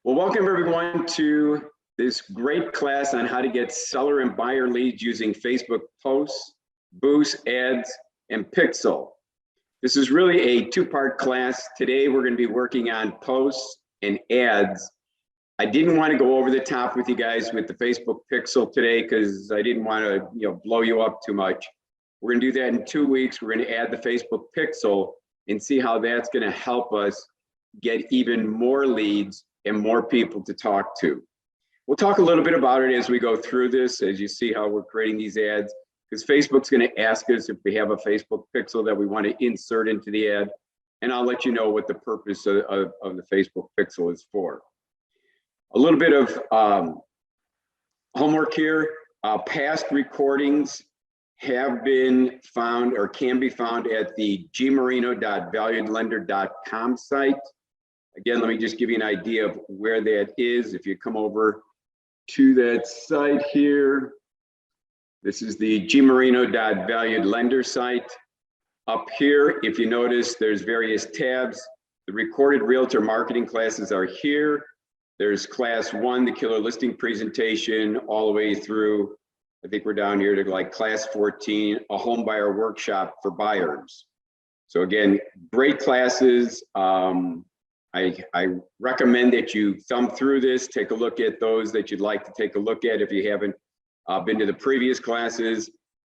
Well, welcome everyone to this great class on how to get seller and buyer leads using Facebook posts, boosts, ads, and Pixel. This is really a two-part class. Today, we're going to be working on posts and ads. I didn't want to go over the top with you guys with the Facebook Pixel today because I didn't want to, blow you up too much. We're going to do that in 2 weeks. We're going to add the Facebook Pixel and see how that's going to help us get even more leads and more people to talk to. We'll talk a little bit about it as we go through this, as you see how we're creating these ads, because Facebook's going to ask us if we have a Facebook Pixel that we want to insert into the ad, and I'll let you know what the purpose of the Facebook Pixel is for. A little bit of homework here. Past recordings have been found or can be found at the gmarino.valuedlender.com site. Again, let me just give you an idea of where that is. If you come over to that site here, this is the gmarino.valuedlender site. Up here, if you notice, there's various tabs. The recorded realtor marketing classes are here. There's class 1, the killer listing presentation, all the way through, I think we're down here to like class 14, a home buyer workshop for buyers. So again, great classes. I recommend that you thumb through this, take a look at those that you'd like to take a look at if you haven't been to the previous classes.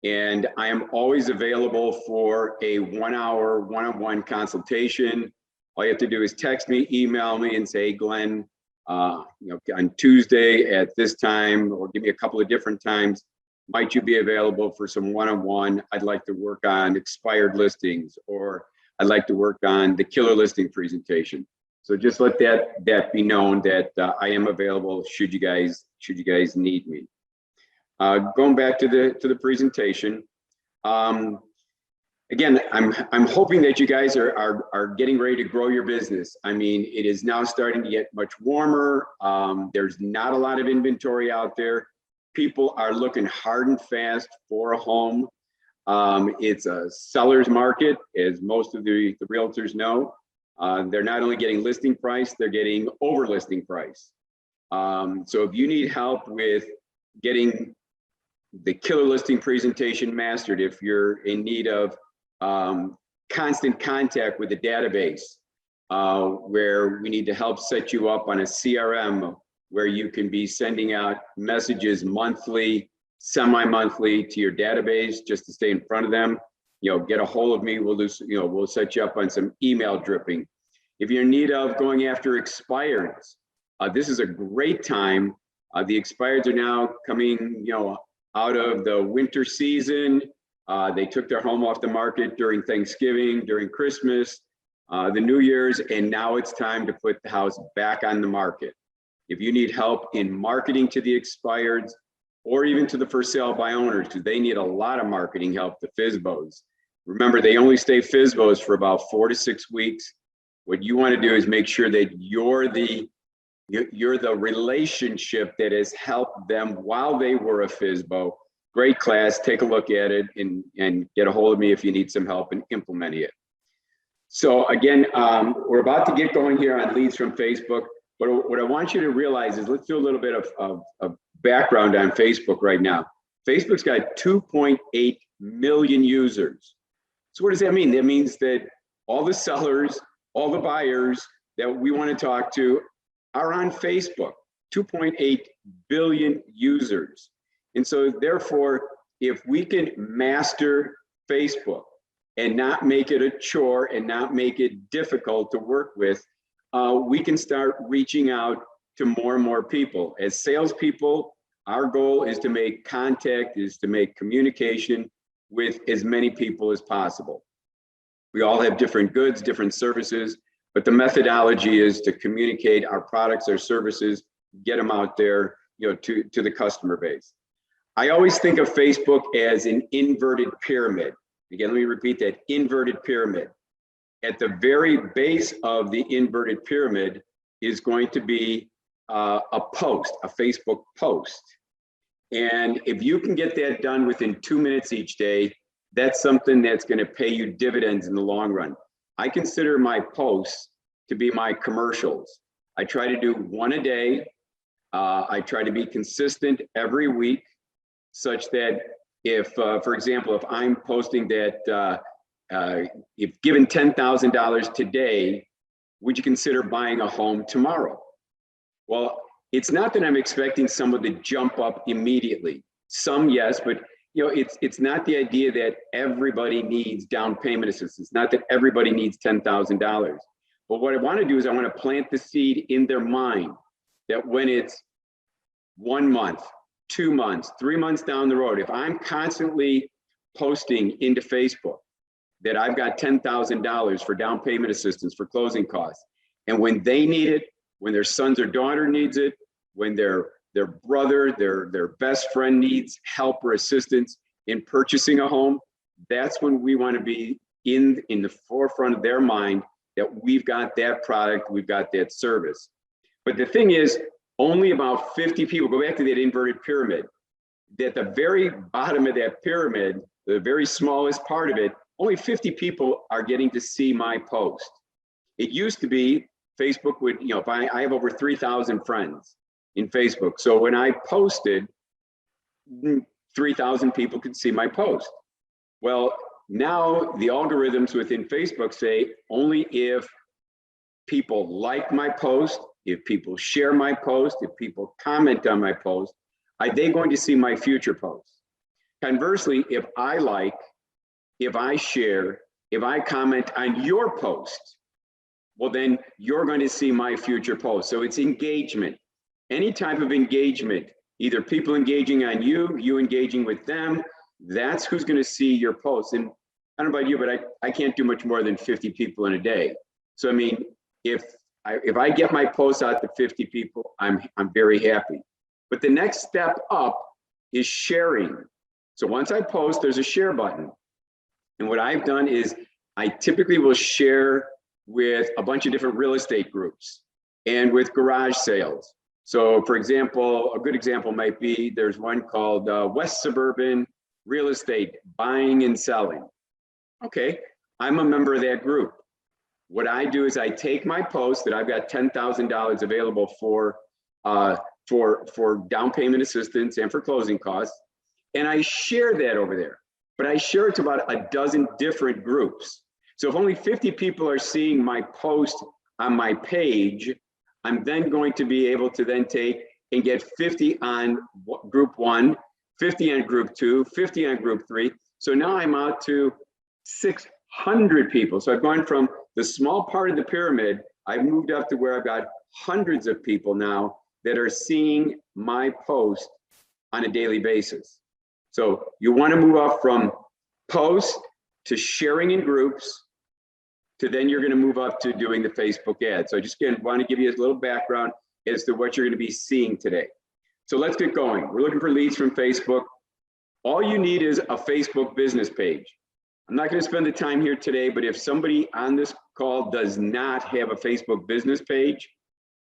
And I am always available for a 1-hour one-on-one consultation. All you have to do is text me, email me, and say, Glenn, on Tuesday at this time, or give me a couple of different times. Might you be available for some one-on-one? I'd like to work on expired listings, or I'd like to work on the killer listing presentation. So just let that be known that I am available should you guys need me. Going back to the presentation. Again, I'm hoping that you guys are getting ready to grow your business. I mean, it is now starting to get much warmer. There's not a lot of inventory out there. People are looking hard and fast for a home. It's a seller's market, as most of the realtors know. They're not only getting listing price, they're getting over listing price. So if you need help with getting the killer listing presentation mastered, if you're in need of constant contact with the database, where we need to help set you up on a CRM where you can be sending out messages monthly, semi-monthly to your database just to stay in front of them, get a hold of me. We'll do, we'll set you up on some email dripping. If you're in need of going after expireds, this is a great time. The expireds are now coming, out of the winter season. They took their home off the market during Thanksgiving, during Christmas, the New Year's, and now it's time to put the house back on the market. If you need help in marketing to the expireds, or even to the for sale by owners, because they need a lot of marketing help, the FSBOs. Remember, they only stay FSBOs for about 4 to 6 weeks. What you want to do is make sure that you're the relationship that has helped them while they were a FSBO. Great class, take a look at it and get a hold of me if you need some help in implementing it. So again, we're about to get going here on leads from Facebook. But what I want you to realize is, let's do a little bit of background on Facebook right now. Facebook's got 2.8 million users. So what does that mean? That means that all the sellers, all the buyers that we want to talk to are on Facebook, 2.8 billion users. And so therefore, if we can master Facebook and not make it a chore and not make it difficult to work with, we can start reaching out to more and more people. As salespeople, our goal is to make contact, is to make communication with as many people as possible. We all have different goods, different services, but the methodology is to communicate our products, our services, get them out there, to the customer base. I always think of Facebook as an inverted pyramid. Again, let me repeat that, inverted pyramid. At the very base of the inverted pyramid is going to be a post, a Facebook post. And if you can get that done within 2 minutes each day, that's something that's going to pay you dividends in the long run. I consider my posts to be my commercials. I try to do one a day. I try to be consistent every week, such that if, for example, if I'm posting that if given $10,000 today, would you consider buying a home tomorrow? Well, it's not that I'm expecting someone to jump up immediately. Some, yes, but you know, it's not the idea that everybody needs down payment assistance. Not that everybody needs $10,000. But what I want to do is I want to plant the seed in their mind that when it's 1 month, 2 months, 3 months down the road, if I'm constantly posting into Facebook that I've got $10,000 for down payment assistance for closing costs, and when they need it, when their sons or daughter needs it, when their brother, their best friend needs help or assistance in purchasing a home, that's when we want to be in the forefront of their mind that we've got that product, we've got that service. But the thing is, only about 50 people, go back to that inverted pyramid, at the very bottom of that pyramid, the very smallest part of it, only 50 people are getting to see my post. It used to be Facebook would, you know, if I have over 3,000 friends in Facebook. So when I posted, 3,000 people could see my post. Well, now the algorithms within Facebook say only if people like my post, if people share my post, if people comment on my post, are they going to see my future posts? Conversely, if I like, if I share, if I comment on your post, well, then you're going to see my future posts. So it's engagement. Any type of engagement, either people engaging on you, you engaging with them, that's who's going to see your posts. And I don't know about you, but I can't do much more than 50 people in a day. So, I mean, if I get my posts out to 50 people, I'm very happy. But the next step up is sharing. So once I post, there's a share button. And what I've done is I typically will share with a bunch of different real estate groups and with garage sales. So for example, a good example might be, there's one called West Suburban Real Estate Buying and Selling. Okay, I'm a member of that group. What I do is I take my post that I've got $10,000 available for down payment assistance and for closing costs, and I share that over there. But I share it to about a dozen different groups. So if only 50 people are seeing my post on my page, I'm then going to be able to then take and get 50 on group 1, 50 on group 2, 50 on group 3. So now I'm out to 600 people. So I've gone from the small part of the pyramid, I've moved up to where I've got hundreds of people now that are seeing my post on a daily basis. So you want to move up from post to sharing in groups, to then you're going to move up to doing the Facebook ad. So I just again want to give you a little background as to what you're going to be seeing today. So let's get going. We're looking for leads from Facebook. All you need is a Facebook business page. I'm not going to spend the time here today, but if somebody on this call does not have a Facebook business page,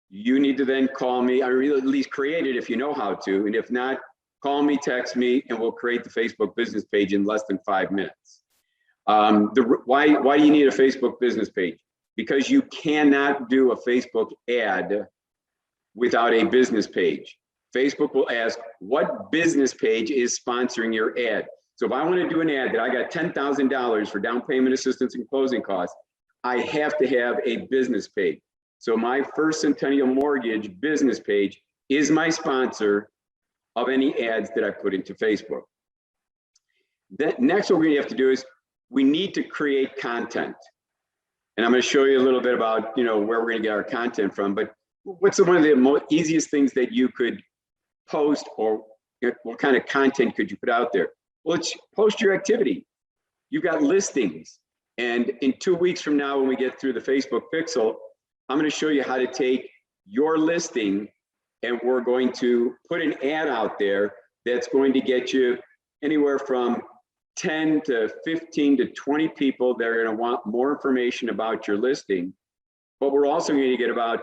you need to then call me, or at least create it if you know how to. And if not, call me, text me, and we'll create the Facebook business page in less than 5 minutes. Why do you need a Facebook business page? Because you cannot do a Facebook ad without a business page. Facebook will ask, what business page is sponsoring your ad? So if I want to do an ad that I got $10,000 for down payment assistance and closing costs, I have to have a business page. So my First Centennial Mortgage business page is my sponsor of any ads that I put into Facebook. Then next, what we have to do is we need to create content. And I'm going to show you a little bit about, you know, where we're going to get our content from, but what's one of the easiest things that you could post, or what kind of content could you put out there? Well, it's post your activity. You've got listings. And in 2 weeks from now, when we get through the Facebook Pixel, I'm going to show you how to take your listing and we're going to put an ad out there that's going to get you anywhere from 10 to 15 to 20 people that are going to want more information about your listing. But we're also going to get about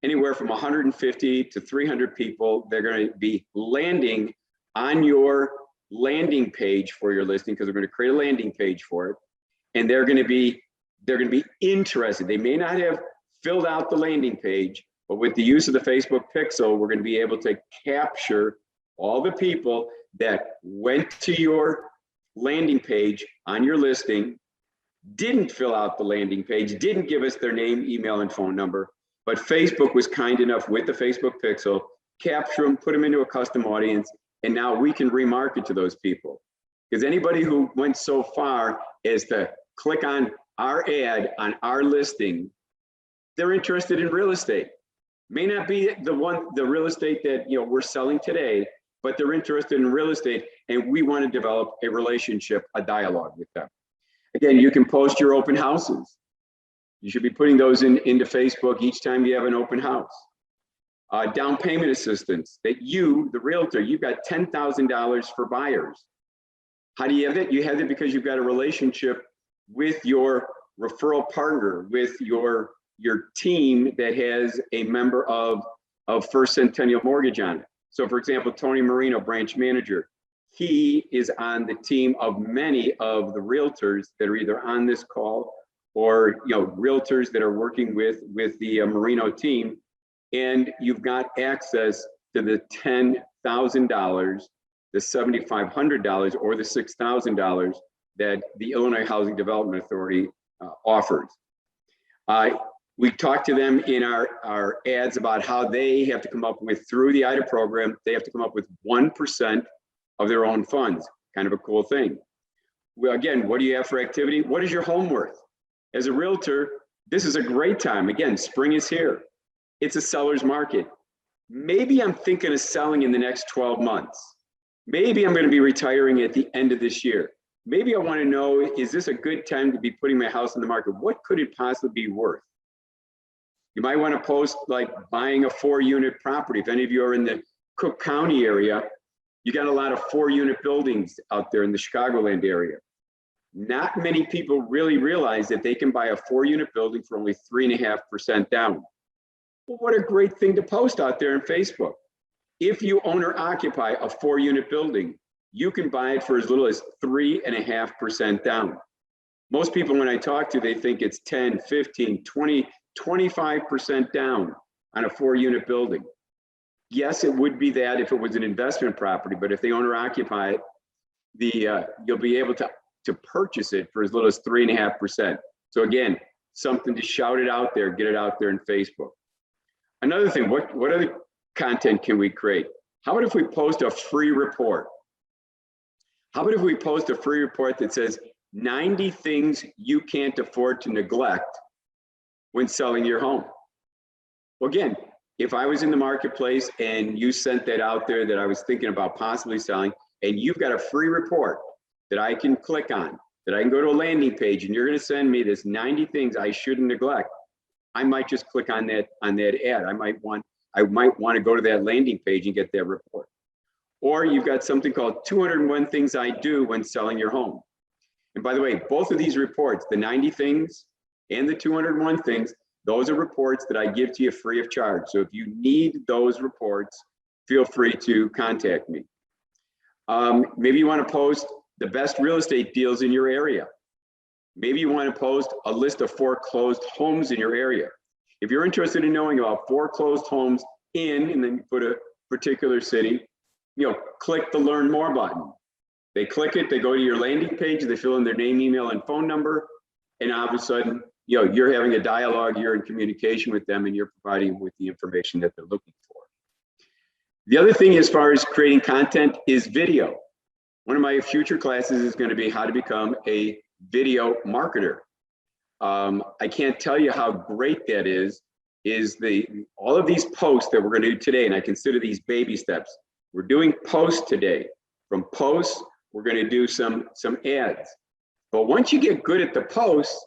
anywhere from 150 to 300 people that are going to be landing on your landing page for your listing, because we're going to create a landing page for it. And they're going to be interested. They may not have filled out the landing page, But with the use of the Facebook pixel, we're going to be able to capture all the people that went to your landing page on your listing, didn't fill out the landing page, didn't give us their name, email, and phone number, but Facebook was kind enough with the Facebook pixel, capture them, put them into a custom audience, and now we can remarket to those people. Because anybody who went so far as to click on our ad on our listing, they're interested in real estate. May not be the real estate that we're selling today, but they're interested in real estate, and we want to develop a relationship, a dialogue with them. Again, you can post your open houses. You should be putting those into Facebook each time you have an open house. Down payment assistance that you, the realtor, you've got $10,000 for buyers. How do you have it? You have it because you've got a relationship with your referral partner, with your team that has a member of First Centennial Mortgage on it. So for example, Tony Marino, branch manager, he is on the team of many of the realtors that are either on this call or realtors that are working with the Marino team. And you've got access to the $10,000, the $7,500, or the $6,000 that the Illinois Housing Development Authority offers. We talked to them in our ads about how they have to come up with, through the IDA program, they have to come up with 1% of their own funds. Kind of a cool thing. Well, again, what do you have for activity? What is your home worth? As a realtor, this is a great time. Again, spring is here. It's a seller's market. Maybe I'm thinking of selling in the next 12 months. Maybe I'm going to be retiring at the end of this year. Maybe I want to know, is this a good time to be putting my house in the market? What could it possibly be worth? You might want to post like buying a 4-unit property. If any of you are in the Cook County area, you got a lot of 4-unit buildings out there in the Chicagoland area. Not many people really realize that they can buy a 4-unit building for only 3.5% down. Well, what a great thing to post out there on Facebook. If you own or occupy a 4-unit building, you can buy it for as little as 3.5% down. Most people, when I talk to, they think it's 10, 15, 20, 25% down on a 4-unit building. Yes, it would be that if it was an investment property, but if they own or occupy it, you'll be able to purchase it for as little as 3.5%. So again, something to shout it out there, get it out there in Facebook. Another thing, what other content can we create? How about if we post a free report? How about if we post a free report that says 90 things you can't afford to neglect when selling your home? Well, again, if I was in the marketplace and you sent that out there that I was thinking about possibly selling, and you've got a free report that I can click on, that I can go to a landing page, and you're going to send me this 90 things I shouldn't neglect, I might just click on that ad. I might want to go to that landing page and get that report. Or you've got something called 201 Things I Do When Selling Your Home. And by the way, both of these reports, the 90 things and the 201 things, those are reports that I give to you free of charge. So if you need those reports, feel free to contact me. Maybe you want to post the best real estate deals in your area. Maybe you want to post a list of foreclosed homes in your area. If you're interested in knowing about foreclosed homes and then you put a particular city, click the Learn More button. They click it, they go to your landing page, they fill in their name, email, and phone number, and all of a sudden, you're having a dialogue, you're in communication with them, and you're providing them with the information that they're looking for. The other thing as far as creating content is video. One of my future classes is going to be how to become a video marketer. I can't tell you how great that is all of these posts that we're going to do today, and I consider these baby steps. We're doing posts today. From posts, we're going to do some ads. But once you get good at the posts,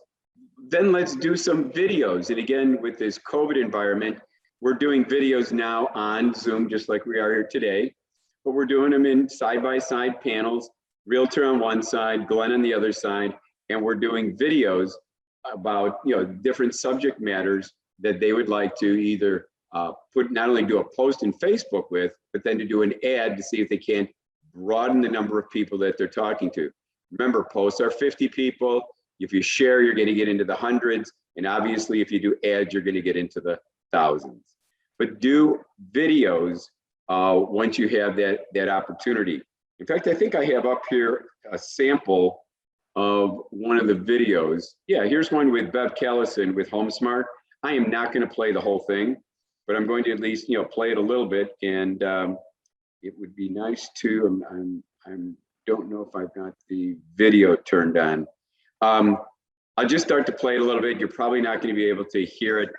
then let's do some videos. And again, with this COVID environment, we're doing videos now on Zoom, just like we are here today, but we're doing them in side-by-side panels, realtor on one side, Glenn on the other side, and we're doing videos about different subject matters that they would like to either not only do a post in Facebook with, but then to do an ad to see if they can't broaden the number of people that they're talking to. Remember, posts are 50 people. If you share, you're going to get into the hundreds. And obviously, if you do ads, you're going to get into the thousands. but do videos once you have that opportunity. In fact, I think I have up here a sample of one of the videos. Yeah, here's one with Bev Callison with HomeSmart. I am not going to play the whole thing, but I'm going to at least play it a little bit, and it would be nice to. I don't know if I've got the video turned on. I'll just start to play it a little bit. You're probably not going to be able to hear it.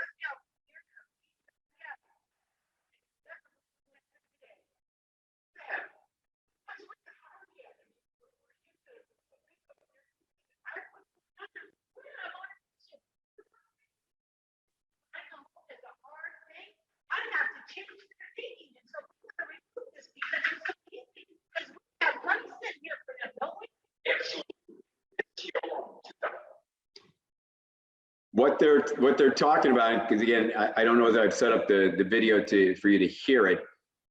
What they're talking about, because again, I don't know that I've set up the video for you to hear it,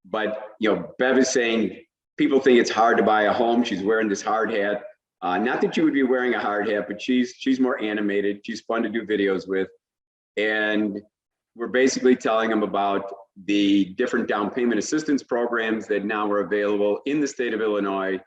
but Bev is saying people think it's hard to buy a home. She's wearing this hard hat. Not that you would be wearing a hard hat, but she's more animated. She's fun to do videos with, and we're basically telling them about the different down payment assistance programs that now are available in the state of Illinois,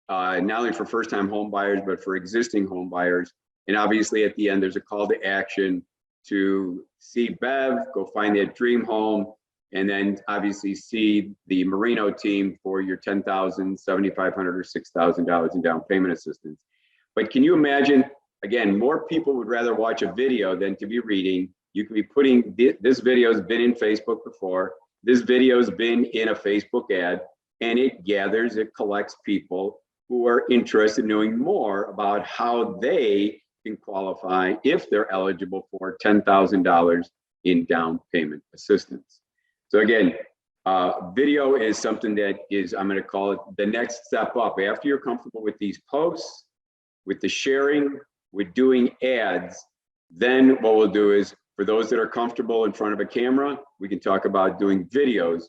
not only for first-time home buyers, but for existing home buyers. And obviously at the end, there's a call to action to see Bev, go find that dream home, and then obviously see the Marino team for your $10,000, $7,500, or $6,000 in down payment assistance. But can you imagine, again, more people would rather watch a video than to be reading. You could be putting, this video has been in Facebook before, this video has been in a Facebook ad, and it collects people who are interested in knowing more about how they can qualify if they're eligible for $10,000 in down payment assistance. So again, video is something that is, I'm going to call it the next step up. After you're comfortable with these posts, with the sharing, with doing ads, then what we'll do is, for those that are comfortable in front of a camera, we can talk about doing videos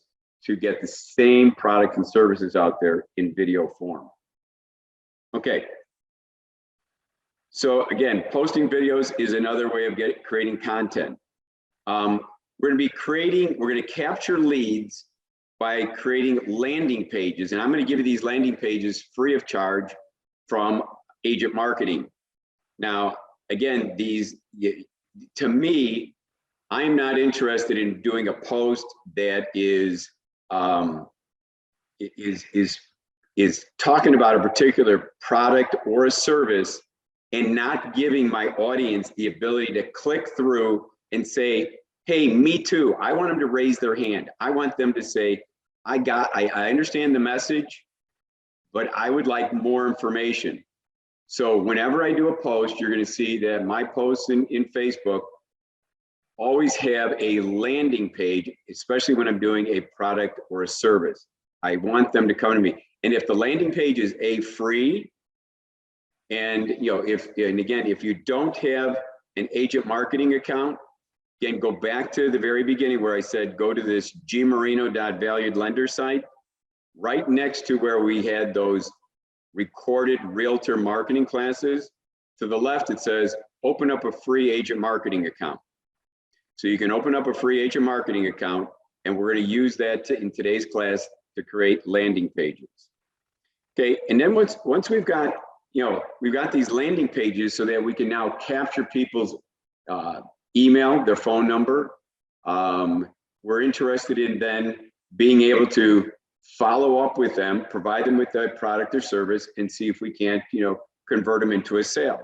to get the same products and services out there in video form. Okay. So again, posting videos is another way of creating content. We're going to capture leads by creating landing pages. And I'm going to give you these landing pages free of charge from Agent Marketing. Now, again, to me, I'm not interested in doing a post that is talking about a particular product or a service and not giving my audience the ability to click through and say, hey, me too. I want them to raise their hand. I want them to say, I understand the message, but I would like more information. So whenever I do a post, you're going to see that my posts in Facebook always have a landing page, especially when I'm doing a product or a service. I want them to come to me. And if the landing page is free, and if you don't have an Agent Marketing account, again, go back to the very beginning where I said, go to this gmarino.valuedlender site, right next to where we had those recorded realtor marketing classes. To the left, it says, open up a free Agent Marketing account. So you can open up a free Agent Marketing account, and we're going to use that in today's class to create landing pages. Okay, and then once we've got these landing pages so that we can now capture people's email, their phone number. We're interested in then being able to follow up with them, provide them with that product or service, and see if we can't, convert them into a sale.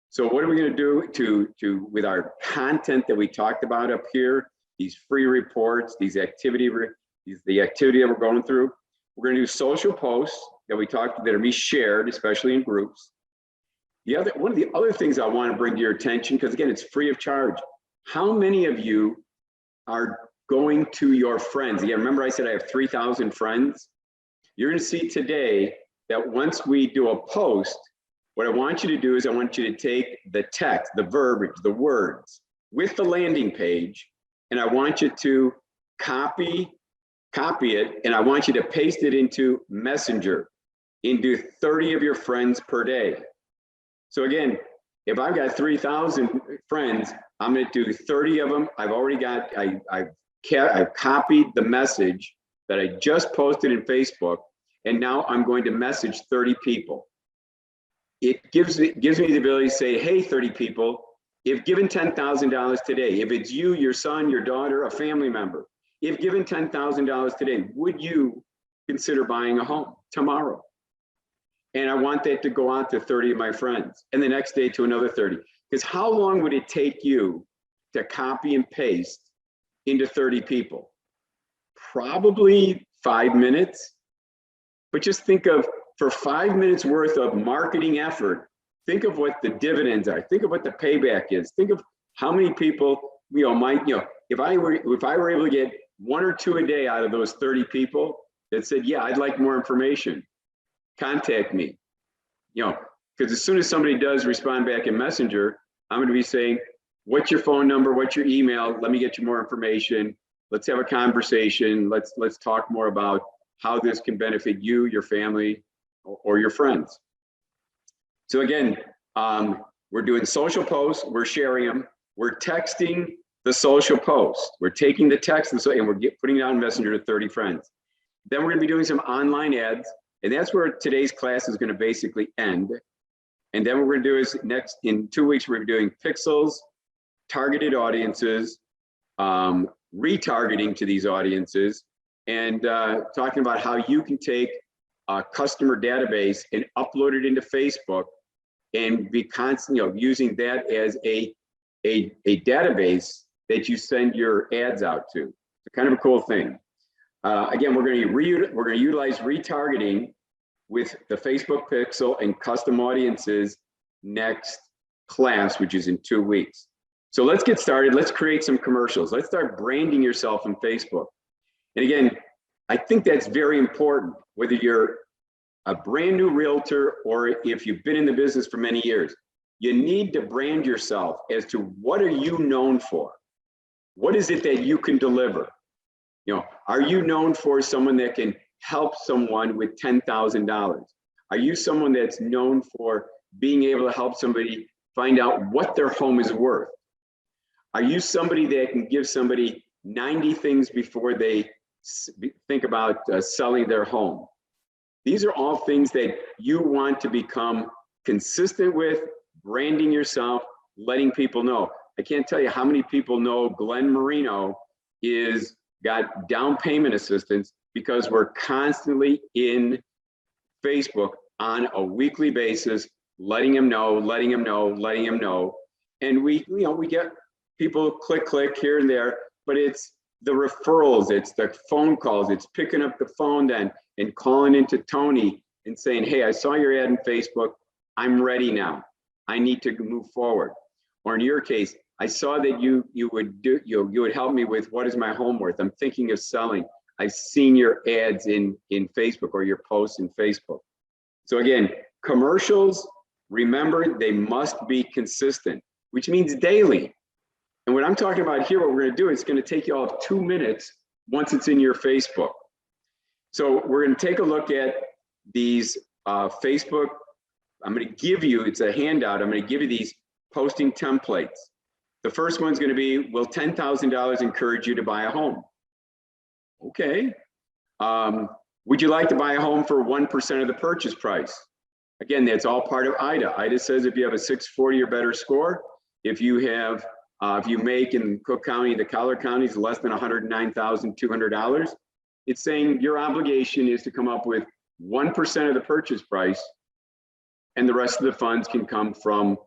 So what are we going to do with our content that we talked about up here, these free reports, the activity that we're going through? We're going to do social posts that will be shared, especially in groups. One of the other things I want to bring to your attention, because again, it's free of charge. How many of you are going to your friends? Yeah, remember I said I have 3,000 friends? You're going to see today that once we do a post, what I want you to do is I want you to take the text, the verbiage, the words with the landing page, and I want you to copy it, and I want you to paste it into Messenger, into 30 of your friends per day. So again, if I've got 3,000 friends, I'm going to do 30 of them. I've I've copied the message that I just posted in Facebook, and now I'm going to message 30 people. It gives me the ability to say, hey, 30 people, if given $10,000 today, if it's you, your son, your daughter, a family member, if given $10,000 today, would you consider buying a home tomorrow? And I want that to go out to 30 of my friends, and the next day to another 30. Because how long would it take you to copy and paste into 30 people? Probably 5 minutes. But just think of, for 5 minutes worth of marketing effort, think of what the dividends are. Think of what the payback is. Think of how many people, if I were able to get 1 or 2 a day out of those 30 people that said, yeah, I'd like more information, contact me. Because as soon as somebody does respond back in Messenger, I'm going to be saying, what's your phone number? What's your email? Let me get you more information. Let's have a conversation. Let's talk more about how this can benefit you, your family, or your friends. So again, we're doing social posts, we're sharing them, we're texting the social post. We're taking the text and we're putting it on Messenger to 30 friends. Then we're going to be doing some online ads, and that's where today's class is going to basically end. And then what we're going to do is in 2 weeks, we're doing pixels, targeted audiences, retargeting to these audiences, and talking about how you can take a customer database and upload it into Facebook and be constantly using that as a database that you send your ads out to. It's kind of a cool thing. Again, we're going to utilize retargeting with the Facebook pixel and custom audiences next class, which is in 2 weeks. So let's get started. Let's create some commercials. Let's start branding yourself on Facebook. And again, I think that's very important, whether you're a brand new realtor or if you've been in the business for many years. You need to brand yourself as to what are you known for? What is it that you can deliver? Are you known for someone that can help someone with $10,000? Are you someone that's known for being able to help somebody find out what their home is worth? Are you somebody that can give somebody 90 things before they think about selling their home? These are all things that you want to become consistent with, branding yourself, letting people know. I can't tell you how many people know Glen Marino got down payment assistance because we're constantly in Facebook on a weekly basis, letting them know. And we get people click here and there, but it's the referrals, it's the phone calls, it's picking up the phone then and calling into Tony and saying, hey, I saw your ad in Facebook. I'm ready now. I need to move forward. Or in your case, I saw that you would help me with what is my home worth. I'm thinking of selling. I've seen your ads in Facebook or your posts in Facebook. So again, commercials, remember, they must be consistent, which means daily. And what I'm talking about here, what we're going to do, it's going to take you all 2 minutes once it's in your Facebook. So we're going to take a look at these Facebook. I'm going to give you, it's a handout. I'm going to give you these posting templates. The first one's going to be, will $10,000 encourage you to buy a home? Okay. Would you like to buy a home for 1% of the purchase price? Again, that's all part of IDA. IDA says if you have a 640 or better score, if you have, if you make in Cook County, the Collier counties less than $109,200, it's saying your obligation is to come up with 1% of the purchase price, and the rest of the funds can come from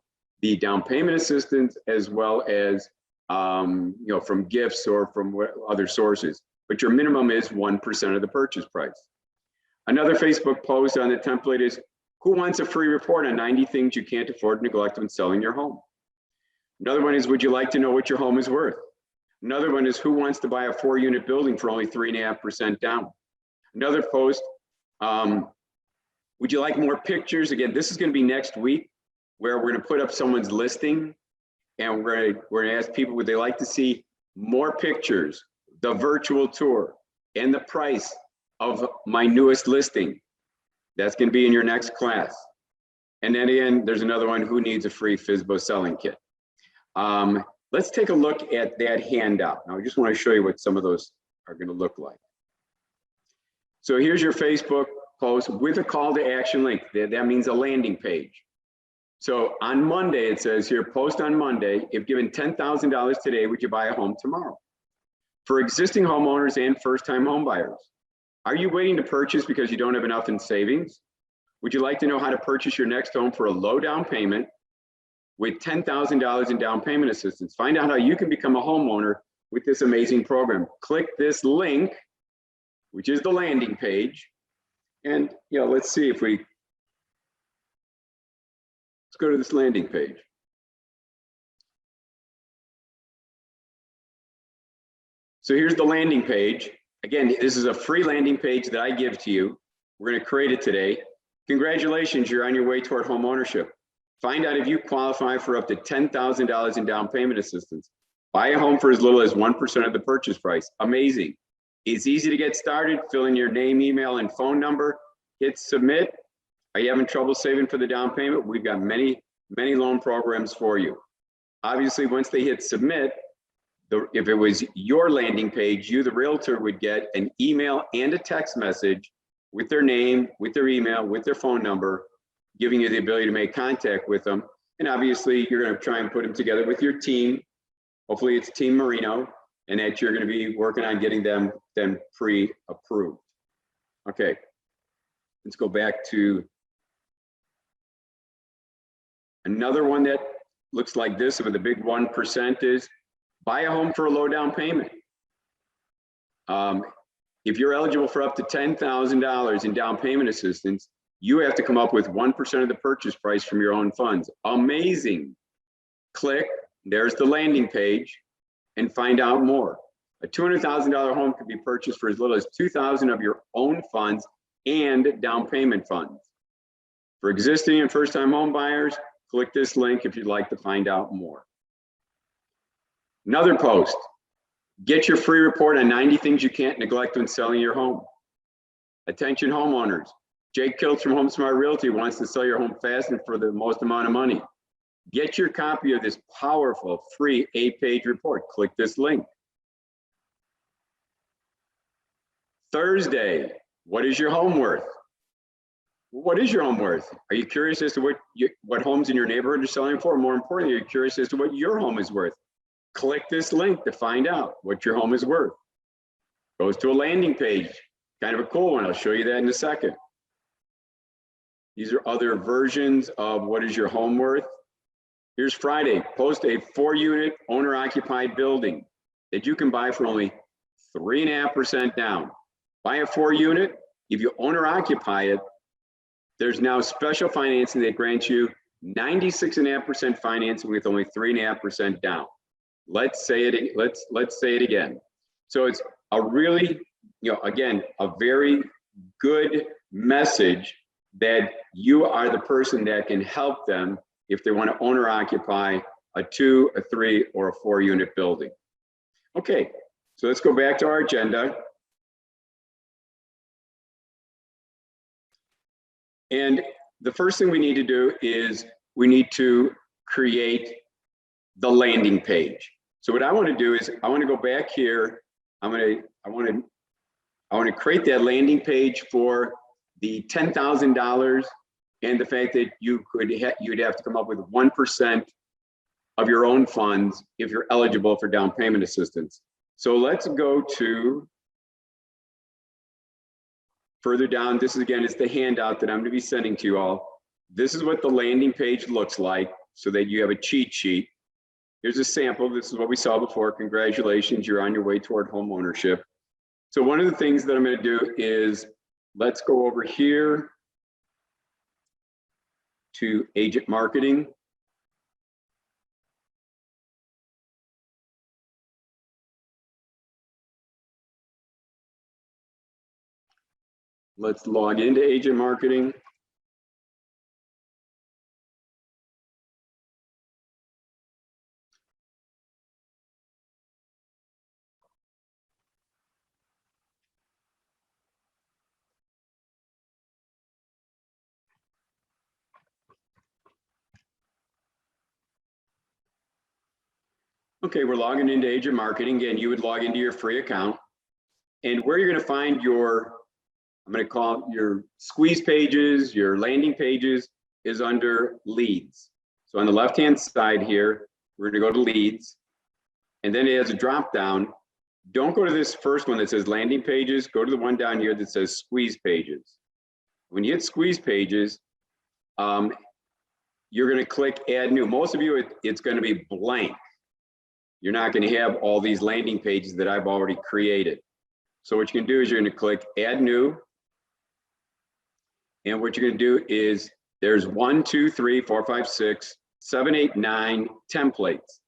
the down payment assistance as well as from gifts or from other sources. But your minimum is 1% of the purchase price. Another Facebook post on the template is, who wants a free report on 90 things you can't afford to neglect when selling your home? Another one is, would you like to know what your home is worth? Another one is, who wants to buy a 4-unit building for only 3.5% down? Another post, would you like more pictures? Again, this is going to be next week, where we're going to put up someone's listing, and we're going to ask people, would they like to see more pictures, the virtual tour, and the price of my newest listing? That's going to be in your next class. And then again, there's another one, who needs a free FSBO selling kit? Let's take a look at that handout. Now, I just want to show you what some of those are going to look like. So here's your Facebook post with a call to action link. That means a landing page. So on Monday, it says here, post on Monday, if given $10,000 today, would you buy a home tomorrow? For existing homeowners and first-time home buyers, are you waiting to purchase because you don't have enough in savings? Would you like to know how to purchase your next home for a low down payment with $10,000 in down payment assistance? Find out how you can become a homeowner with this amazing program. Click this link, which is the landing page. And let's see if let's go to this landing page. So here's the landing page. Again, this is a free landing page that I give to you. We're going to create it today. Congratulations, you're on your way toward home ownership. Find out if you qualify for up to $10,000 in down payment assistance. Buy a home for as little as 1% of the purchase price. Amazing. It's easy to get started. Fill in your name, email, and phone number. Hit submit. Are you having trouble saving for the down payment? We've got many loan programs for you. Obviously, once they hit submit, if it was your landing page, you, the realtor, would get an email and a text message with their name, with their email, with their phone number, giving you the ability to make contact with them. And obviously, you're going to try and put them together with your team. Hopefully, it's Team Marino, and that you're going to be working on getting them pre-approved. Okay, let's go back to another one that looks like this with a big 1% is buy a home for a low down payment. If you're eligible for up to $10,000 in down payment assistance, you have to come up with 1% of the purchase price from your own funds. Amazing. Click, there's the landing page, and find out more. A $200,000 home can be purchased for as little as $2,000 of your own funds and down payment funds. For existing and first-time home buyers, click this link if you'd like to find out more. Another post, get your free report on 90 things you can't neglect when selling your home. Attention homeowners, Jake Kiltz from Home Smart Realty wants to sell your home fast and for the most amount of money. Get your copy of this powerful free 8-page report. Click this link. Thursday, what is your home worth? What is your home worth? Are you curious as to what homes in your neighborhood are selling for? More importantly, are you curious as to what your home is worth? Click this link to find out what your home is worth. Goes to a landing page, kind of a cool one. I'll show you that in a second. These are other versions of what is your home worth. Here's Friday, post a 4-unit owner-occupied building that you can buy for only 3.5% down. Buy a 4-unit, if you owner-occupy it, there's now special financing that grants you 96.5% financing with only 3.5% down. Let's say it again. So it's a really, again, a very good message that you are the person that can help them if they want to own or occupy a 2, a 3, or a 4-unit building. Okay, so let's go back to our agenda. And the first thing we need to do is we need to create the landing page. So what I want to do is I want to go back here. I want to create that landing page for the $10,000 and the fact that you'd have to come up with 1% of your own funds if you're eligible for down payment assistance. So let's go to further down. This is the handout that I'm going to be sending to you all. This is what the landing page looks like so that you have a cheat sheet. Here's a sample. This is what we saw before. Congratulations, you're on your way toward home ownership. So one of the things that I'm going to do is let's go over here to agent marketing. Let's log into agent marketing. Okay, we're logging into Agent Marketing. Again, you would log into your free account. And where you're going to find your, I'm going to call it your squeeze pages, your landing pages, is under leads. So on the left-hand side here, we're going to go to leads. And then it has a drop down. Don't go to this first one that says landing pages. Go to the one down here that says squeeze pages. When you hit squeeze pages, you're going to click add new. Most of you, it's going to be blank. You're not going to have all these landing pages that I've already created. So what you can do is you're going to click add new. And what you're going to do is there's 1, 2, 3, 4, 5, 6, 7, 8, 9 templates.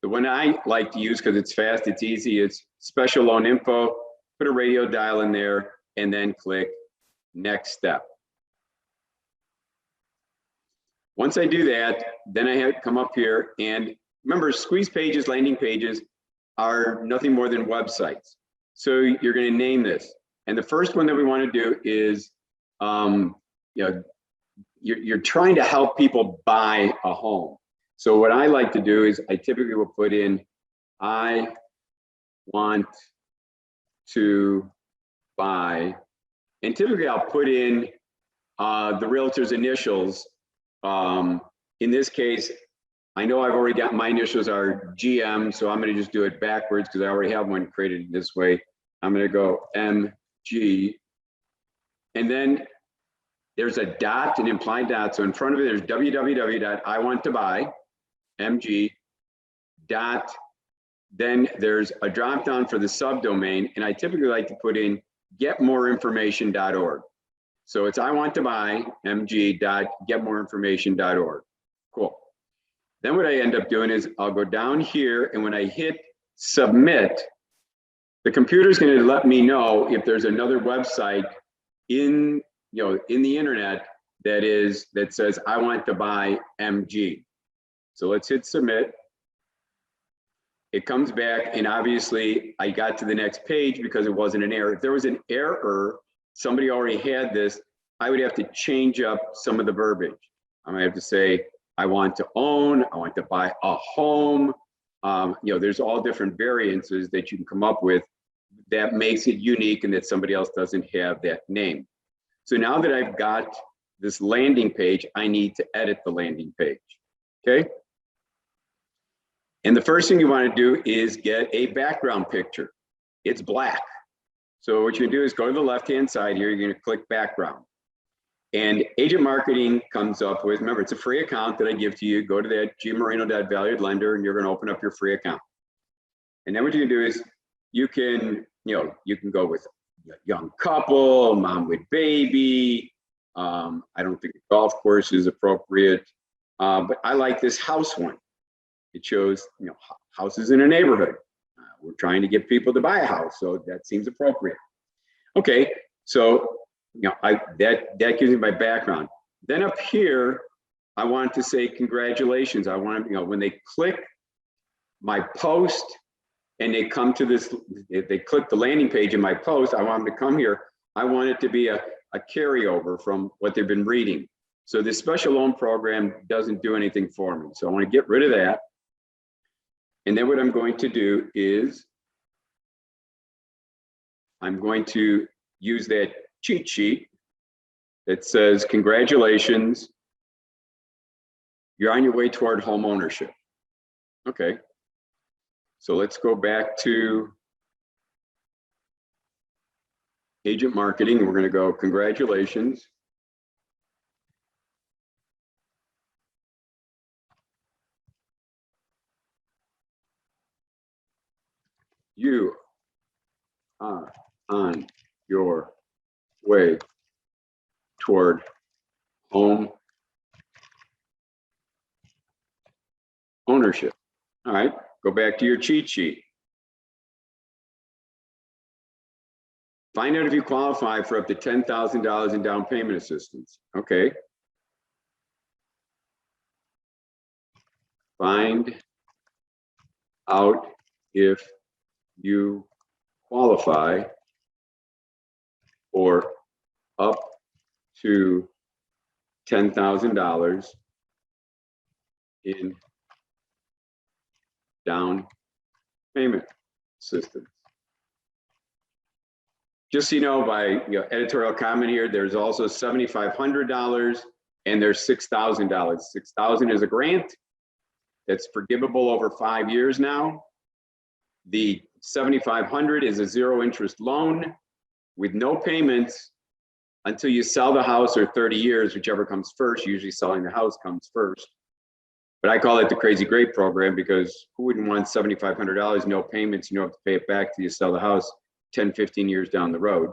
The one I like to use because it's fast, it's easy, it's special loan info. Put a radio dial in there and then click next step. Once I do that, then I have to come up here, and remember, squeeze pages, landing pages are nothing more than websites. So you're going to name this. And the first one that we want to do is, you're trying to help people buy a home. So what I like to do is I typically will put in, I want to buy, and typically I'll put in the realtor's initials. In this case, I know I've already got my initials are GM, so I'm going to just do it backwards because I already have one created this way. I'm going to go MG, and then there's a dot, an implied dot. So in front of it, there's www.iwanttobuy, MG, dot. Then there's a drop down for the subdomain, and I typically like to put in getmoreinformation.org. So it's iwanttobuy, mg.getmoreinformation.org. Cool. Then what I end up doing is I'll go down here, and when I hit submit, the computer's going to let me know if there's another website in the internet that says I want to buy MG. So let's hit submit. It comes back, and obviously I got to the next page because it wasn't an error. If there was an error, somebody already had this, I would have to change up some of the verbiage. I might have to say, I want to own, I want to buy a home. There's all different variances that you can come up with that makes it unique and that somebody else doesn't have that name. So now that I've got this landing page, I need to edit the landing page, okay? And the first thing you want to do is get a background picture. It's black. So what you do is go to the left-hand side here, you're going to click background. And Agent Marketing comes up with, remember, it's a free account that I give to you. Go to that gmarino.valuedlender, and you're going to open up your free account. And then what you can do is you can go with a young couple, mom with baby. I don't think a golf course is appropriate, but I like this house one. It shows, houses in a neighborhood. We're trying to get people to buy a house, so that seems appropriate. Okay, so that gives me my background. Then up here, I want to say congratulations. I want when they click my post and they come to this, if they click the landing page in my post, I want them to come here. I want it to be a carryover from what they've been reading. So this special loan program doesn't do anything for me. So I want to get rid of that. And then what I'm going to do is I'm going to use that cheat sheet that says, congratulations, you're on your way toward home ownership. Okay, so let's go back to Agent Marketing. We're going to go, congratulations. You are on your way toward home ownership. All right, go back to your cheat sheet. Find out if you qualify for up to $10,000 in down payment assistance. Okay. Find out if you qualify for up to $10,000 in down payment assistance. Just so you know, by editorial comment here, there's also $7,500 and there's $6,000. $6,000 is a grant that's forgivable over 5 years now. The $7,500 is a zero interest loan with no payments until you sell the house, or 30 years, whichever comes first. Usually selling the house comes first. But I call it the Crazy Great program because who wouldn't want $7,500, no payments, you don't have to pay it back till you sell the house 10, 15 years down the road.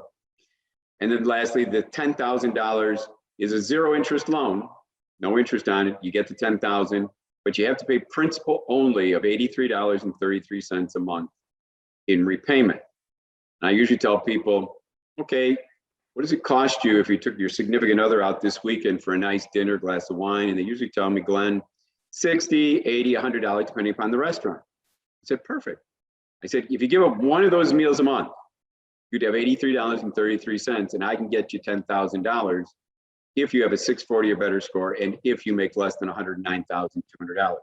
And then lastly, the $10,000 is a zero interest loan, no interest on it. You get the $10,000, but you have to pay principal only of $83.33 a month in repayment. And I usually tell people, okay, what does it cost you if you took your significant other out this weekend for a nice dinner, glass of wine? And they usually tell me, Glenn, $60, $80, $100, depending upon the restaurant. I said, perfect. I said, if you give up one of those meals a month, you'd have $83.33, and I can get you $10,000 if you have a 640 or better score, and if you make less than $109,200.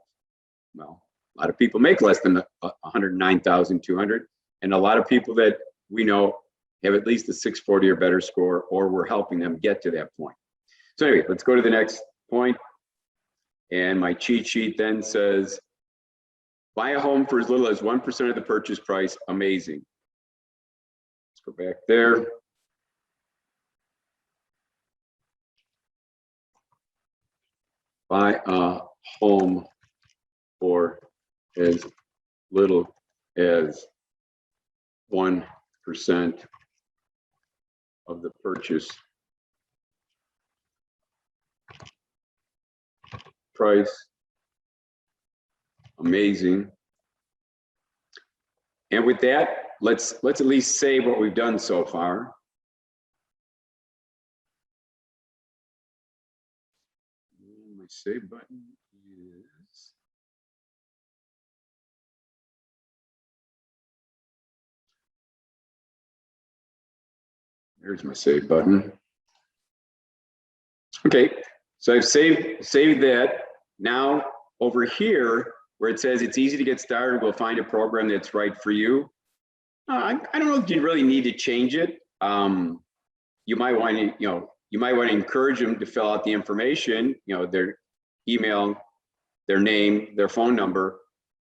Well, a lot of people make less than $109,200, and a lot of people that we know have at least a 640 or better score, or we're helping them get to that point. So anyway, let's go to the next point. And my cheat sheet then says, buy a home for as little as 1% of the purchase price. Amazing. Let's go back there. Buy a home for as little as 1% of the purchase price. Amazing. And with that, let's at least save what we've done so far. My save button is there's my save button. Okay, so I've saved that. Now over here, where it says it's easy to get started, we'll find a program that's right for you. I don't know if you really need to change it. You might want to, you might want to encourage them to fill out the information, their email, their name, their phone number,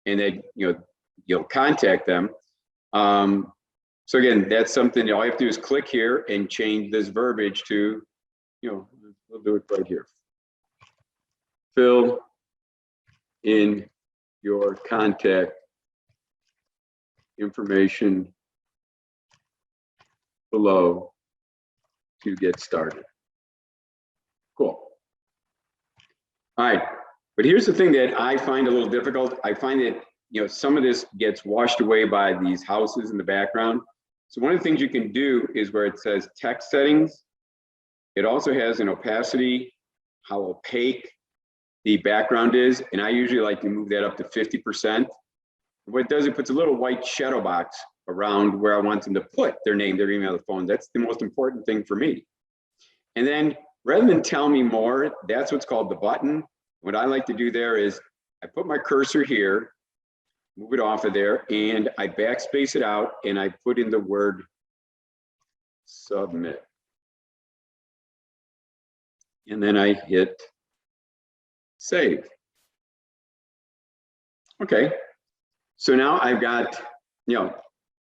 and then you'll contact them. So again, that's something all you have to do is click here and change this verbiage to, we'll do it right here. Fill in your contact information below to get started. Cool. All right, but here's the thing that I find a little difficult. I find that some of this gets washed away by these houses in the background. So one of the things you can do is where it says text settings, it also has an opacity, how opaque the background is, and I usually like to move that up to 50%. What it does, it puts a little white shadow box around where I want them to put their name, their email, their phone. That's the most important thing for me. And then rather than tell me more, that's what's called the button. What I like to do there is I put my cursor here, move it off of there, and I backspace it out, and I put in the word submit. And then I hit save. Okay, so now I've got,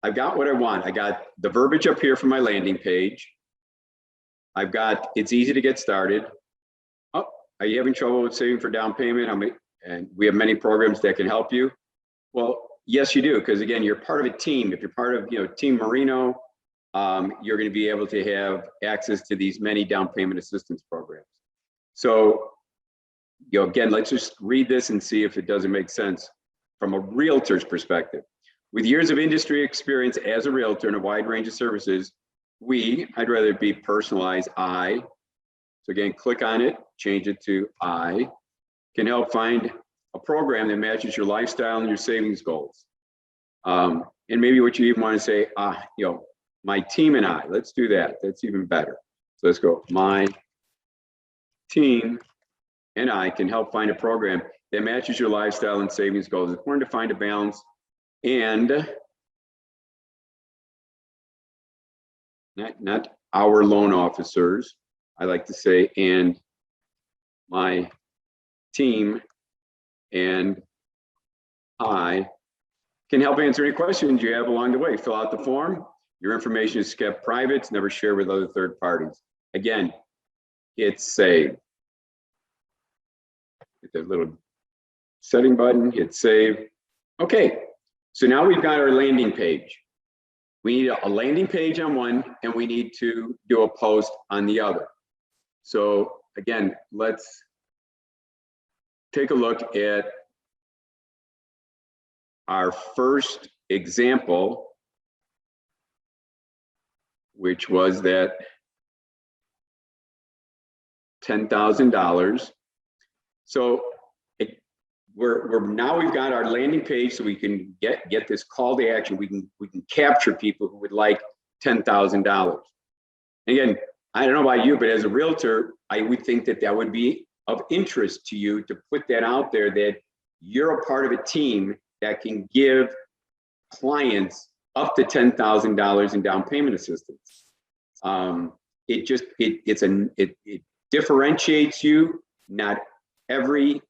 I've got what I want. I got the verbiage up here for my landing page. I've got, it's easy to get started. Oh, are you having trouble with saving for down payment? And we have many programs that can help you. Well, yes, you do, because again, you're part of a team. If you're part of, Team Marino, you're going to be able to have access to these many down payment assistance programs. So, again, let's just read this and see if it doesn't make sense from a realtor's perspective. With years of industry experience as a realtor in a wide range of services, I'd rather it be personalized, so again, click on it, change it to I, can help find a program that matches your lifestyle and your savings goals. And maybe what you even want to say, my team and I, let's do that. That's even better. So let's go, my team and I can help find a program that matches your lifestyle and savings goals. It's important to find a balance and not our loan officers, I like to say, and my team and I can help answer any questions you have along the way. Fill out the form. Your information is kept private. It's never shared with other third parties. Again, hit save. Hit that little setting button, hit save. Okay, so now we've got our landing page. We need a landing page on one, and we need to do a post on the other. So again, let's take a look at our first example, which was that $10,000. So now we've got our landing page, so we can get this call to action. We can capture people who would like $10,000. Again, I don't know about you, but as a realtor, I would think that that would be of interest to you to put that out there, that you're a part of a team that can give clients up to $10,000 in down payment assistance. It differentiates you. Not every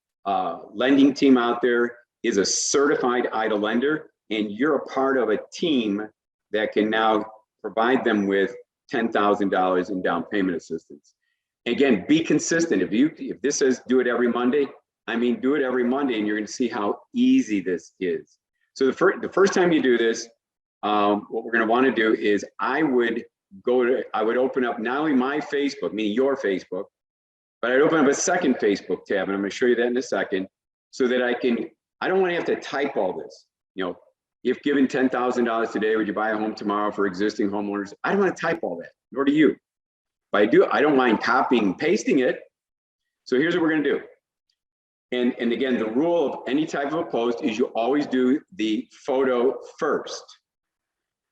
lending team out there is a certified EIDL lender, and you're a part of a team that can now provide them with $10,000 in down payment assistance. Again, be consistent. If this says do it every Monday, I mean, do it every Monday, and you're going to see how easy this is. So the first time you do this, what we're going to want to do is I would open up not only my Facebook, meaning your Facebook, but I'd open up a second Facebook tab, and I'm going to show you that in a second, so that I don't want to have to type all this. You know, if given $10,000 today, would you buy a home tomorrow for existing homeowners? I don't want to type all that, nor do you. But I don't mind copying and pasting it. So here's what we're going to do. And again, the rule of any type of a post is you always do the photo first.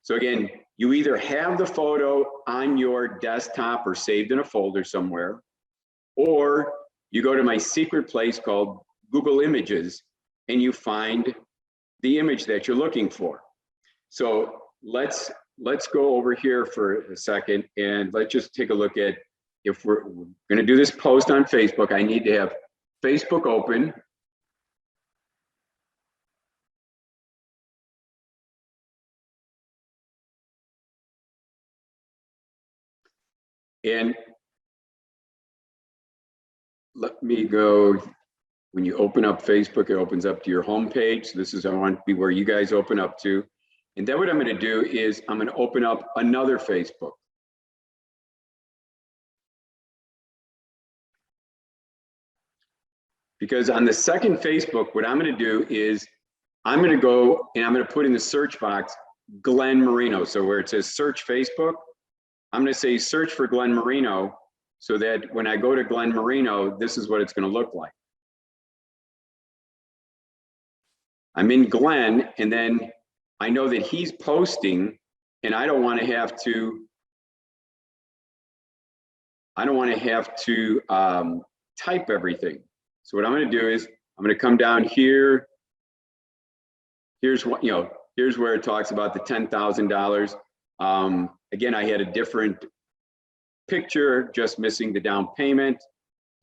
So again, you either have the photo on your desktop or saved in a folder somewhere, or you go to my secret place called Google Images and you find the image that you're looking for. So let's go over here for a second, and let's just take a look at, if we're going to do this post on Facebook, I need to have Facebook open. And let me go, when you open up Facebook, it opens up to your home page. So this is, I want to be where you guys open up to. And then what I'm going to do is I'm going to open up another Facebook. Because on the second Facebook, what I'm going to do is I'm going to go and I'm going to put in the search box Glen Marino. So where it says search Facebook, I'm going to say search for Glen Marino, so that when I go to Glen Marino, this is what it's going to look like. I'm in Glen, and then I know that he's posting, and I don't want to have to type everything. So what I'm going to do is I'm going to come down here. Here's what, here's where it talks about the $10,000. Again, I had a different picture, just missing the down payment,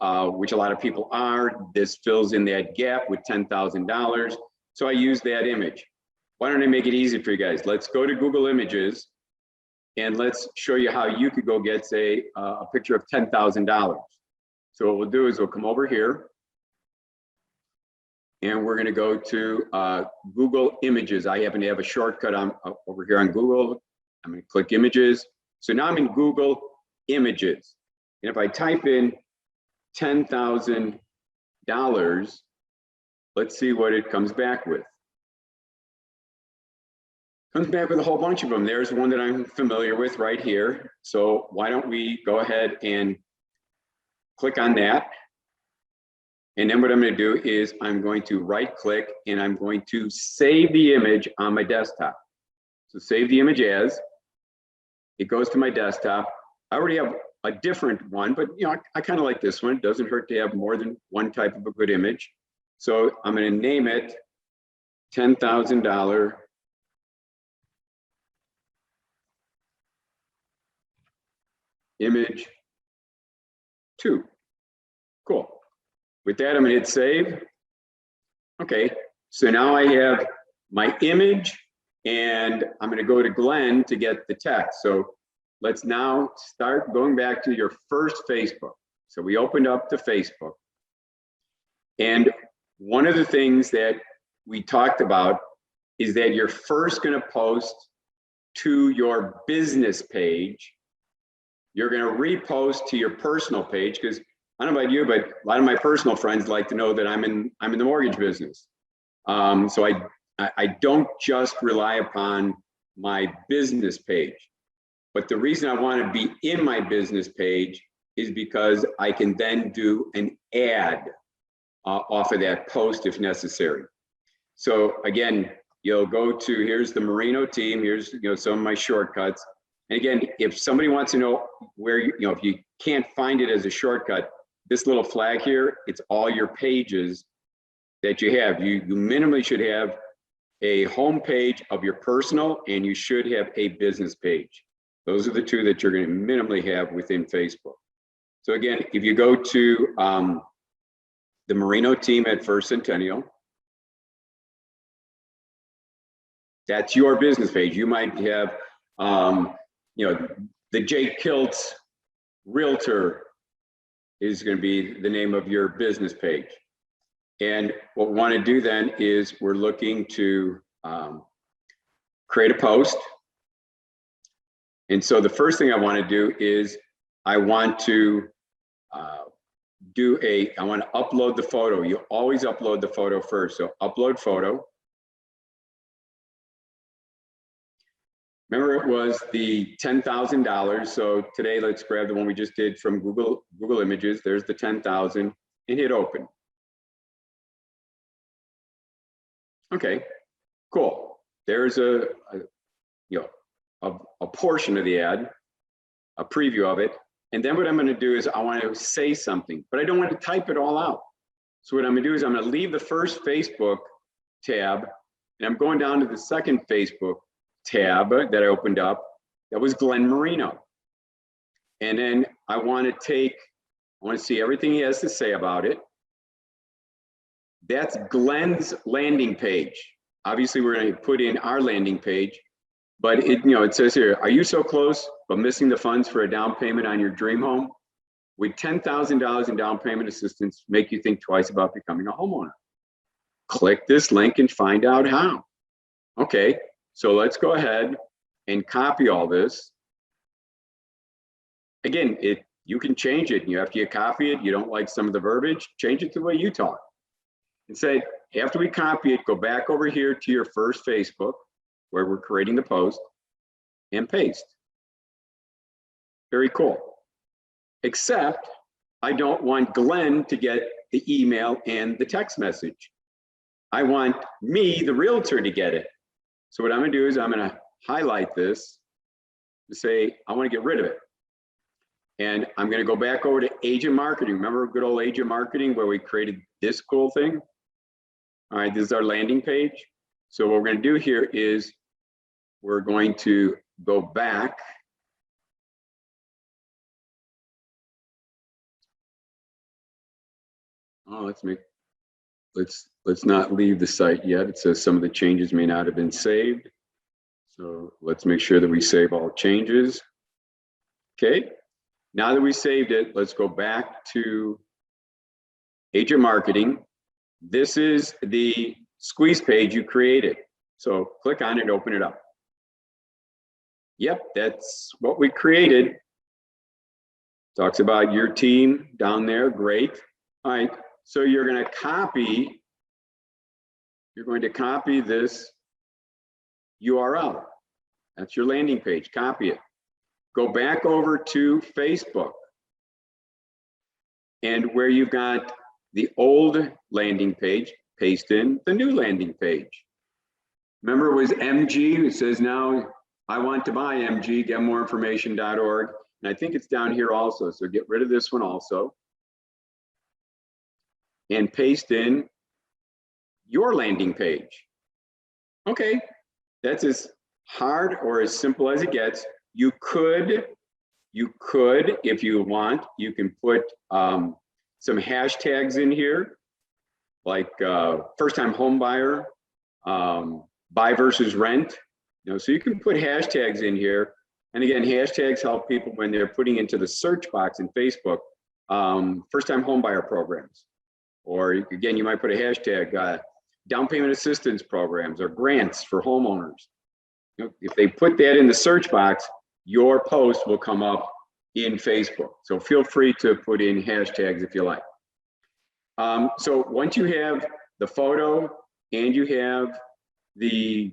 which a lot of people are. This fills in that gap with $10,000. So I use that image. Why don't I make it easy for you guys? Let's go to Google Images, and let's show you how you could go get, say, a picture of $10,000. So what we'll do is we'll come over here, and we're going to go to Google Images. I happen to have a shortcut over here on Google. I'm going to click Images. So now I'm in Google Images. And if I type in $10,000, let's see what it comes back with. Comes back with a whole bunch of them. There's one that I'm familiar with right here. So why don't we go ahead and click on that. And then what I'm going to do is I'm going to right click, and I'm going to save the image on my desktop. So save the image as. It goes to my desktop. I already have a different one, but I kind of like this one. It doesn't hurt to have more than one type of a good image. So I'm going to name it $10,000 image 2. Cool. With that, I'm going to hit save. Okay, so now I have my image, and I'm going to go to Glen to get the text. So let's now start going back to your first Facebook. So we opened up to Facebook. And one of the things that we talked about is that you're first going to post to your business page. You're going to repost to your personal page, because I don't know about you, but a lot of my personal friends like to know that I'm in the mortgage business. So I don't just rely upon my business page. But the reason I want to be in my business page is because I can then do an ad off of that post if necessary. So again, you'll go to, here's the Marino team, here's some of my shortcuts. And again, if somebody wants to know where if you can't find it as a shortcut, this little flag here, it's all your pages that you have. You minimally should have a home page of your personal, and you should have a business page. Those are the two that you're going to minimally have within Facebook. So again, if you go to the Marino team at First Centennial, that's your business page. You might have, the Jake Kiltz Realtor is going to be the name of your business page. And what we want to do then is we're looking to create a post. And so the first thing I want to do is I want to I want to upload the photo. You always upload the photo first. So upload photo. Remember, it was the $10,000. So today, let's grab the one we just did from Google Images. There's the 10,000 and hit open. Okay, cool. There's a portion of the ad, a preview of it. And then what I'm going to do is I want to say something, but I don't want to type it all out. So what I'm going to do is I'm going to leave the first Facebook tab, and I'm going down to the second Facebook tab that I opened up. That was Glen Marino. And then I want to see everything he has to say about it. That's Glen's landing page. Obviously, we're going to put in our landing page, but it says here, are you so close but missing the funds for a down payment on your dream home? Would $10,000 in down payment assistance make you think twice about becoming a homeowner? Click this link and find out how. Okay, so let's go ahead and copy all this. Again, you can change it. After you copy it, you don't like some of the verbiage, change it to the way you talk. And say, after we copy it, go back over here to your first Facebook, where we're creating the post, and paste. Very cool. Except I don't want Glenn to get the email and the text message. I want me, the realtor, to get it. So what I'm going to do is I'm going to highlight this to say I want to get rid of it. And I'm going to go back over to agent marketing. Remember good old agent marketing where we created this cool thing? All right, this is our landing page. So what we're going to do here is we're going to go back. Oh, let's not leave the site yet. It says some of the changes may not have been saved. So let's make sure that we save all changes. Okay, now that we saved it, let's go back to agent marketing. This is the squeeze page you created. So click on it, open it up. Yep, that's what we created. Talks about your team down there, great. All right, so you're going to copy this URL. That's your landing page, copy it. Go back over to Facebook. And where you've got the old landing page, paste in the new landing page. Remember, it was MG. It says now, I want to buy MG, getmoreinformation.org. And I think it's down here also. So get rid of this one also. And paste in your landing page. Okay, that's as hard or as simple as it gets. You could You could, if you want, you can put some hashtags in here, like first-time home buyer, buy versus rent. So you can put hashtags in here. And again, hashtags help people when they're putting into the search box in Facebook, first-time home buyer programs. Or again, you might put a hashtag, down payment assistance programs or grants for homeowners. If they put that in the search box, your post will come up in Facebook. So feel free to put in hashtags if you like. So once you have the photo and you have the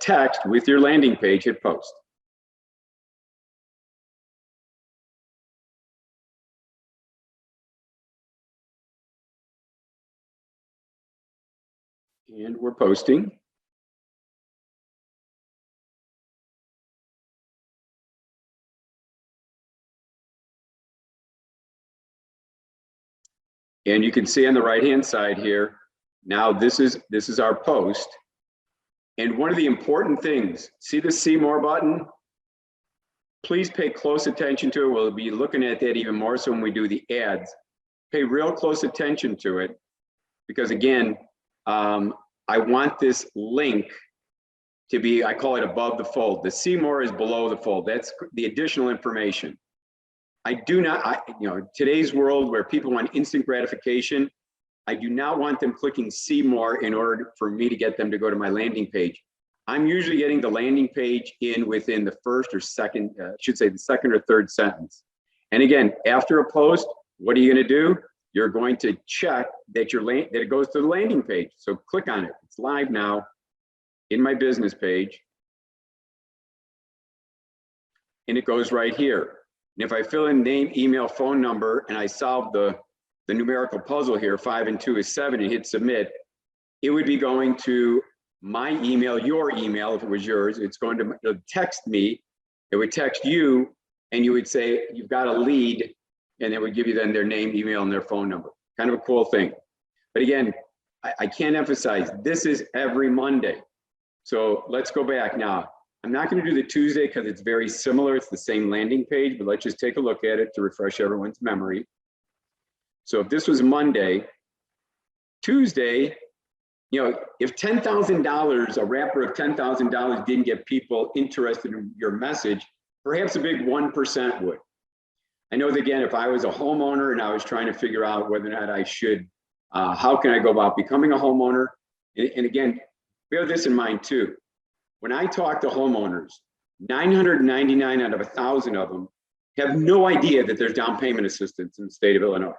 text with your landing page, hit post. And we're posting. And you can see on the right-hand side here, now this is our post. And one of the important things, see the see more button? Please pay close attention to it. We'll be looking at that even more so when we do the ads. Pay real close attention to it, because again, I want this link to be, I call it above the fold. The see more is below the fold. That's the additional information. I do not, today's world where people want instant gratification, I do not want them clicking see more in order for me to get them to go to my landing page. I'm usually getting the landing page in within the first or second, should say the second or third sentence. And again, after a post, what are you going to do? You're going to check that that it goes to the landing page. So click on it. It's live now in my business page. And it goes right here. And if I fill in name, email, phone number, and I solve the numerical puzzle here, 5 and 2 is 7, and hit submit, it would be going to my email, your email, if it was yours. It's going to text me. It would text you, and you would say, you've got a lead, and it would give you then their name, email, and their phone number. Kind of a cool thing. But again, I can't emphasize, this is every Monday. So let's go back now. I'm not going to do the Tuesday because it's very similar. It's the same landing page, but let's just take a look at it to refresh everyone's memory. So if this was Monday, Tuesday, if $10,000, a wrapper of $10,000 didn't get people interested in your message, perhaps a big 1% would. I know that, again, if I was a homeowner and I was trying to figure out whether or not I should, how can I go about becoming a homeowner? And again, bear this in mind too. When I talk to homeowners, 999 out of 1,000 of them have no idea that there's down payment assistance in the state of Illinois.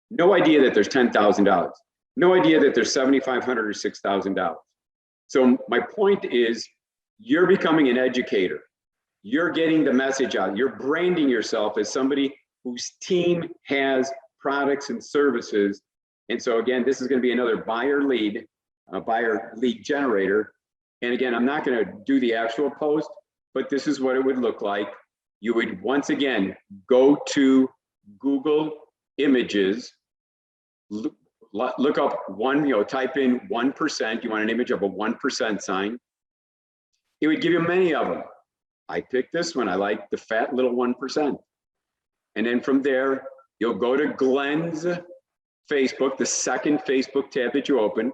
No idea that there's $10,000. No idea that there's $7,500 or $6,000. So my point is, you're becoming an educator. You're getting the message out. You're branding yourself as somebody whose team has products and services. And so again, this is going to be another buyer lead generator. And again, I'm not going to do the actual post, but this is what it would look like. You would once again go to Google Images, look up type in 1%. You want an image of a 1% sign. It would give you many of them. I picked this one. I like the fat little 1%. And then from there, you'll go to Glen's Facebook, the second Facebook tab that you opened,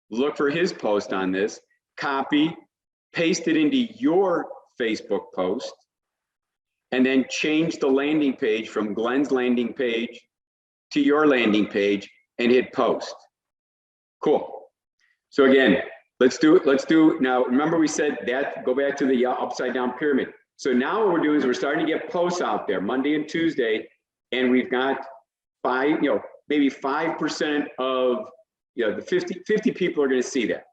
look for his post on this, copy, paste it into your Facebook post, and then change the landing page from Glen's landing page to your landing page and hit post. Cool. So again, let's do now. Remember we said that, go back to the upside down pyramid. So now what we're doing is we're starting to get posts out there Monday and Tuesday, and we've got maybe 5% of the 50 people are going to see that.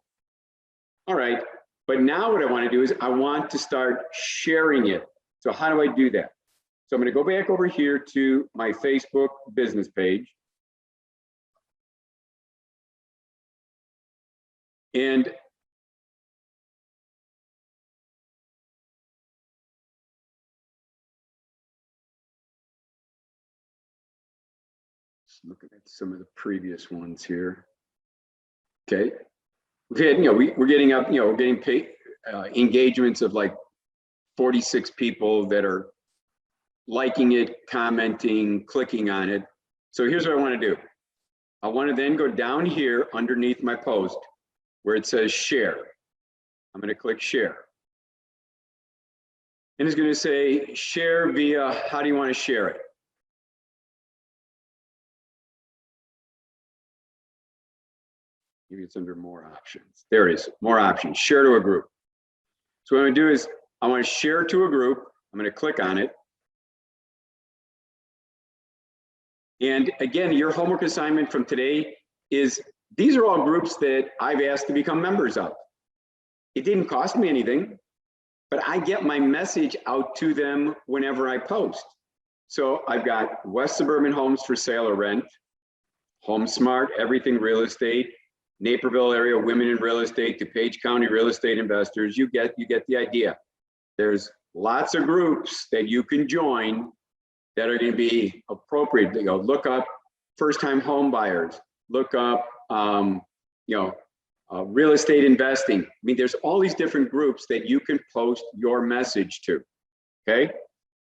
All right, but now what I want to do is I want to start sharing it. So how do I do that? So I'm going to go back over here to my Facebook business page. And just looking at some of the previous ones here. Okay. We've had, we're getting up, we're getting paid engagements of like 46 people that are liking it, commenting, clicking on it. So here's what I want to do. I want to then go down here underneath my post where it says share. I'm going to click share. And it's going to say share via, how do you want to share it? Maybe it's under more options. There it is, more options, share to a group. So what I'm going to do is I want to share to a group. I'm going to click on it. And again, your homework assignment from today is, these are all groups that I've asked to become members of. It didn't cost me anything, but I get my message out to them whenever I post. So I've got West Suburban Homes for Sale or Rent, Home Smart, Everything Real Estate, Naperville Area Women in Real Estate, DuPage County Real Estate Investors. You get the idea. There's lots of groups that you can join that are going to be appropriate. You know, look up first-time home buyers, look up real estate investing. I mean, there's all these different groups that you can post your message to. Okay.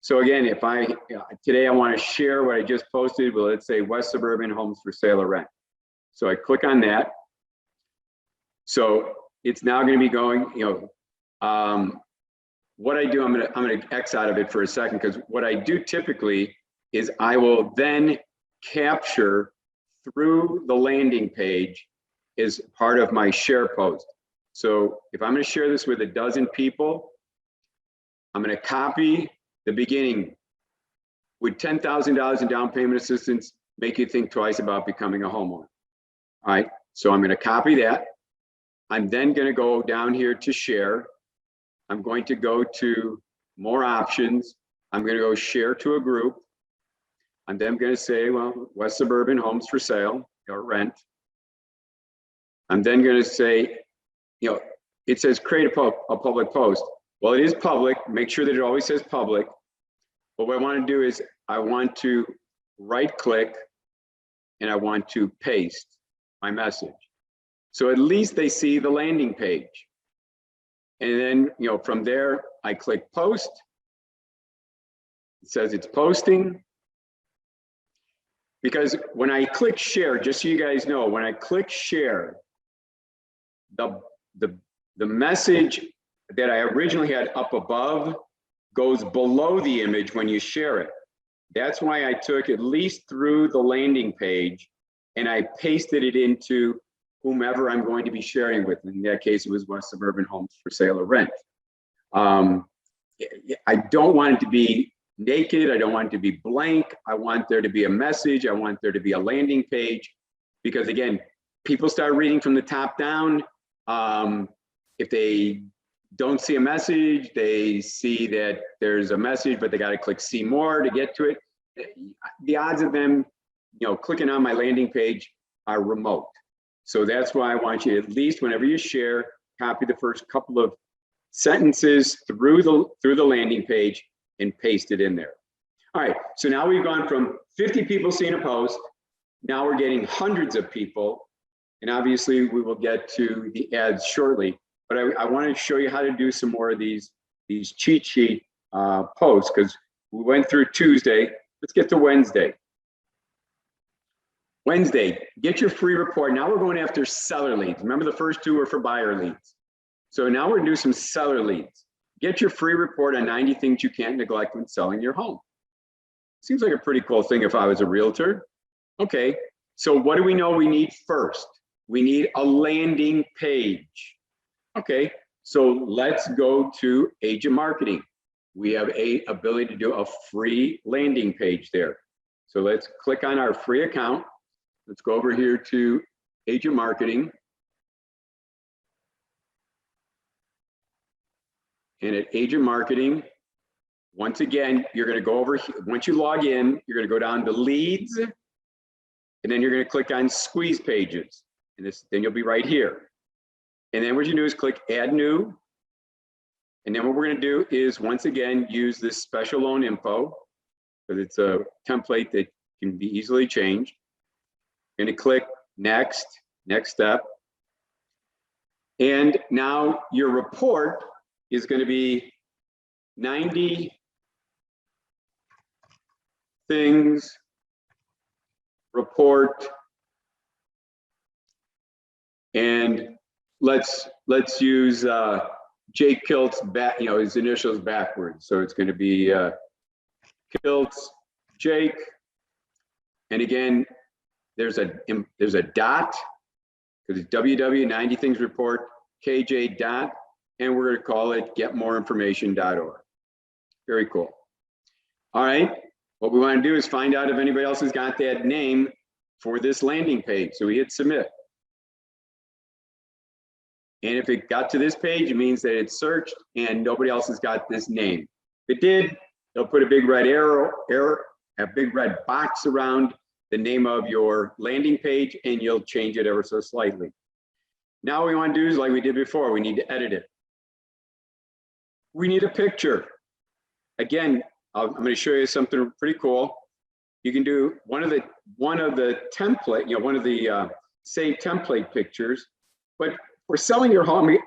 So again, if today I want to share what I just posted, well, let's say West Suburban Homes for Sale or Rent. So I click on that. So it's now going to be going, what I do, I'm going to X out of it for a second, because what I do typically is I will then capture through the landing page as part of my share post. So if I'm going to share this with a dozen people, I'm going to copy the beginning. Would $10,000 in down payment assistance make you think twice about becoming a homeowner? All right, so I'm going to copy that. I'm then going to go down here to share. I'm going to go to more options. I'm going to go share to a group. And then I'm going to say, well, West Suburban Homes for Sale or Rent. I'm then going to say, it says create a public post. Well, it is public. Make sure that it always says public. But what I want to do is I want to right click and I want to paste my message. So at least they see the landing page. And then, from there, I click post. It says it's posting. Because when I click share, just so you guys know, when I click share, the message that I originally had up above goes below the image when you share it. That's why I took at least through the landing page and I pasted it into whomever I'm going to be sharing with. In that case, it was West Suburban Homes for Sale or Rent. I don't want it to be naked. I don't want it to be blank. I want there to be a message. I want there to be a landing page, because again, people start reading from the top down. If they don't see a message, they see that there's a message, but they got to click see more to get to it. The odds of them, clicking on my landing page are remote. So that's why I want you, at least whenever you share, copy the first couple of sentences through the landing page and paste it in there. All right, so now we've gone from 50 people seeing a post. Now we're getting hundreds of people. And obviously we will get to the ads shortly, but I want to show you how to do some more of these cheat sheet posts, because we went through Tuesday. Let's get to Wednesday. Wednesday, get your free report. Now we're going after seller leads. Remember, the first two were for buyer leads. So now we're going to do some seller leads. Get your free report on 90 things you can't neglect when selling your home. Seems like a pretty cool thing if I was a realtor. Okay, so what do we know we need first? We need a landing page. Okay, so let's go to agent marketing. We have an ability to do a free landing page there. So let's click on our free account. Let's go over here to agent marketing. And at agent marketing, once again, you're going to go over here. Once you log in, you're going to go down to leads, and then you're going to click on squeeze pages. And then you'll be right here. And then what you do is click add new. And then what we're going to do is, once again, use this special loan info, because it's a template that can be easily changed. You're going to click next step. And now your report is going to be 90 things report, and let's use Jake Kilt's back, his initials backwards. So it's going to be Kilt's Jake, and again, there's a dot because it's WW90 things report KJ dot, and we're going to call it getmoreinformation.org. Very cool. All right, what we want to do is find out if anybody else has got that name for this landing page. So we hit submit. And if it got to this page, it means that it's searched and nobody else has got this name. If it did, they'll put a big red a big red box around the name of your landing page, and you'll change it ever so slightly. Now what we want to do is like we did before, we need to edit it. We need a picture. Again, I'm going to show you something pretty cool. You can do one of the template, one of the same template pictures, but for selling your home,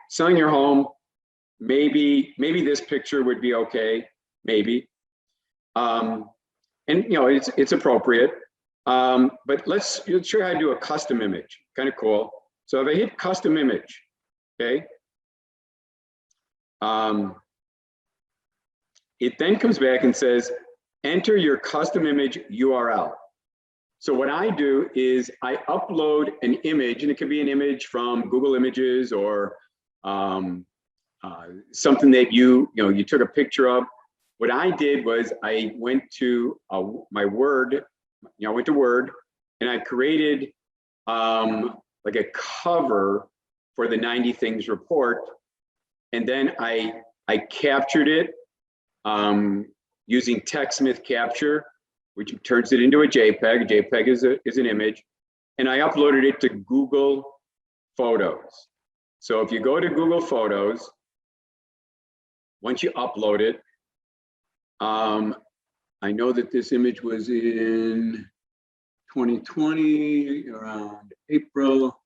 maybe this picture would be okay, maybe, and it's appropriate. But let's show you how to do a custom image. Kind of cool. So if I hit custom image, okay, it then comes back and says, enter your custom image URL. So what I do is I upload an image, and it can be an image from Google Images or something that you took a picture of. What I did was I went to my Word, I went to Word, and I created like a cover for the 90 Things report, and then I captured it using TechSmith Capture, which turns it into a JPEG. A JPEG is an image, and I uploaded it to Google Photos. So if you go to Google Photos, once you upload it, I know that this image was in 2020, around April.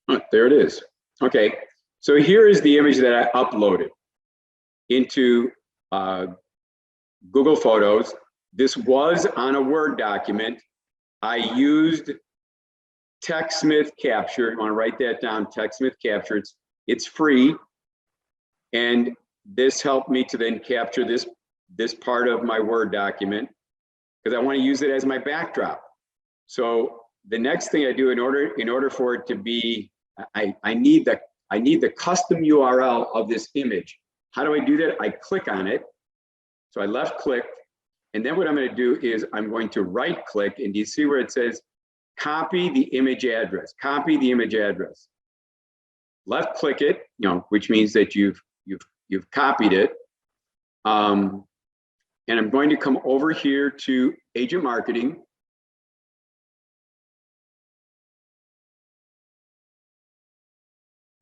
Oh, there it is. Okay, so here is the image that I uploaded into Google Photos. This was on a Word document. I used TechSmith Capture. You want to write that down, TechSmith Capture. It's free. And this helped me to then capture this part of my Word document because I want to use it as my backdrop. So the next thing I do in order for it to be, I need the custom URL of this image. How do I do that? I click on it. So I left click. And then what I'm going to do is I'm going to right click, and do you see where it says copy the image address? Copy the image address. Left click it, which means that you've copied it. And I'm going to come over here to Agent Marketing.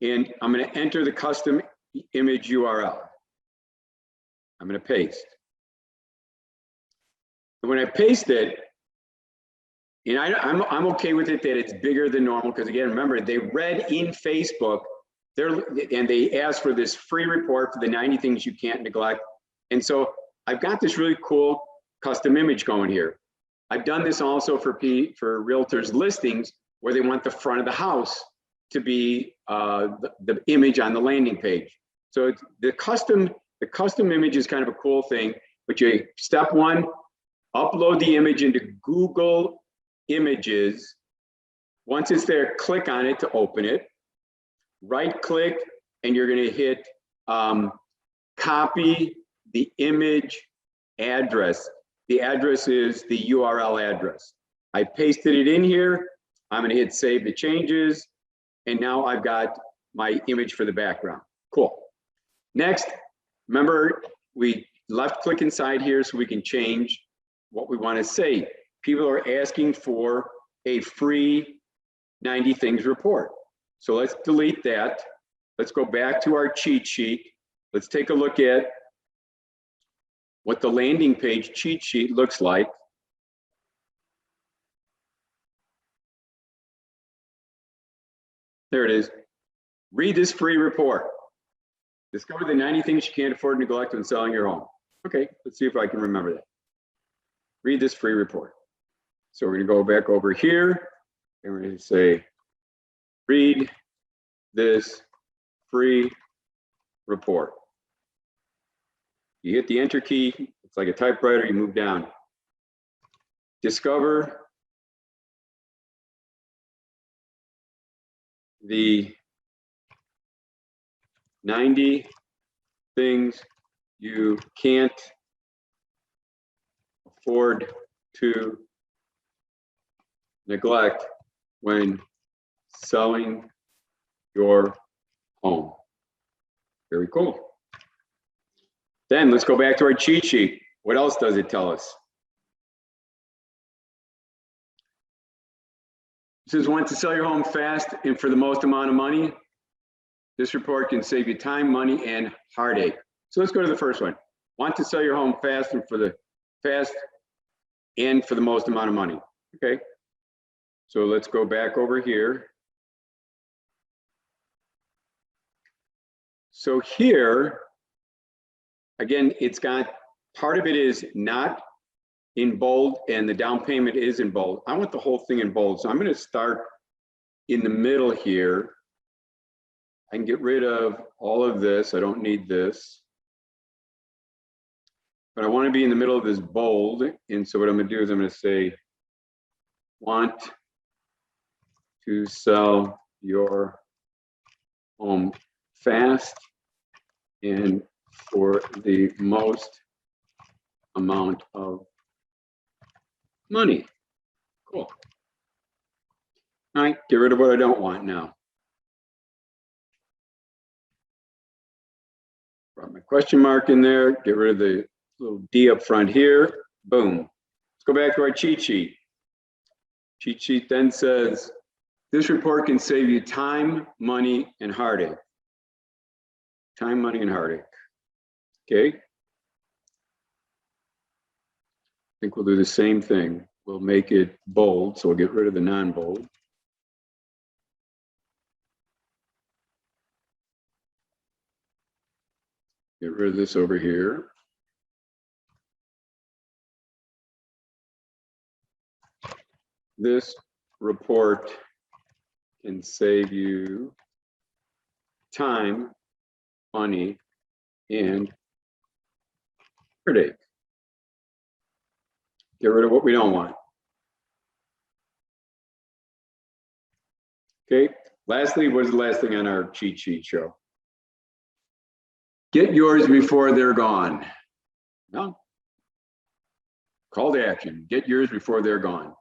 And I'm going to enter the custom image URL. I'm going to paste. And when I paste it, and I'm okay with it that it's bigger than normal, because again, remember, they read in Facebook, and they asked for this free report for the 90 things you can't neglect. And so I've got this really cool custom image going here. I've done this also for realtors listings where they want the front of the house to be the image on the landing page. So the custom image is kind of a cool thing, but step one, upload the image into Google Images. Once it's there, click on it to open it. Right click, and you're going to hit copy the image address. The address is the URL address. I pasted it in here. I'm going to hit save the changes. And now I've got my image for the background. Cool. Next, remember, we left click inside here so we can change what we want to say. People are asking for a free 90 things report. So let's delete that. Let's go back to our cheat sheet. Let's take a look at what the landing page cheat sheet looks like. There it is. Read this free report. Discover the 90 things you can't afford to neglect when selling your home. Okay, let's see if I can remember that. read this free report. So we're going to go back over here and we're going to say, read this free report. You hit the enter key. It's like a typewriter. You move down. Discover the 90 things you can't afford to neglect when selling your home. Very cool. Then let's go back to our cheat sheet. What else does it tell us? It says, want to sell your home fast and for the most amount of money? This report can save you time, money, and heartache. So let's go to the first one. Want to sell your home fast and for the most amount of money. Okay. So let's go back over here. So here, again, it's got, part of it is not in bold and the down payment is in bold. I want the whole thing in bold. So I'm going to start in the middle here. I can get rid of all of this. I don't need this. But I want to be in the middle of this bold. And so what I'm going to do is I'm going to say, want to sell your home fast and for the most amount of money. Cool. All right, get rid of what I don't want now. Put my question mark in there, get rid of the little D up front here. Boom. Let's go back to our cheat sheet. Cheat sheet then says, this report can save you time, money, and heartache. Time, money, and heartache. Okay. I think we'll do the same thing. We'll make it bold, so we'll get rid of the non-bold. Get rid of this over here. This report can save you time, money, and heartache. Get rid of what we don't want. Okay, lastly, what is the last thing on our cheat sheet show? Get yours before they're gone. No. Call to action. Get yours before they're gone.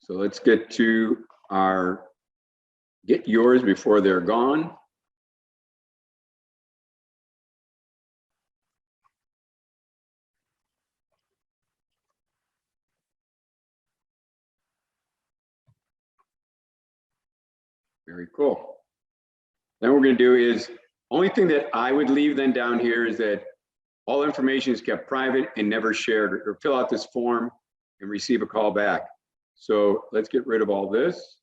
So let's get to our get yours before they're gone. Very cool. Then what we're going to do is, only thing that I would leave then down here is that all information is kept private and never shared, or fill out this form and receive a call back. So let's get rid of all this.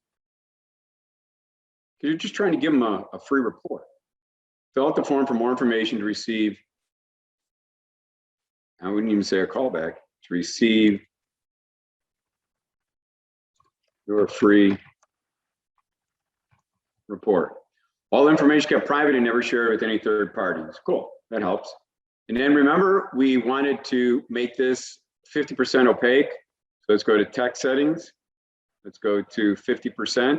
Because you're just trying to give them a free report. Fill out the form for more information to receive, I wouldn't even say a callback, to receive your free report. All information kept private and never shared with any third parties. Cool, that helps. And then remember, we wanted to make this 50% opaque. So let's go to text settings. Let's go to 50%.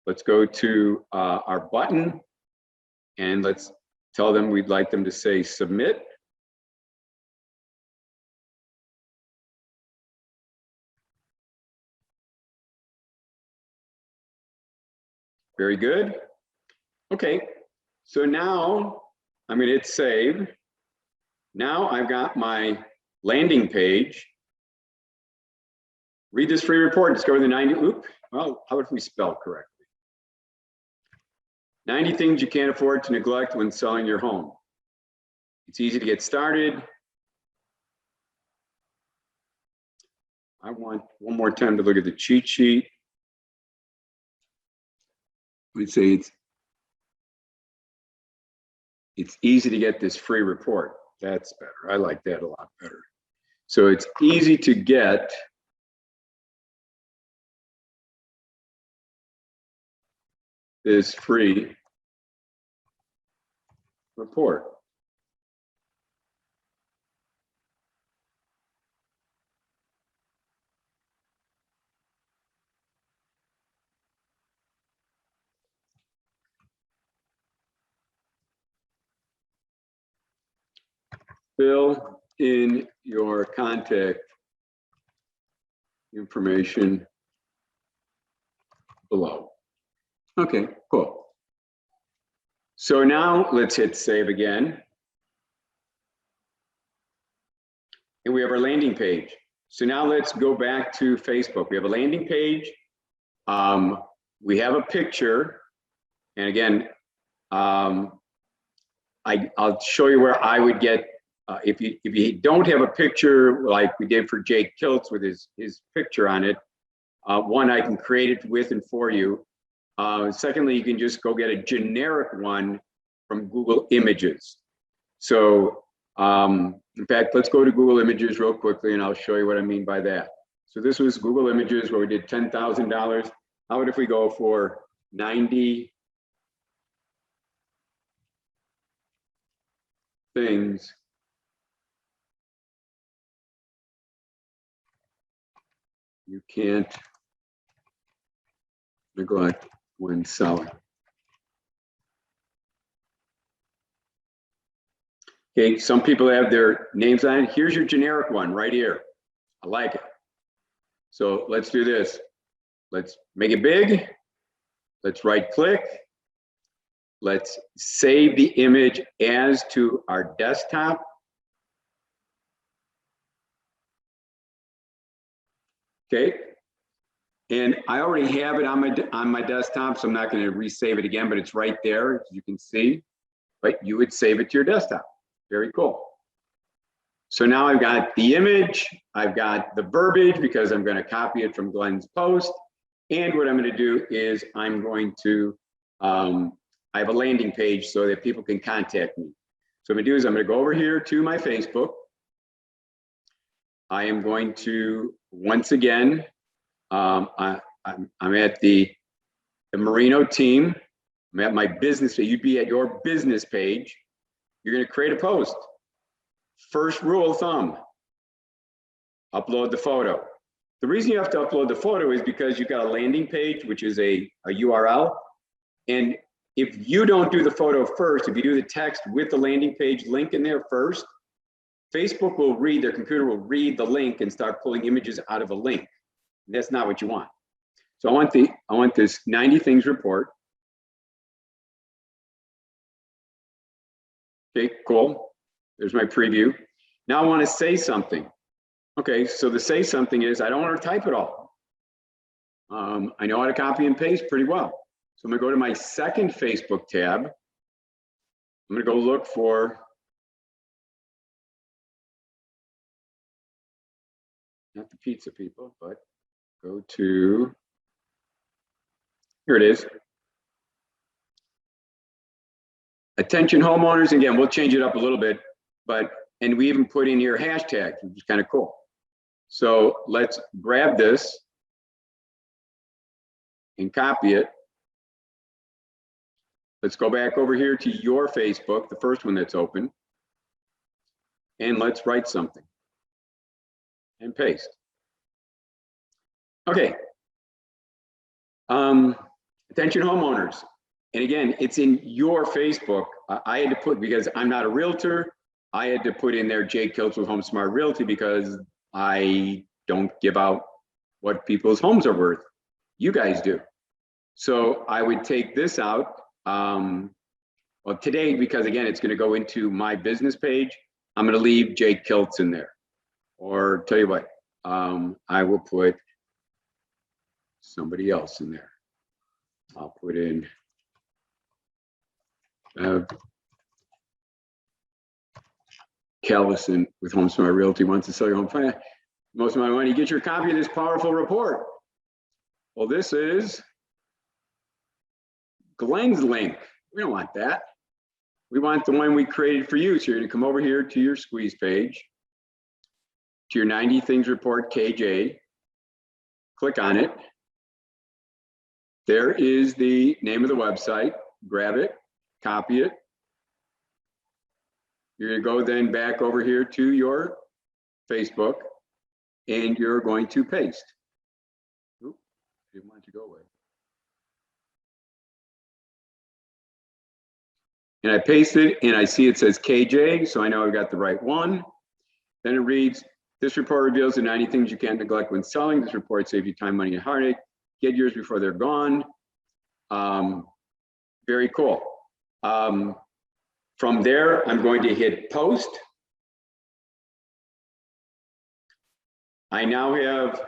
Let's go to our button and let's tell them we'd like them to say submit. Very good. Okay, so now I'm going to hit save. Now I've got my landing page. Read this free report. Let's go to the 90. Well, how if we spell correctly? 90 things you can't afford to neglect when selling your home. It's easy to get started. I want one more time to look at the cheat sheet. we'd say it's easy to get this free report. That's better. I like that a lot better. So it's easy to get this free report. Fill in your contact information below. Okay, cool. So now let's hit save again. And we have our landing page. So now let's go back to Facebook. We have a landing page. We have a picture. And again, I'll show you where I would get, if you don't have a picture like we did for Jake Kiltz with his picture on it, one, I can create it with and for you. Secondly, you can just go get a generic one from Google Images. So in fact, let's go to Google Images real quickly and I'll show you what I mean by that. So this was Google Images where we did $10,000. How about if we go for 90 things you can't neglect when selling. Okay, some people have their names on it. Here's your generic one right here. I like it. So let's do this. Let's make it big. Let's right click. Let's save the image as to our desktop. Okay. And I already have it on my desktop, so I'm not going to resave it again, but it's right there, as you can see. But you would save it to your desktop. Very cool. So now I've got the image, I've got the verbiage because I'm going to copy it from Glen's post. And what I'm going to do is I'm going to, I have a landing page so that people can contact me. So what I'm going to do is I'm going to go over here to my Facebook. I am going to, once again, I'm at the Marino team. I'm at my business, so you'd be at your business page. You're going to create a post. First rule of thumb, upload the photo. The reason you have to upload the photo is because you've got a landing page, which is a URL. And if you don't do the photo first, if you do the text with the landing page link in there first, Facebook will read, their computer will read the link and start pulling images out of a link. That's not what you want. So I want this 90 things report. Okay, cool. There's my preview. Now I want to say something. Okay, so the say something is I don't want to type it all. I know how to copy and paste pretty well. So I'm going to go to my second Facebook tab. I'm going to go look for, not the pizza people, but go to, here it is. Attention homeowners, again, we'll change it up a little bit, but, and we even put in here hashtags, which is kind of cool. So let's grab this and copy it. Let's go back over here to your Facebook, the first one that's open, and let's write something and paste. Okay. Attention homeowners. And again, it's in your Facebook. I had to put, because I'm not a realtor, I had to put in there Jake Kiltz with Home Smart Realty because I don't give out what people's homes are worth. You guys do. So I would take this out. Well, today, because again, it's going to go into my business page, I'm going to leave Jake Kiltz in there. Or tell you what, I will put somebody else in there. I'll put in Calvison with Home Smart Realty wants to sell your home. Most of my money. Get your copy of this powerful report. Well, this is Glenn's link. We don't want that. We want the one we created for you. So you're going to come over here to your squeeze page, to your 90 Things Report KJ. Click on it. There is the name of the website. Grab it, copy it. You're going to go then back over here to your Facebook, and you're going to paste. Oop, didn't want it to go away. And I paste it, and I see it says KJ, so I know I got the right one. Then it reads, this report reveals the 90 things you can't neglect when selling. This report saves you time, money, and heartache. Get yours before they're gone. Very cool. From there, I'm going to hit post. I now have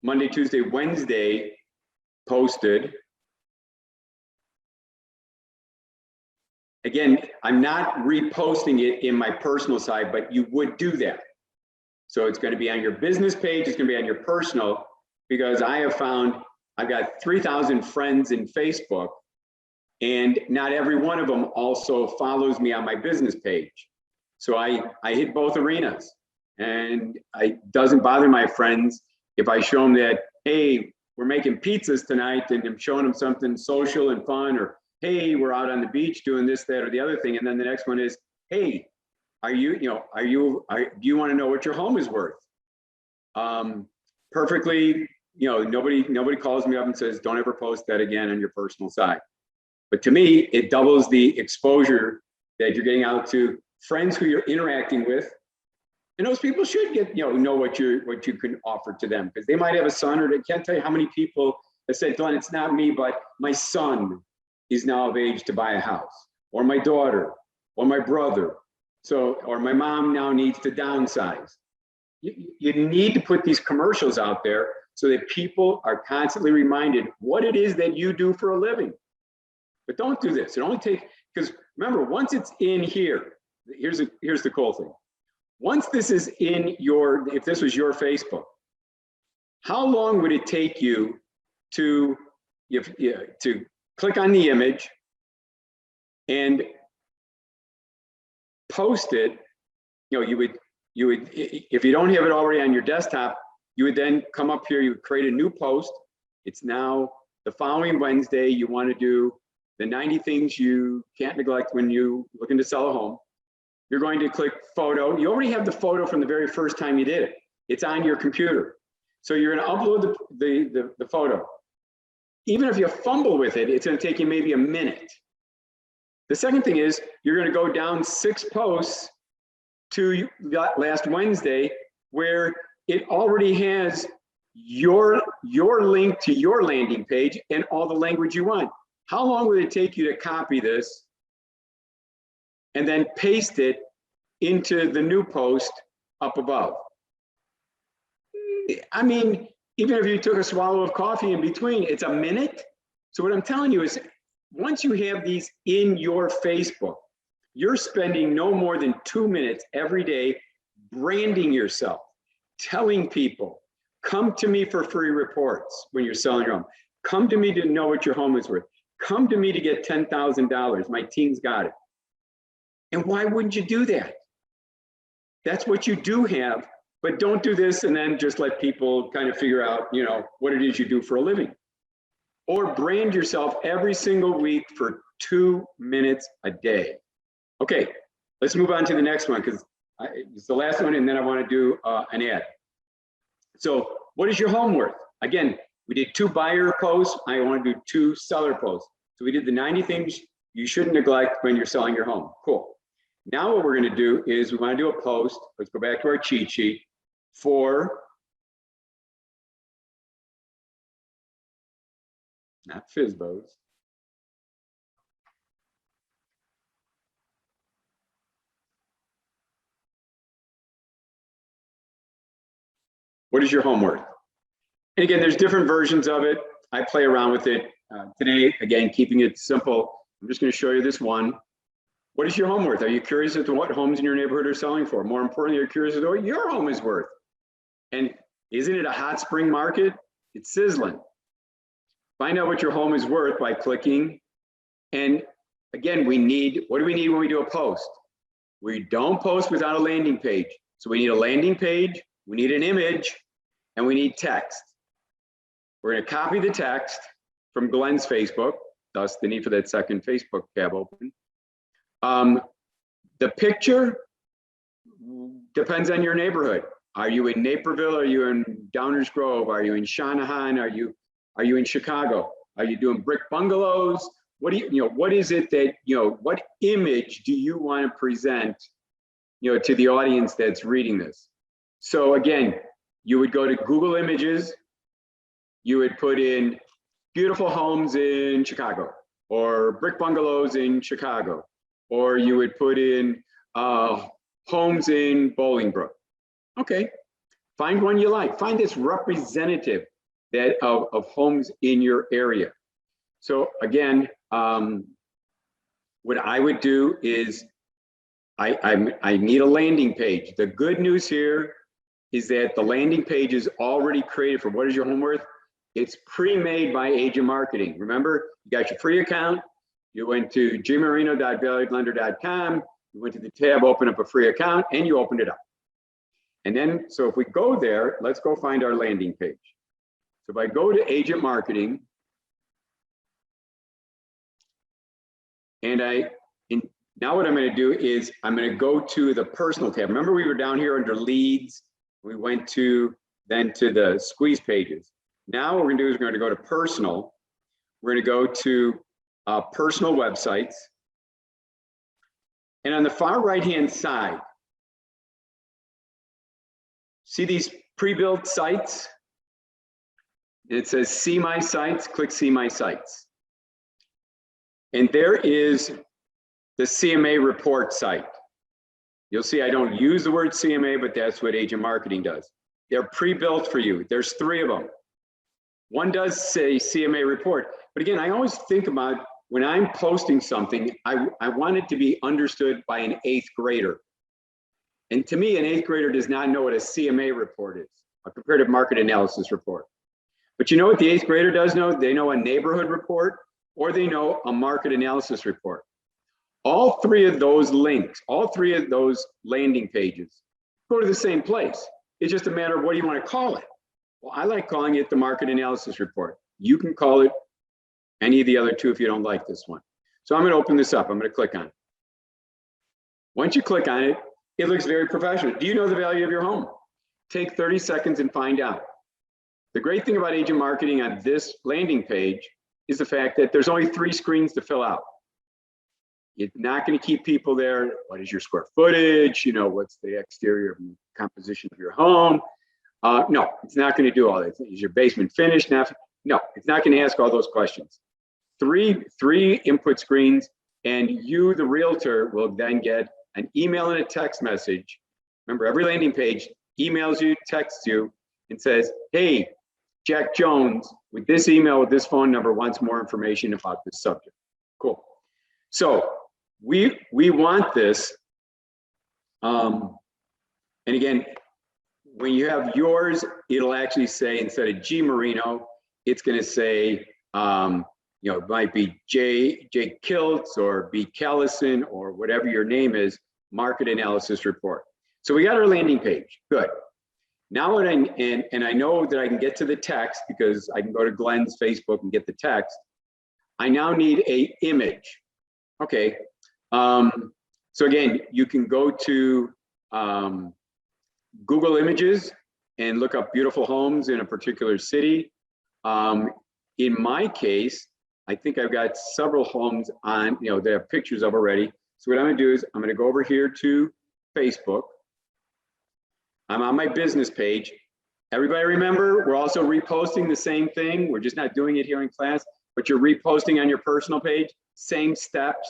Monday, Tuesday, Wednesday posted. Again, I'm not reposting it in my personal side, but you would do that. So it's going to be on your business page, it's going to be on your personal, because I have found I've got 3,000 friends in Facebook, and not every one of them also follows me on my business page. So I hit both arenas, and it doesn't bother my friends if I show them that, hey, we're making pizzas tonight, and I'm showing them something social and fun, or hey, we're out on the beach doing this, that, or the other thing. And then the next one is, hey, do you want to know what your home is worth? Perfectly, nobody calls me up and says, don't ever post that again on your personal side. But to me, it doubles the exposure that you're getting out to friends who you're interacting with. And those people should get, know what you can offer to them, because they might have a son, or they can't tell you how many people have said, Glenn, it's not me, but my son is now of age to buy a house, or my daughter, or my brother. So, or my mom now needs to downsize. You need to put these commercials out there so that people are constantly reminded what it is that you do for a living. But don't do this. It only takes, because remember, once it's in here, here's the cool thing. Once this is in your, if this was your Facebook, how long would it take you to click on the image and post it? You would, if you don't have it already on your desktop, you would then come up here, you would create a new post. It's now the following Wednesday. You want to do the 90 things you can't neglect when you looking to sell a home. You're going to click photo. You already have the photo from the very first time you did it. It's on your computer. So you're going to upload the photo. Even if you fumble with it, it's going to take you maybe a minute. The second thing is you're going to go down 6 posts to last Wednesday, where it already has your link to your landing page and all the language you want. How long would it take you to copy this and then paste it into the new post up above? I mean, even if you took a swallow of coffee in between, it's a minute. So what I'm telling you is, once you have these in your Facebook, you're spending no more than 2 minutes every day branding yourself, telling people, come to me for free reports when you're selling your home. Come to me to know what your home is worth. Come to me to get $10,000. My team's got it. And why wouldn't you do that? That's what you do have, but don't do this and then just let people kind of figure out, what it is you do for a living. Or brand yourself every single week for 2 minutes a day. Okay, let's move on to the next one, because it's the last one, and then I want to do an ad. So what is your home worth? Again, we did 2 buyer posts. I want to do 2 seller posts. So we did the 90 things you shouldn't neglect when you're selling your home. Cool. Now what we're going to do is we want to do a post. Let's go back to our cheat sheet for, not FSBOs. What is your home worth? And again, there's different versions of it. I play around with it. Today, again, keeping it simple, I'm just going to show you this one. What is your home worth? Are you curious as to what homes in your neighborhood are selling for? More importantly, are you curious as to what your home is worth? And isn't it a hot spring market? It's sizzling. Find out what your home is worth by clicking And again, what do we need when we do a post? We don't post without a landing page. So we need a landing page, we need an image, and we need text. We're going to copy the text from Glen's Facebook, thus the need for that second Facebook tab open. The picture depends on your neighborhood. Are you in Naperville? Are you in Downers Grove? Are you in Shanahan? Are you in Chicago? Are you doing brick bungalows? What is it that, what image do you want to present, to the audience that's reading this? So again, you would go to Google Images, you would put in beautiful homes in Chicago, or brick bungalows in Chicago, or you would put in homes in Bolingbrook. Okay, find one you like. Find this representative of homes in your area. So again, what I would do is I need a landing page. The good news here is that the landing page is already created for What Is Your Home Worth? It's pre-made by Agent Marketing. Remember, you got your free account. You went to gmarino.valuedlender.com. You went to the tab, open up a free account, and you opened it up. And then, so if we go there, let's go find our landing page. So if I go to Agent Marketing, and now what I'm going to do is I'm going to go to the personal tab. Remember, we were down here under leads. We went then to the squeeze pages. Now what we're going to do is we're going to go to personal. We're going to go to personal websites. And on the far right-hand side, see these pre-built sites? It says see my sites, click see my sites. And there is the CMA report site. You'll see I don't use the word CMA, but that's what Agent Marketing does. They're pre-built for you. There's 3 of them. One does say CMA report, but again, I always think about when I'm posting something, I want it to be understood by an 8th grader. And to me, an 8th grader does not know what a CMA report is, a comparative market analysis report. But you know what the 8th grader does know? They know a neighborhood report, or they know a market analysis report. All 3 of those links, all 3 of those landing pages go to the same place. It's just a matter of what do you want to call it? Well, I like calling it the market analysis report. You can call it any of the other 2 if you don't like this one. So I'm going to open this up. I'm going to click on it. Once you click on it, it looks very professional. Do you know the value of your home? Take 30 seconds and find out. The great thing about Agent Marketing on this landing page is the fact that there's only 3 screens to fill out. It's not going to keep people there. What is your square footage? What's the exterior composition of your home? No, it's not going to do all that. Is your basement finished? No, it's not going to ask all those questions. Three input screens, and you, the realtor, will then get an email and a text message. Remember, every landing page emails you, texts you, and says, hey, Jack Jones, with this email, with this phone number, wants more information about this subject. Cool. So we want this. And again, when you have yours, it'll actually say, instead of G Marino, it's going to say, it might be J Kiltz or B Callison or whatever your name is, market analysis report. So we got our landing page. Good. Now what and I know that I can get to the text because I can go to Glen's Facebook and get the text. I now need an image. Okay. So again, you can go to Google Images and look up beautiful homes in a particular city. In my case, I think I've got several homes on, that have pictures of already. So what I'm going to do is I'm going to go over here to Facebook. I'm on my business page. Everybody remember, we're also reposting the same thing. We're just not doing it here in class, but you're reposting on your personal page. Same steps.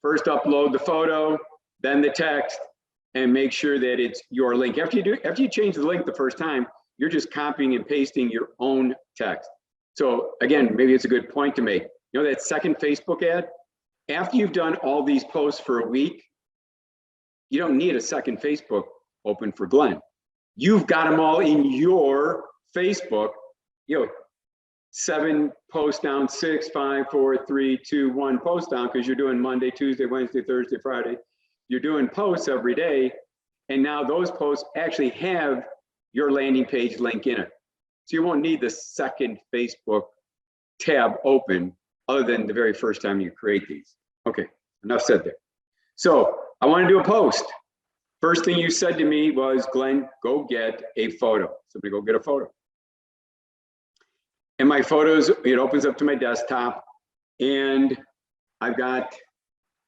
First, upload the photo, then the text, and make sure that it's your link. After you change the link the first time, you're just copying and pasting your own text. So again, maybe it's a good point to make. That second Facebook ad, after you've done all these posts for a week, you don't need a second Facebook open for Glen. You've got them all in your Facebook. 7 posts down, 6, 5, 4, 3, 2, 1 post down, because you're doing Monday, Tuesday, Wednesday, Thursday, Friday. You're doing posts every day. And now those posts actually have your landing page link in it. So you won't need the second Facebook tab open other than the very first time you create these. Okay, enough said there. So I want to do a post. First thing you said to me was, Glenn, go get a photo. Somebody go get a photo. And my photos, it opens up to my desktop, and I've got,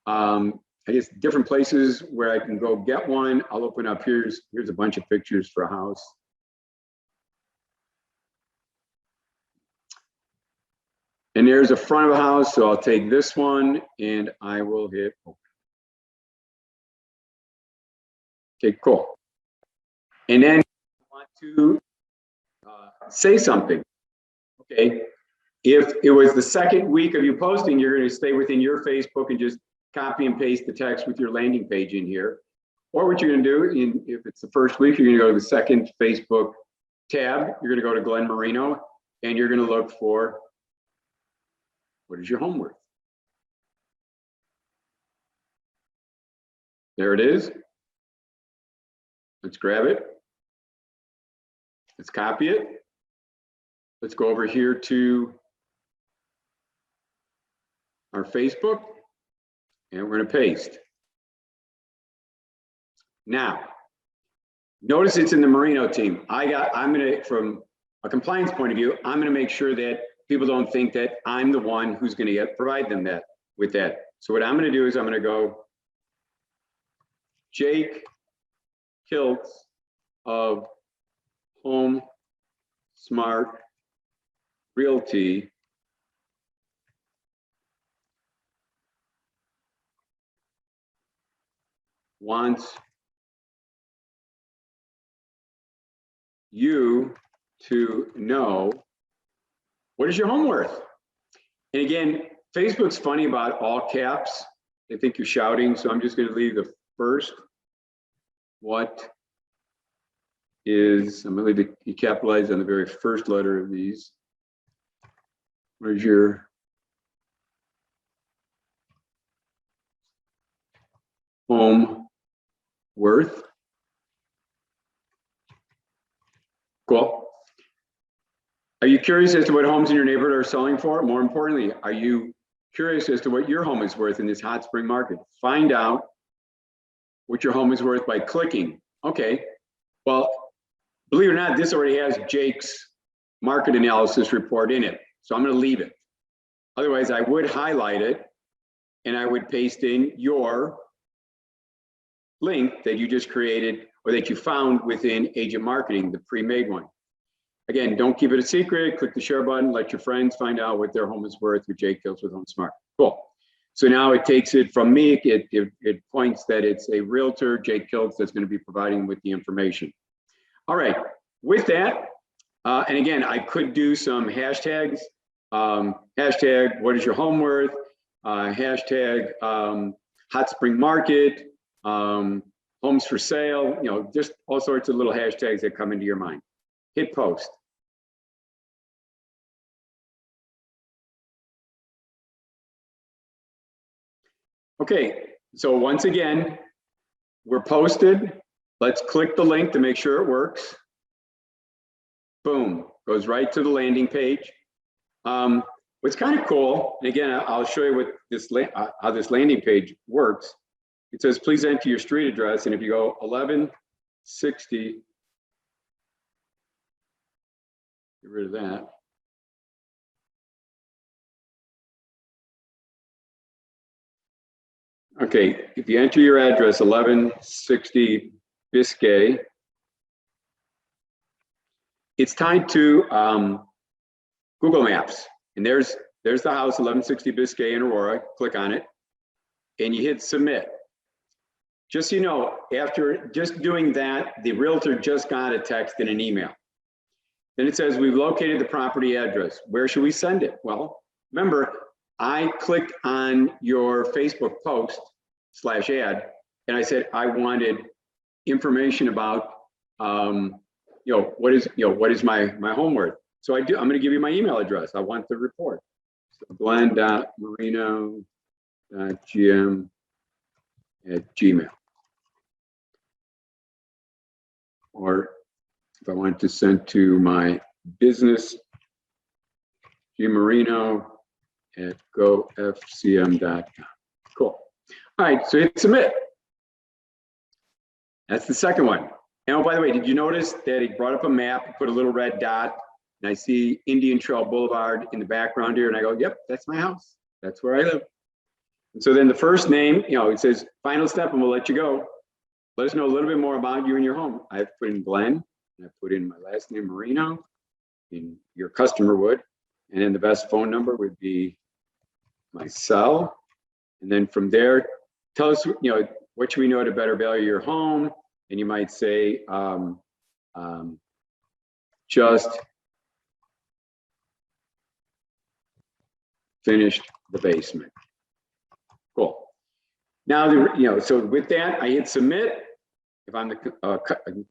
I guess, different places where I can go get one. I'll open up, here's a bunch of pictures for a house. And there's a front of a house, so I'll take this one and I will hit open. Okay, cool. And then I want to say something. Okay, if it was the second week of you posting, you're going to stay within your Facebook and just copy and paste the text with your landing page in here. Or what you're going to do, if it's the first week, you're going to go to the second Facebook tab. You're going to go to Glen Marino, and you're going to look for, what is your home worth? There it is. Let's grab it. Let's copy it. Let's go over here to our Facebook, and we're going to paste. Now, notice it's in the Marino team. I'm going to, from a compliance point of view, I'm going to make sure that people don't think that I'm the one who's going to provide them with that. So what I'm going to do is I'm going to go Jake Kiltz of Home Smart Realty wants you to know, what is your home worth? And again, Facebook's funny about all caps. They think you're shouting, so I'm just going to leave the first. What is, I'm going to leave it capitalized on the very first letter of these. Where's your home worth? Cool. Are you curious as to what homes in your neighborhood are selling for? More importantly, are you curious as to what your home is worth in this hot spring market? Find out what your home is worth by clicking. Okay, well, believe it or not, this already has Jake's market analysis report in it. So I'm going to leave it. Otherwise, I would highlight it and I would paste in your link that you just created or that you found within Agent Marketing, the pre-made one. Again, don't keep it a secret. Click the share button. Let your friends find out what their home is worth with Jake Kiltz with Home Smart. Cool. So now it takes it from me. It points that it's a realtor, Jake Kiltz, that's going to be providing with the information. All right. With that, and again, I could do some hashtags. Hashtag, what is your home worth? Hashtag, hot spring market, homes for sale, you know, just all sorts of little hashtags that come into your mind. Hit post. Okay, so once again, we're posted. Let's click the link to make sure it works. Boom, goes right to the landing page. What's kind of cool, and again, I'll show you what this how this landing page works. It says, please enter your street address. And if you go 1160, get rid of that. Okay, if you enter your address, 1160 Biscay, it's tied to Google Maps. And there's the house, 1160 Biscay in Aurora. Click on it, and you hit submit. Just so you know, after just doing that, the realtor just got a text and an email. Then it says, we've located the property address. Where should we send it? Well, remember, I clicked on your Facebook post /ad, and I said I wanted information about, what is my home worth. So I'm going to give you my email address. I want the report. So glen.marino.gm@gmail. Or if I want to send to my business, gmarino@gofcm.com. Cool. All right, so hit submit. That's the second one. And oh, by the way, did you notice that he brought up a map, put a little red dot, and I see Indian Trail Boulevard in the background here, and I go, yep, that's my house. That's where I live. And so then the first name, it says final step, and we'll let you go. Let us know a little bit more about you and your home. I've put in Glen, and I put in my last name, Marino, and your customer would. And then the best phone number would be my cell. And then from there, tell us, what should we know to better value your home? And you might say, just finished the basement. Cool. Now, so with that, I hit submit. If I'm the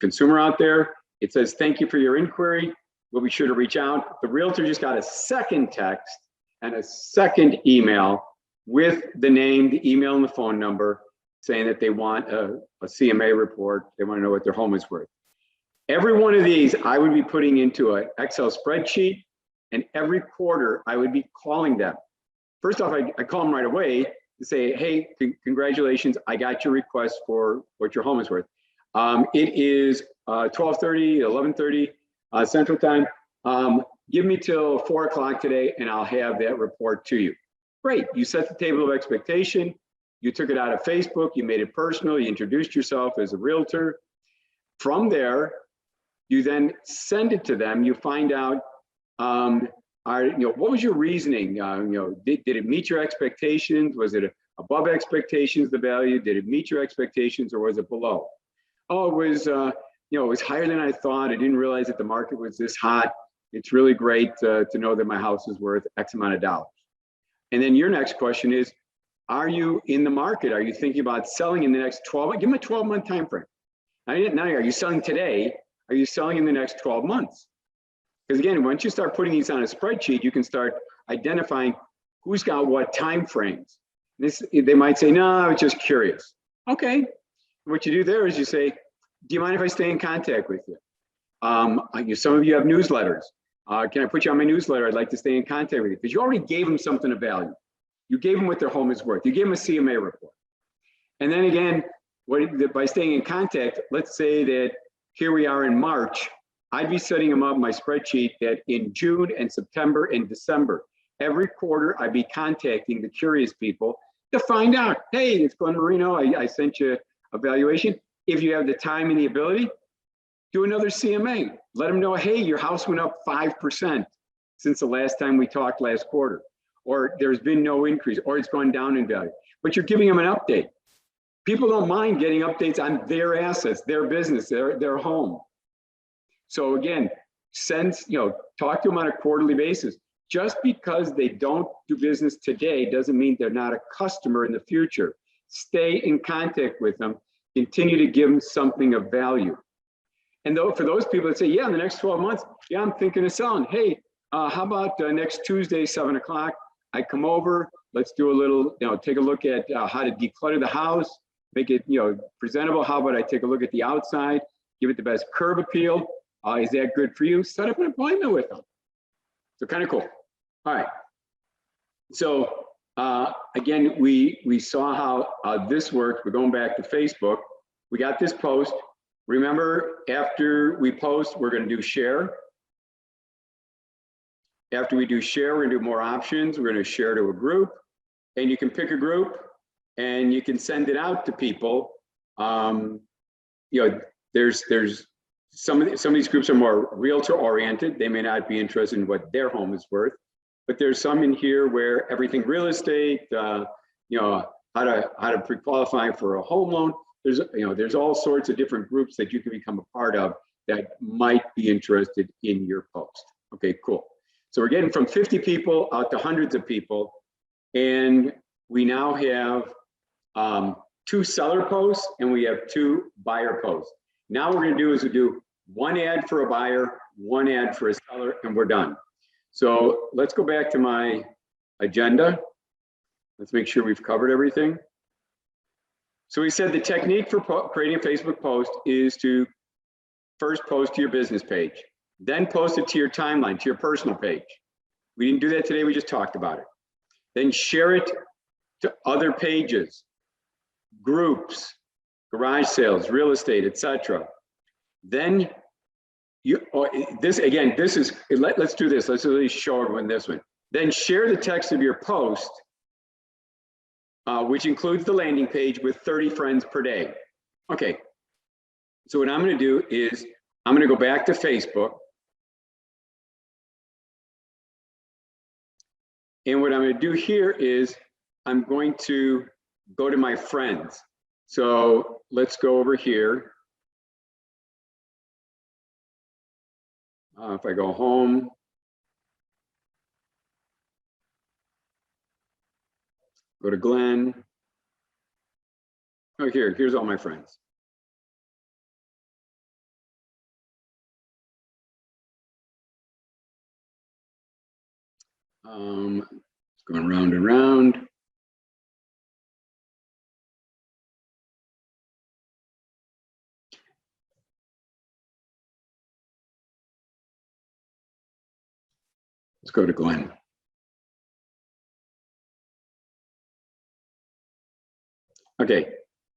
consumer out there, it says, thank you for your inquiry. We'll be sure to reach out. The realtor just got a second text and a second email with the name, the email, and the phone number saying that they want a CMA report. They want to know what their home is worth. Every one of these I would be putting into an Excel spreadsheet, and every quarter I would be calling them. First off, I call them right away to say, hey, congratulations, I got your request for what your home is worth. It is 12:30, 11:30 Central Time. Give me till 4 o'clock today and I'll have that report to you. Great, you set the table of expectation. You took it out of Facebook, you made it personal, you introduced yourself as a realtor. From there, you then send it to them. You find out, what was your reasoning? Did it meet your expectations? Was it above expectations, the value? Did it meet your expectations or was it below? Oh, it was, it was higher than I thought. I didn't realize that the market was this hot. It's really great to know that my house is worth X amount of dollars. And then your next question is, are you in the market? Are you thinking about selling in the next 12 months? Give them a 12-month time frame. Now, are you selling today? Are you selling in the next 12 months? Because again, once you start putting these on a spreadsheet, you can start identifying who's got what time frames. They might say, no, I was just curious. Okay. What you do there is you say, do you mind if I stay in contact with you? Some of you have newsletters. Can I put you on my newsletter? I'd like to stay in contact with you. Because you already gave them something of value. You gave them what their home is worth. You gave them a CMA report. And then again, by staying in contact, let's say that here we are in March, I'd be setting them up my spreadsheet that in June and September and December, every quarter I'd be contacting the curious people to find out, hey, it's Glen Marino, I sent you a valuation. If you have the time and the ability, do another CMA. Let them know, hey, your house went up 5% since the last time we talked last quarter, or there's been no increase, or it's gone down in value. But you're giving them an update. People don't mind getting updates on their assets, their business, their home. So again, talk to them on a quarterly basis. Just because they don't do business today doesn't mean they're not a customer in the future. Stay in contact with them. Continue to give them something of value. And for those people that say, yeah, in the next 12 months, yeah, I'm thinking of selling. Hey, how about next Tuesday, 7 o'clock? I come over, let's do a little, take a look at how to declutter the house, make it, presentable. How about I take a look at the outside, give it the best curb appeal. Is that good for you? Set up an appointment with them. So kind of cool. All right. So again, we saw how this worked. We're going back to Facebook. We got this post. Remember, after we post, we're going to do share. After we do share, we're going to do more options. We're going to share to a group, and you can pick a group and you can send it out to people. There's some of these groups are more realtor oriented. They may not be interested in what their home is worth, but there's some in here where everything real estate, how to pre-qualify for a home loan. There's all sorts of different groups that you can become a part of that might be interested in your post. Okay, cool. So we're getting from 50 people out to hundreds of people, and we now have 2 seller posts and we have 2 buyer posts. Now what we're going to do is we do 1 ad for a buyer, one ad for a seller, and we're done. So let's go back to my agenda. Let's make sure we've covered everything. So we said the technique for creating a Facebook post is to first post to your business page, then post it to your timeline, to your personal page. We didn't do that today, we just talked about it. Then share it to other pages, groups, garage sales, real estate, etc. Then let's do this. Let's at least show everyone this one. Then share the text of your post, which includes the landing page, with 30 friends per day. Okay, so what I'm gonna do is I'm gonna go back to Facebook. And what I'm gonna do here is I'm going to go to my friends. So let's go over here. If I go home, go to Glen. Oh, here's all my friends. It's going round and round. Let's go to Glen. Okay,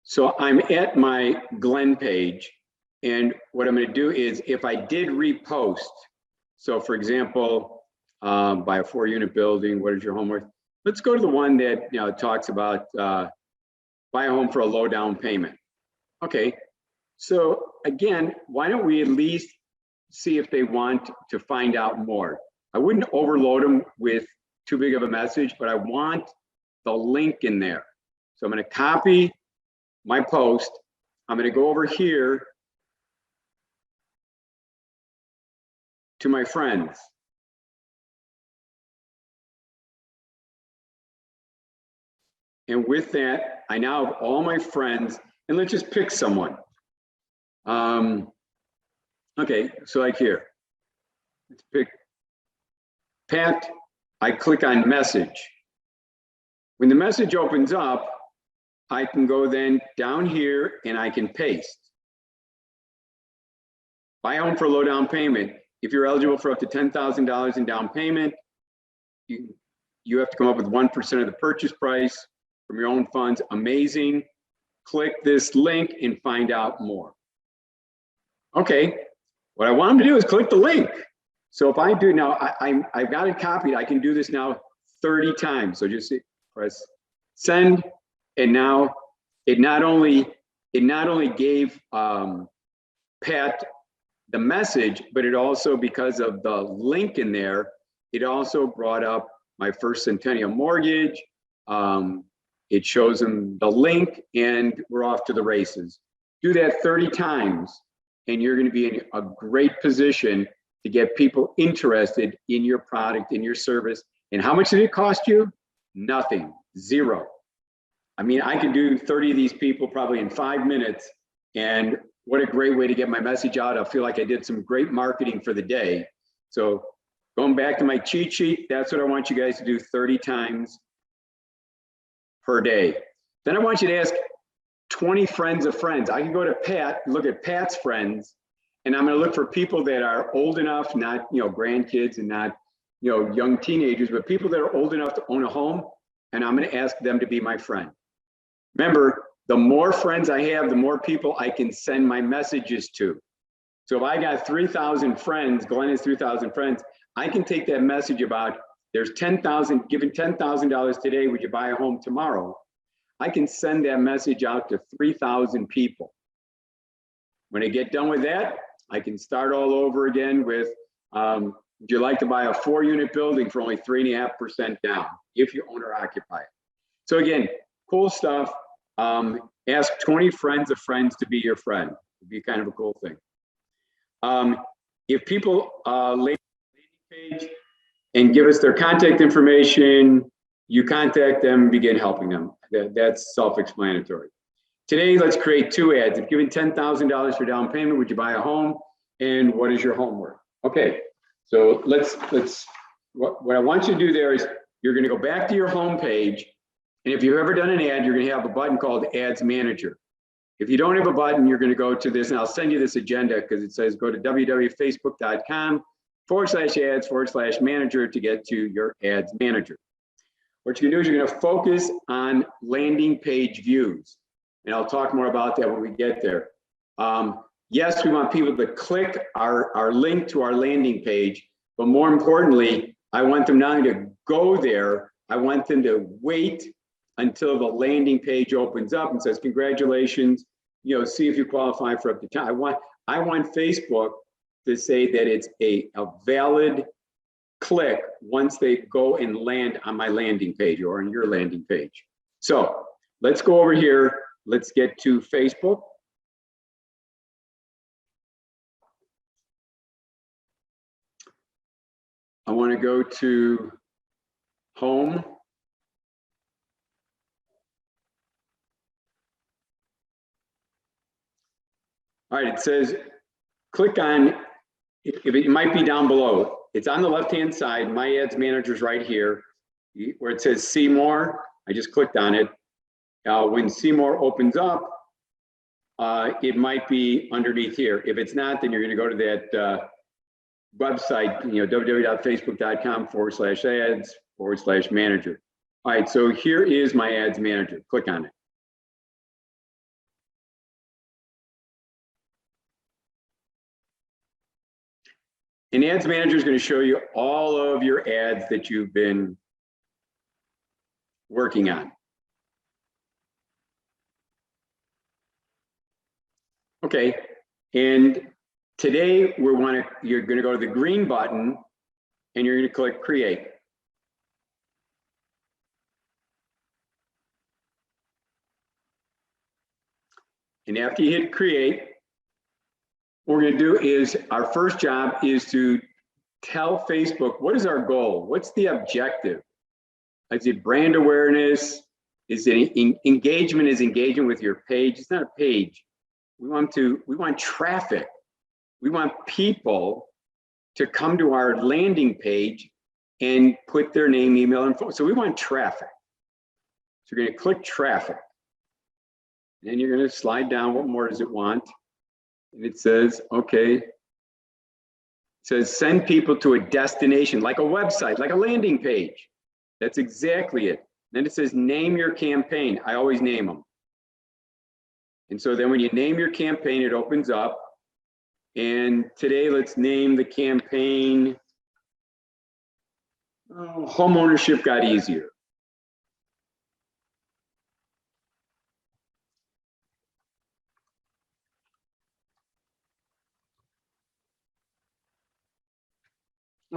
so I'm at my Glen page, and what I'm going to do is, if I did repost, so for example, buy a 4-unit building, what is your home worth? Let's go to the one that talks about buy a home for a low down payment. Okay, so again, why don't we at least see if they want to find out more? I wouldn't overload them with too big of a message, but I want the link in there. So I'm going to copy my post. I'm going to go over here to my friends. And with that, I now have all my friends, and let's just pick someone. Okay, so like here, let's pick Pat. I click on message. When the message opens up, I can go then down here and I can paste. Buy a home for a low down payment. If you're eligible for up to $10,000 in down payment, you have to come up with 1% of the purchase price from your own funds. Amazing. Click this link and find out more. Okay, what I want them to do is click the link. So if I do now, I've got it copied. I can do this now 30 times. So just press send, and now it not only gave Pat the message, but it also, because of the link in there, it also brought up my first Centennial mortgage. It shows them the link, and we're off to the races. Do that 30 times, and you're going to be in a great position to get people interested in your product, in your service. And how much did it cost you? Nothing, zero. I mean, I could do 30 of these people probably in 5 minutes, and what a great way to get my message out. I feel like I did some great marketing for the day. So going back to my cheat sheet, that's what I want you guys to do 30 times per day. Then I want you to ask 20 friends of friends. I can go to Pat, look at Pat's friends, and I'm going to look for people that are old enough, not grandkids and not young teenagers, but people that are old enough to own a home, and I'm going to ask them to be my friend. Remember, the more friends I have, the more people I can send my messages to. So if I got 3,000 friends, Glenn has 3,000 friends, I can take that message about there's 10,000, given $10,000 today, would you buy a home tomorrow? I can send that message out to 3,000 people. When I get done with that, I can start all over again with, would you like to buy a 4-unit building for only 3.5% down if you own or occupy it? So again, cool stuff. Ask 20 friends of friends to be your friend. It'd be kind of a cool thing. If people landing page and give us their contact information, you contact them, begin helping them. That's self-explanatory. Today, let's create 2 ads. If given $10,000 for down payment, would you buy a home? And what is your home worth? Okay, so what I want you to do there is you're going to go back to your home page. And if you've ever done an ad, you're going to have a button called Ads Manager. If you don't have a button, you're going to go to this, and I'll send you this agenda because it says go to www.facebook.com/ads/manager to get to your Ads Manager. What you can do is you're going to focus on landing page views. And I'll talk more about that when we get there. Yes, we want people to click our link to our landing page, but more importantly, I want them not only to go there, I want them to wait until the landing page opens up and says, congratulations, see if you qualify for up to 10. I want Facebook to say that it's a valid click once they go and land on my landing page or on your landing page. So let's go over here. Let's get to Facebook. I want to go to home. All right, it says click on, it might be down below. It's on the left-hand side. My Ads Manager is right here where it says see more. I just clicked on it. When see more opens up, it might be underneath here. If it's not, then you're going to go to that website, www.facebook.com/ads/manager. All right, so here is my Ads Manager. Click on it. And Ads Manager is going to show you all of your ads that you've been working on. Okay, and today you're going to go to the green button and you're going to click create. And after you hit create, what we're going to do is our first job is to tell Facebook what is our goal? What's the objective? Is it brand awareness? Is it engagement? Is engagement with your page? It's not a page. We want traffic. We want people to come to our landing page and put their name, email, and phone. So we want traffic. So you're going to click traffic. And then you're going to slide down. What more does it want? And it says, okay. It says send people to a destination, like a website, like a landing page. That's exactly it. Then it says name your campaign. I always name them. And so then when you name your campaign, it opens up. And today, let's name the campaign, Homeownership Got Easier.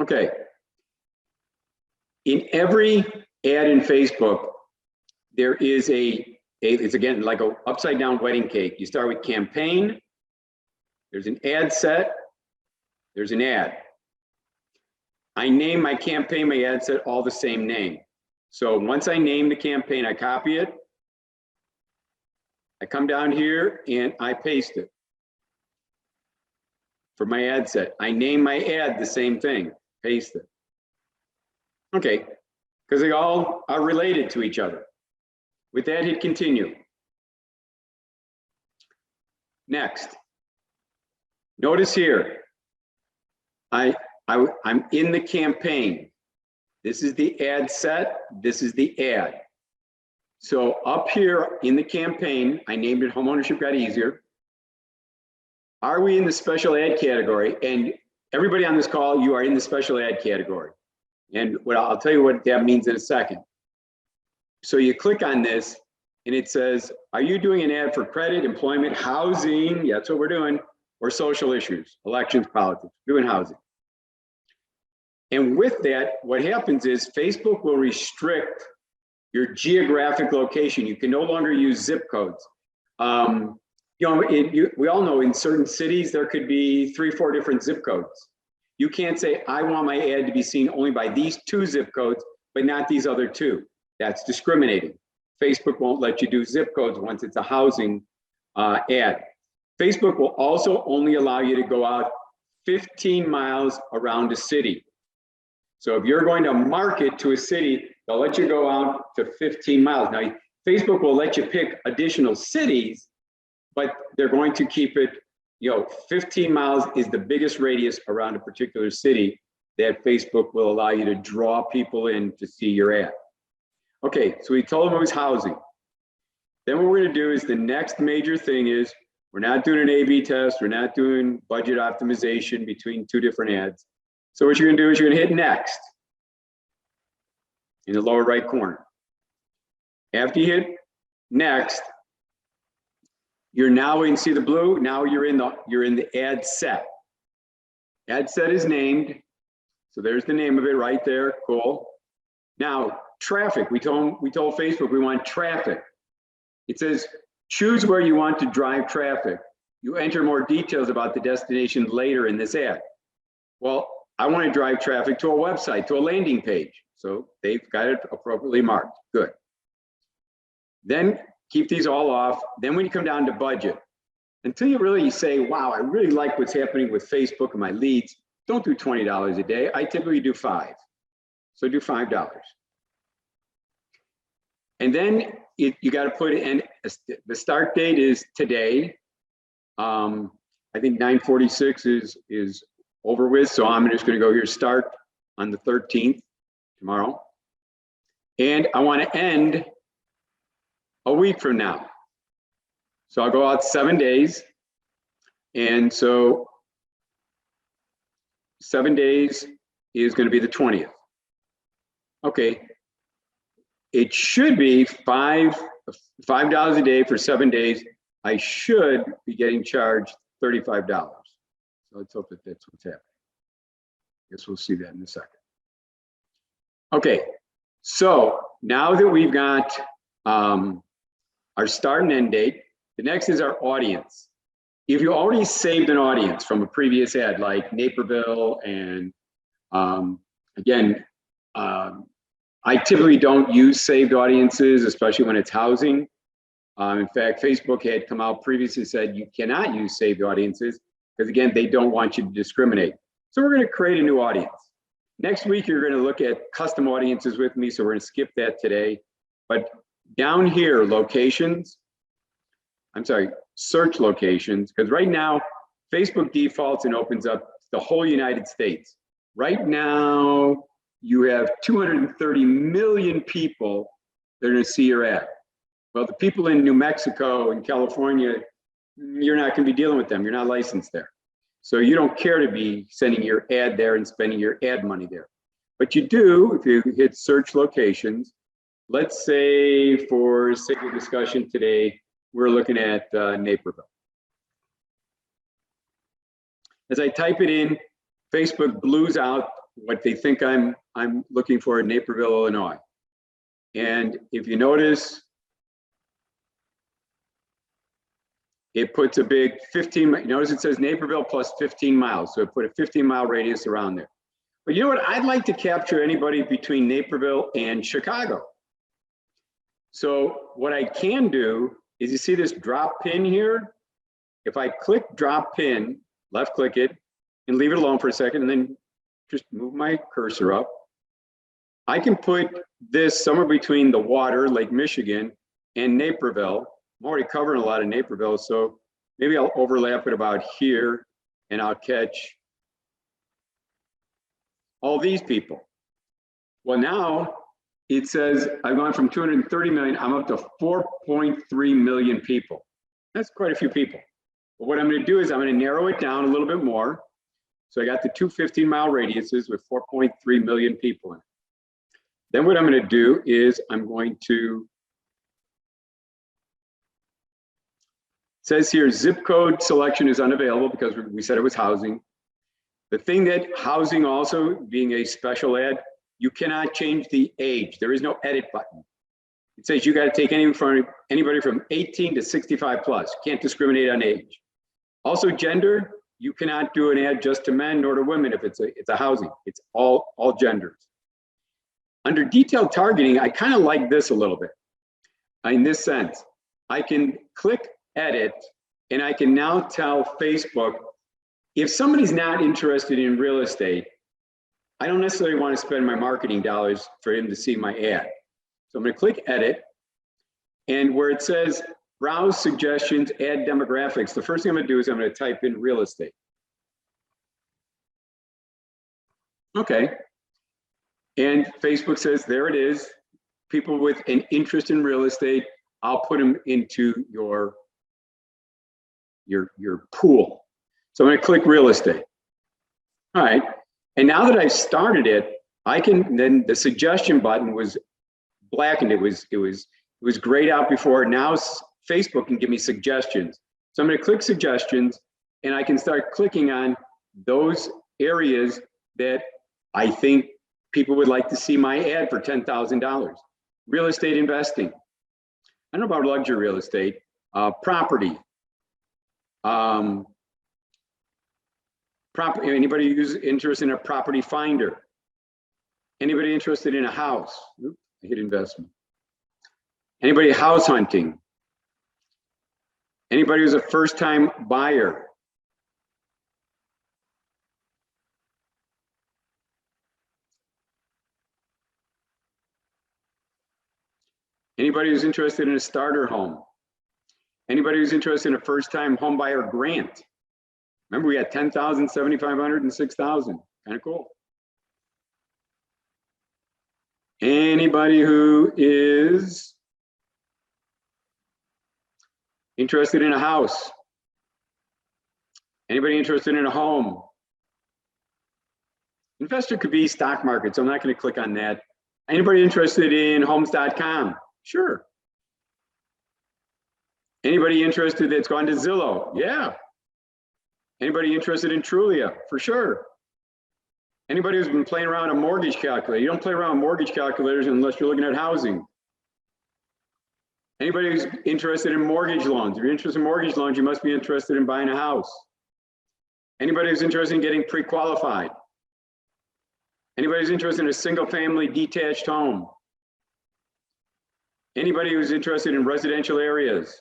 Okay. In every ad in Facebook, there is it's again like an upside down wedding cake. You start with campaign, there's an ad set, there's an ad. I name my campaign, my ad set, all the same name. So once I name the campaign, I copy it, I come down here and I paste it. For my ad set, I name my ad the same thing, paste it. Okay, because they all are related to each other. With that, hit continue. Next. Notice here, I'm in the campaign. This is the ad set, this is the ad. So up here in the campaign, I named it Homeownership Got Easier. Are we in the special ad category? And everybody on this call, you are in the special ad category. And I'll tell you what that means in a second. So you click on this and it says, are you doing an ad for credit, employment, housing? Yeah, that's what we're doing. Or social issues, elections, politics, doing housing. And with that, what happens is Facebook will restrict your geographic location. You can no longer use zip codes. We all know in certain cities, there could be 3 or 4 different zip codes. You can't say, I want my ad to be seen only by these 2 zip codes, but not these other 2. That's discriminating. Facebook won't let you do zip codes once it's a housing ad. Facebook will also only allow you to go out 15 miles around a city. So if you're going to market to a city, they'll let you go out to 15 miles. Now, Facebook will let you pick additional cities, but they're going to keep it, 15 miles is the biggest radius around a particular city that Facebook will allow you to draw people in to see your ad. Okay, so we told them it was housing. Then what we're gonna do is the next major thing is we're not doing an A/B test, we're not doing budget optimization between two different ads. So what you're gonna do is you're gonna hit next in the lower right corner. After you hit next, you're now in, see the blue? Now you're in the ad set. Ad set is named. So there's the name of it right there, cool. Now, traffic, we told Facebook we want traffic. It says, choose where you want to drive traffic. You enter more details about the destination later in this ad. Well, I want to drive traffic to a website, to a landing page. So they've got it appropriately marked, good. Then keep these all off. Then when you come down to budget, until you really say, wow, I really like what's happening with Facebook and my leads, don't do $20 a day. I typically do $5. So do $5. And then you got to put in, the start date is today. I think 9:46 is over with. So I'm just going to go here, start on the 13th, tomorrow. And I want to end a week from now. So I'll go out 7 days. And so 7 days is going to be the 20th. Okay. It should be $5 a day for 7 days. I should be getting charged $35. So let's hope that that's what's happening. Guess we'll see that in a second. Okay. So now that we've got our start and end date, the next is our audience. If you already saved an audience from a previous ad like Naperville, and I typically don't use saved audiences, especially when it's housing. In fact, Facebook had come out previously and said you cannot use saved audiences because, again, they don't want you to discriminate. So we're going to create a new audience. Next week, you're going to look at custom audiences with me, so we're going to skip that today. But down here, search locations, because right now, Facebook defaults and opens up the whole United States. Right now, you have 230 million people that are going to see your ad. Well, the people in New Mexico and California, you're not going to be dealing with them. You're not licensed there. So you don't care to be sending your ad there and spending your ad money there. But you do if you hit search locations. Let's say, for sake of discussion today, we're looking at Naperville. As I type it in, Facebook blues out what they think I'm looking for in Naperville, Illinois. And if you notice, it puts a big 15, notice it says Naperville plus 15 miles. So it put a 15-mile radius around there. But you know what? I'd like to capture anybody between Naperville and Chicago. So what I can do is, you see this drop pin here? If I click drop pin, left click it, and leave it alone for a second, and then just move my cursor up, I can put this somewhere between the water, Lake Michigan, and Naperville. I'm already covering a lot of Naperville, so maybe I'll overlap it about here, and I'll catch all these people. Well, now it says I've gone from 230 million, I'm up to 4.3 million people. That's quite a few people. But what I'm going to do is I'm going to narrow it down a little bit more. So I got the two 15-mile radiuses with 4.3 million people in it. Then what I'm going to do is I'm going to, it says here zip code selection is unavailable because we said it was housing. The thing that housing also being a special ad, you cannot change the age. There is no edit button. It says you got to take anybody from 18 to 65 plus. Can't discriminate on age. Also gender, you cannot do an ad just to men nor to women if it's a housing. It's all genders. Under detailed targeting, I kind of like this a little bit. In this sense, I can click edit and I can now tell Facebook If somebody's not interested in real estate, I don't necessarily want to spend my marketing dollars for him to see my ad. So I'm going to click edit, and where it says browse suggestions, add demographics, the first thing I'm going to do is I'm going to type in real estate. Okay. And Facebook says, there it is. People with an interest in real estate, I'll put them into your pool. So I'm going to click real estate. All right. And now that I've started it, I can, then the suggestion button was blackened. It was grayed out before. Now Facebook can give me suggestions. So I'm going to click suggestions, and I can start clicking on those areas that I think people would like to see my ad for $10,000. Real estate investing. I don't know about luxury real estate. Property. Anybody who's interested in a property finder? Anybody interested in a house? Oops, I hit investment. Anybody house hunting? Anybody who's a first-time buyer? Anybody who's interested in a starter home? Anybody who's interested in a first-time home buyer grant? Remember, we had 10,000, 7,500, and 6,000. Kind of cool. Anybody who is interested in a house? Anybody interested in a home? Investor could be stock market, so I'm not going to click on that. Anybody interested in homes.com? Sure. Anybody interested that's gone to Zillow? Yeah. Anybody interested in Trulia? For sure. Anybody who's been playing around a mortgage calculator? You don't play around with mortgage calculators unless you're looking at housing. Anybody who's interested in mortgage loans? If you're interested in mortgage loans, you must be interested in buying a house. Anybody who's interested in getting pre-qualified? Anybody who's interested in a single family detached home? Anybody who's interested in residential areas?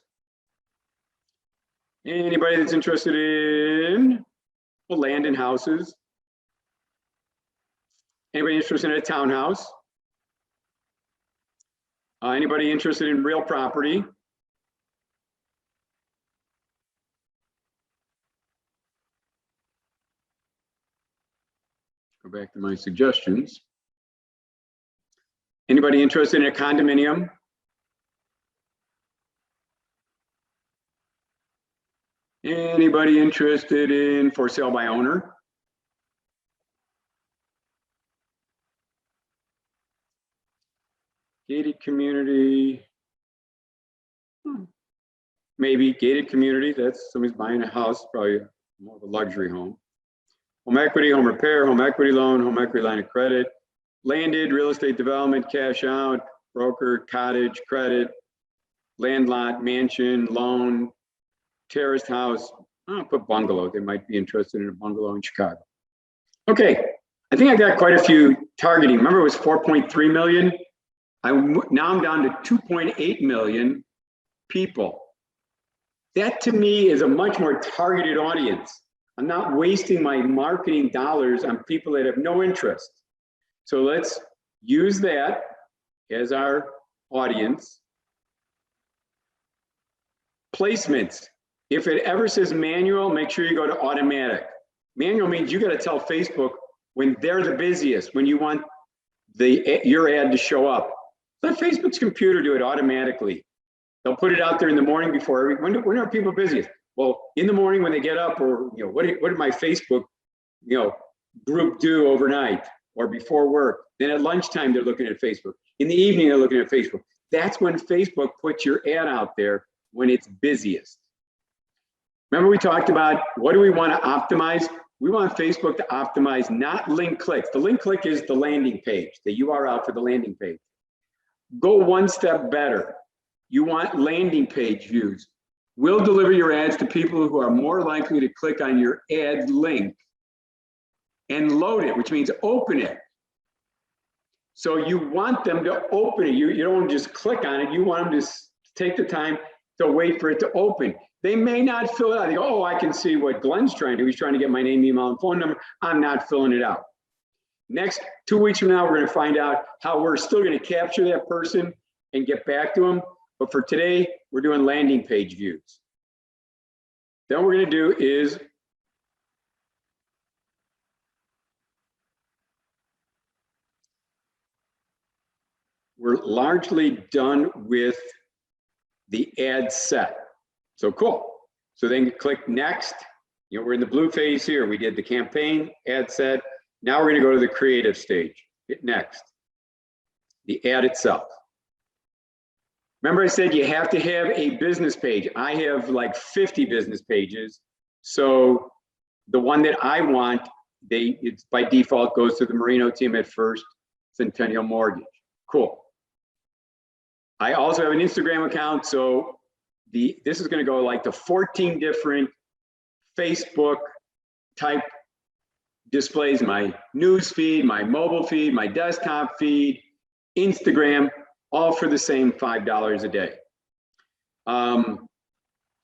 Anybody that's interested in land and houses? Anybody interested in a townhouse? Anybody interested in real property? Go back to my suggestions. Anybody interested in a condominium? Anybody interested in for sale by owner? Gated community. Maybe gated community, that's somebody's buying a house, probably more of a luxury home. Home equity, home repair, home equity loan, home equity line of credit, landed, real estate development, cash out, broker, cottage, credit, land lot, mansion, loan, terraced house. I'll put bungalow. They might be interested in a bungalow in Chicago. Okay, I think I got quite a few targeting. Remember, it was 4.3 million. Now I'm down to 2.8 million people. That to me is a much more targeted audience. I'm not wasting my marketing dollars on people that have no interest. So let's use that as our audience. Placements. If it ever says manual, make sure you go to automatic. Manual means you got to tell Facebook when they're the busiest, when you want your ad to show up. Let Facebook's computer do it automatically. They'll put it out there in the morning before. When are people busiest? Well, in the morning when they get up, or what did my Facebook group do overnight or before work? Then at lunchtime they're looking at Facebook. In the evening they're looking at Facebook. That's when Facebook puts your ad out there, when it's busiest. Remember, we talked about what do we want to optimize? We want Facebook to optimize not link clicks. The link click is the landing page, the URL for the landing page. Go one step better. You want landing page views. We'll deliver your ads to people who are more likely to click on your ad link and load it, which means open it. So you want them to open it. You don't want to just click on it. You want them to take the time to wait for it to open. They may not fill it out. They go, oh, I can see what Glen's trying to do. He's trying to get my name, email, and phone number. I'm not filling it out. Next 2 weeks from now, we're going to find out how we're still going to capture that person and get back to them. But for today, we're doing landing page views. Then what we're going to do is we're largely done with the ad set. So cool. So then click next. You know, we're in the blue phase here. We did the campaign, ad set. Now we're going to go to the creative stage. Hit next. The ad itself. Remember I said you have to have a business page. I have like 50 business pages. So the one that I want, it's by default goes to the Marino team at first, Centennial Mortgage. Cool. I also have an Instagram account. So this is going to go like to 14 different Facebook type displays, my news feed, my mobile feed, my desktop feed, Instagram, all for the same $5 a day.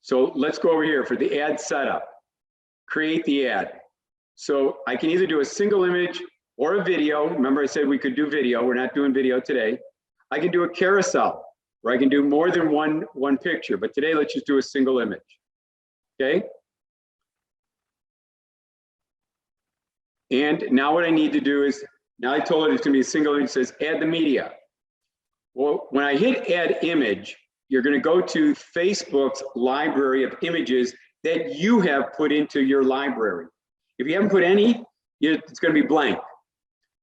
So let's go over here for the ad setup. Create the ad. So I can either do a single image or a video. Remember I said we could do video. We're not doing video today. I can do a carousel where I can do more than one picture, but today let's just do a single image, okay? And now what I need to do is, now I told it it's gonna be a single image, it says add the media. Well, when I hit add image, you're gonna go to Facebook's library of images that you have put into your library. If you haven't put any, it's gonna be blank.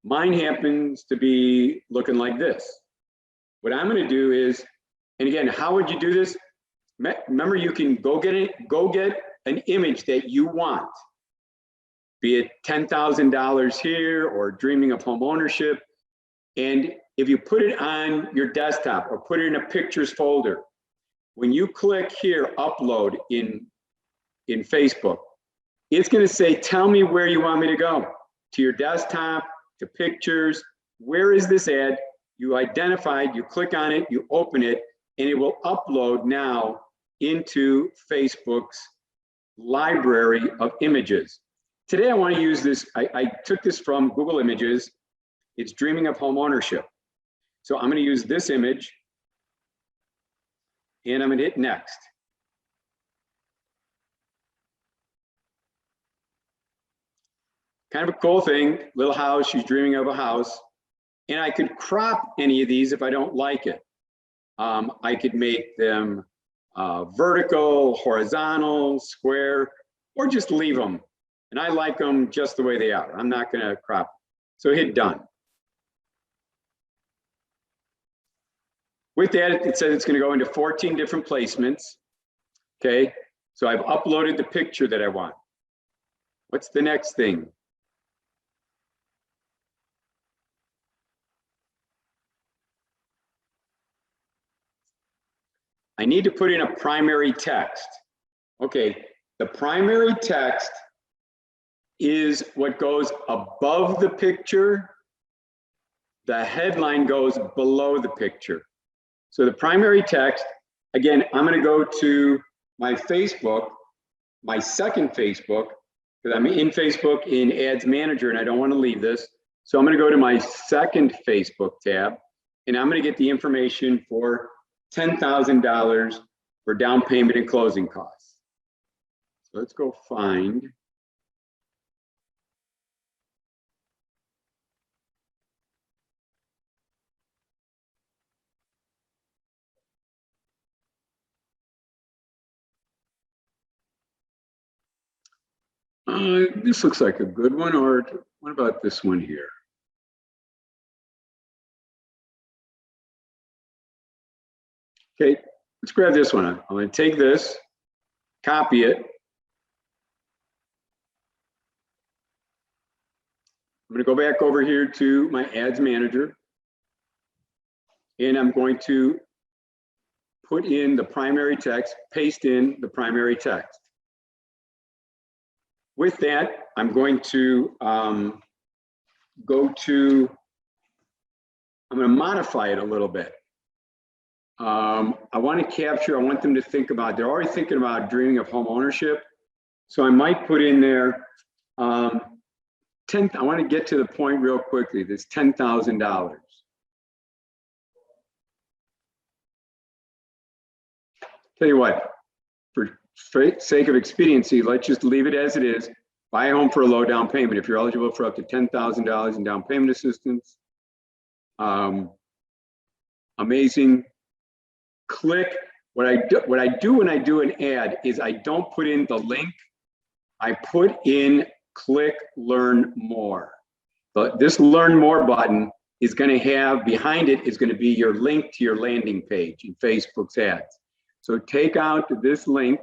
Mine happens to be looking like this. What I'm gonna do is, and again, how would you do this? Remember, you can go get an image that you want, be it $10,000 here or dreaming of home ownership. And if you put it on your desktop or put it in a pictures folder, when you click here, upload in Facebook, it's gonna say, tell me where you want me to go, to your desktop, to pictures, where is this ad? You identify it, you click on it, you open it, and it will upload now into Facebook's library of images. Today I want to use this, I took this from Google Images. It's dreaming of home ownership. So I'm going to use this image and I'm going to hit next. Kind of a cool thing, little house, she's dreaming of a house. And I could crop any of these if I don't like it. I could make them vertical, horizontal, square, or just leave them. And I like them just the way they are. I'm not gonna crop. So hit done. With that, it says it's gonna go into 14 different placements. Okay, so I've uploaded the picture that I want. What's the next thing? I need to put in a primary text. Okay, the primary text is what goes above the picture. The headline goes below the picture. So the primary text, again, I'm gonna go to my Facebook, my second Facebook, because I'm in Facebook in Ads Manager and I don't wanna leave this. So I'm gonna go to my second Facebook tab and I'm gonna get the information for $10,000 for down payment and closing costs. So let's go find. This looks like a good one, or what about this one here? Okay, let's grab this one. I'm going to take this, copy it. I'm going to go back over here to my Ads Manager, and I'm going to put in the primary text, paste in the primary text. With that, I'm going to I'm going to modify it a little bit. I want to capture, I want them to think about, they're already thinking about dreaming of home ownership. So I might put in there, I want to get to the point real quickly, this $10,000. Tell you what, for sake of expediency, let's just leave it as it is. Buy a home for a low down payment if you're eligible for up to $10,000 in down payment assistance. Amazing. Click. What I do when I do an ad is I don't put in the link. I put in click learn more. But this learn more button is going to have behind it is going to be your link to your landing page in Facebook's ads. So take out this link.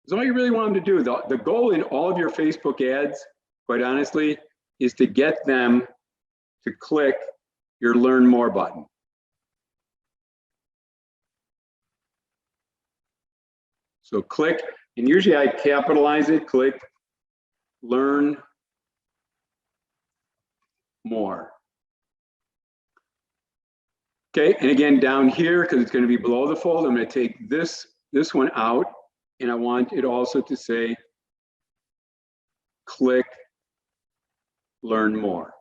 That's all you really want them to do. The goal in all of your Facebook ads, quite honestly, is to get them to click your learn more button. So click, and usually I capitalize it, click learn more. Okay, and again down here, because it's going to be below the fold, I'm going to take this one out, and I want it also to say click learn more.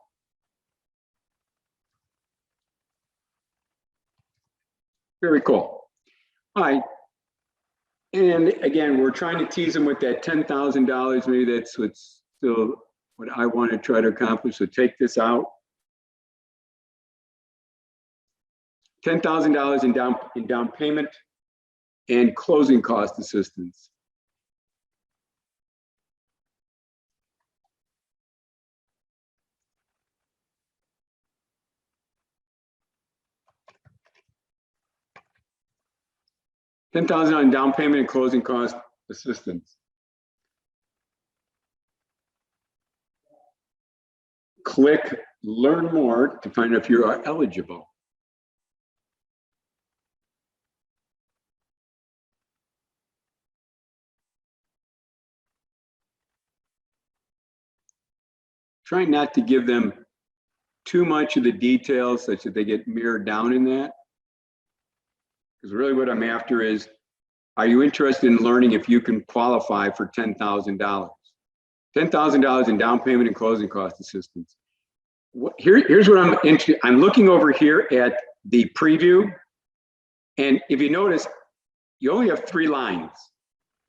Very cool. All right. And again, we're trying to tease them with that $10,000. Maybe that's what's still what I want to try to accomplish. So take this out. $10,000 in down payment and closing cost assistance. $10,000 on down payment and closing cost assistance. Click learn more to find out if you are eligible. Try not to give them too much of the details such that they get mirrored down in that. Because really what I'm after is, are you interested in learning if you can qualify for $10,000? $10,000 in down payment and closing cost assistance. Here's what I'm interested. I'm looking over here at the preview. And if you notice, you only have 3 lines.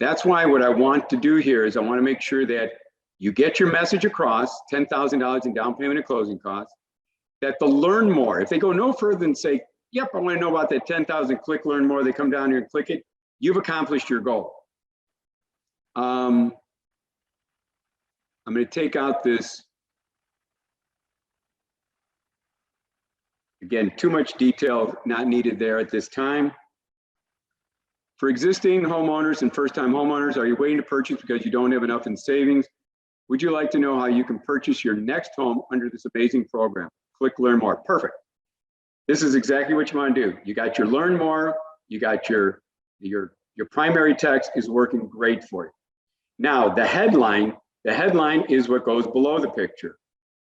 That's why what I want to do here is I want to make sure that you get your message across, $10,000 in down payment and closing costs, that the learn more, if they go no further than say, yep, I want to know about that 10,000, click learn more, they come down here and click it, you've accomplished your goal. I'm going to take out this, again, too much detail not needed there at this time. For existing homeowners and first-time homeowners, are you waiting to purchase because you don't have enough in savings? Would you like to know how you can purchase your next home under this amazing program? Click learn more. Perfect. This is exactly what you want to do. You got your learn more, you got your primary text is working great for you. Now the headline is what goes below the picture.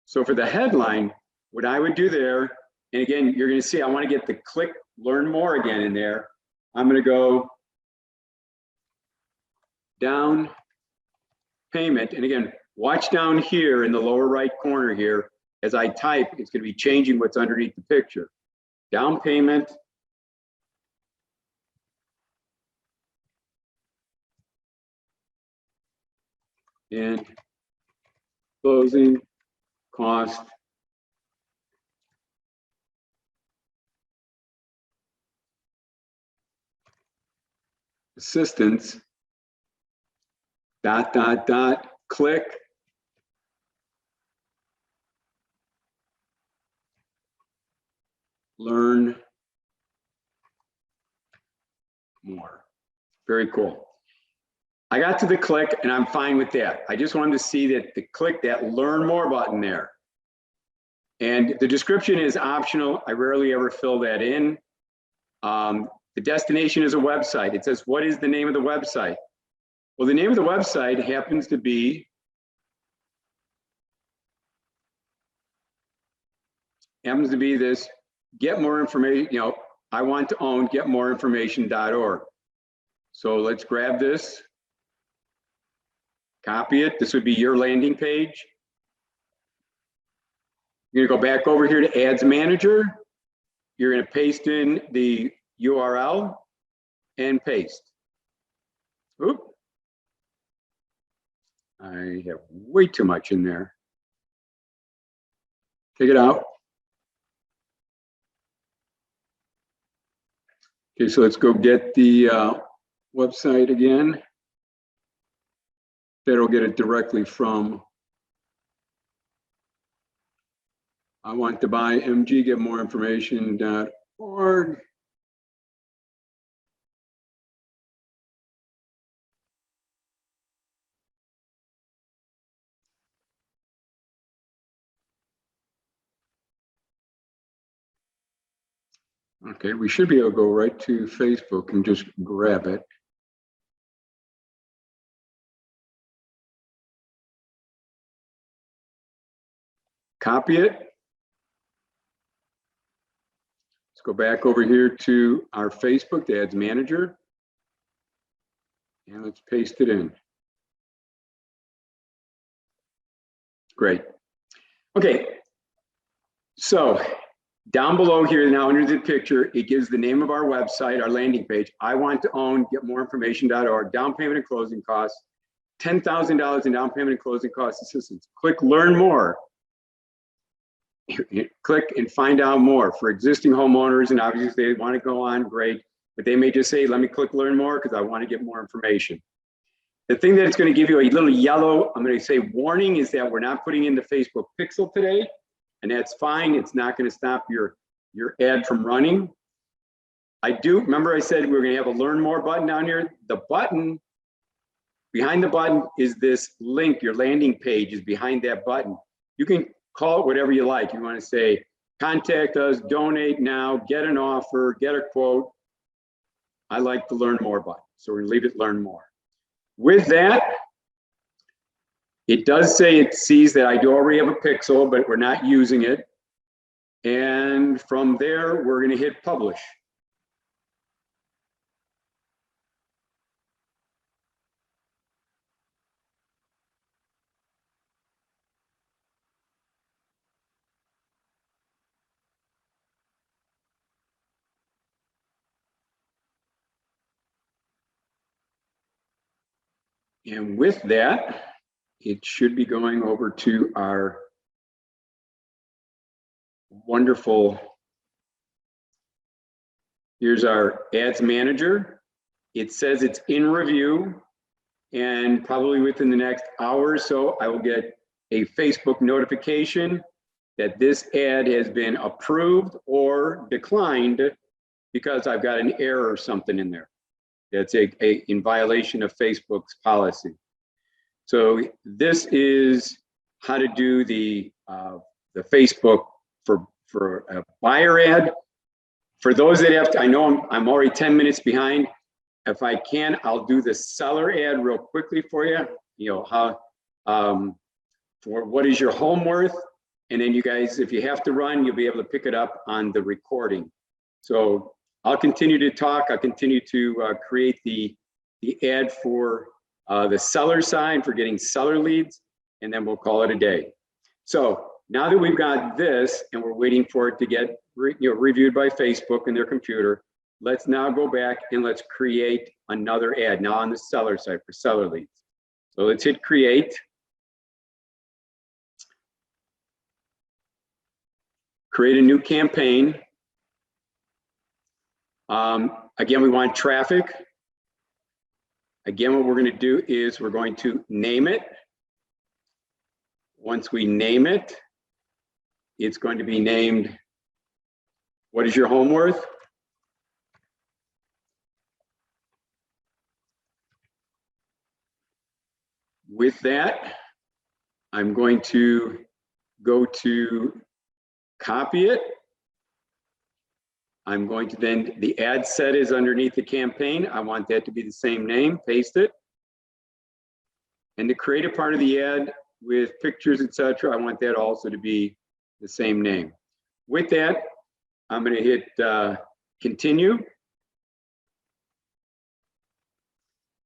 So for the headline, what I would do there, and again, you're going to see, I want to get the click learn more again in there. I'm going to go down payment. And again, watch down here in the lower right corner here. As I type, it's going to be changing what's underneath the picture. Down payment. And closing cost assistance, ... click learn more. Very cool. I got to the click and I'm fine with that. I just wanted to see that the click that learn more button there. And the description is optional. I rarely ever fill that in. The destination is a website. It says, what is the name of the website? Well, the name of the website happens to be this, get more information, I want to own getmoreinformation.org. So let's grab this, copy it. This would be your landing page. You're gonna go back over here to Ads Manager. You're gonna paste in the URL and paste. Oop. I have way too much in there. Take it out. Okay, so let's go get the website again. That'll get it directly from I want to buy MG, getmoreinformation.org. Okay, we should be able to go right to Facebook and just grab it. Copy it. Let's go back over here to our Facebook, the Ads Manager. And let's paste it in. Great. Okay, so down below here now under the picture, it gives the name of our website, our landing page. I want to own getmoreinformation.org, down payment and closing costs, $10,000 in down payment and closing cost assistance. Click learn more. Click and find out more for existing homeowners, and obviously they want to go on, great, but they may just say, let me click learn more because I want to get more information. The thing that it's going to give you a little yellow, I'm going to say warning, is that we're not putting in the Facebook pixel today, and that's fine. It's not going to stop your ad from running. Remember I said we're going to have a learn more button down here. The button, behind the button is this link. Your landing page is behind that button. You can call it whatever you like. You want to say, contact us, donate now, get an offer, get a quote. I like the learn more button. So we're going to leave it learn more. With that, it does say it sees that I do already have a pixel, but we're not using it. And from there, we're going to hit publish. And with that, it should be going over to our wonderful, here's our ads manager. It says it's in review, and probably within the next hour or so, I will get a Facebook notification that this ad has been approved or declined because I've got an error or something in there. That's in violation of Facebook's policy. So this is how to do the Facebook for a buyer ad. For those that have to, I know I'm already 10 minutes behind. If I can, I'll do the seller ad real quickly for you. You know, how, for what is your home worth? And then you guys, if you have to run, you'll be able to pick it up on the recording. So I'll continue to talk. I'll continue to create the ad for the seller side for getting seller leads, and then we'll call it a day. So now that we've got this and we're waiting for it to get reviewed by Facebook and their computer, let's now go back and let's create another ad now on the seller side for seller leads. So let's hit create. Create a new campaign. Again, we want traffic. Again, what we're going to do is we're going to name it. Once we name it, it's going to be named, what is your home worth? With that, I'm going to go to copy it. I'm going to then, the ad set is underneath the campaign. I want that to be the same name, paste it. And to create a part of the ad with pictures, etc., I want that also to be the same name. With that, I'm going to hit Continue.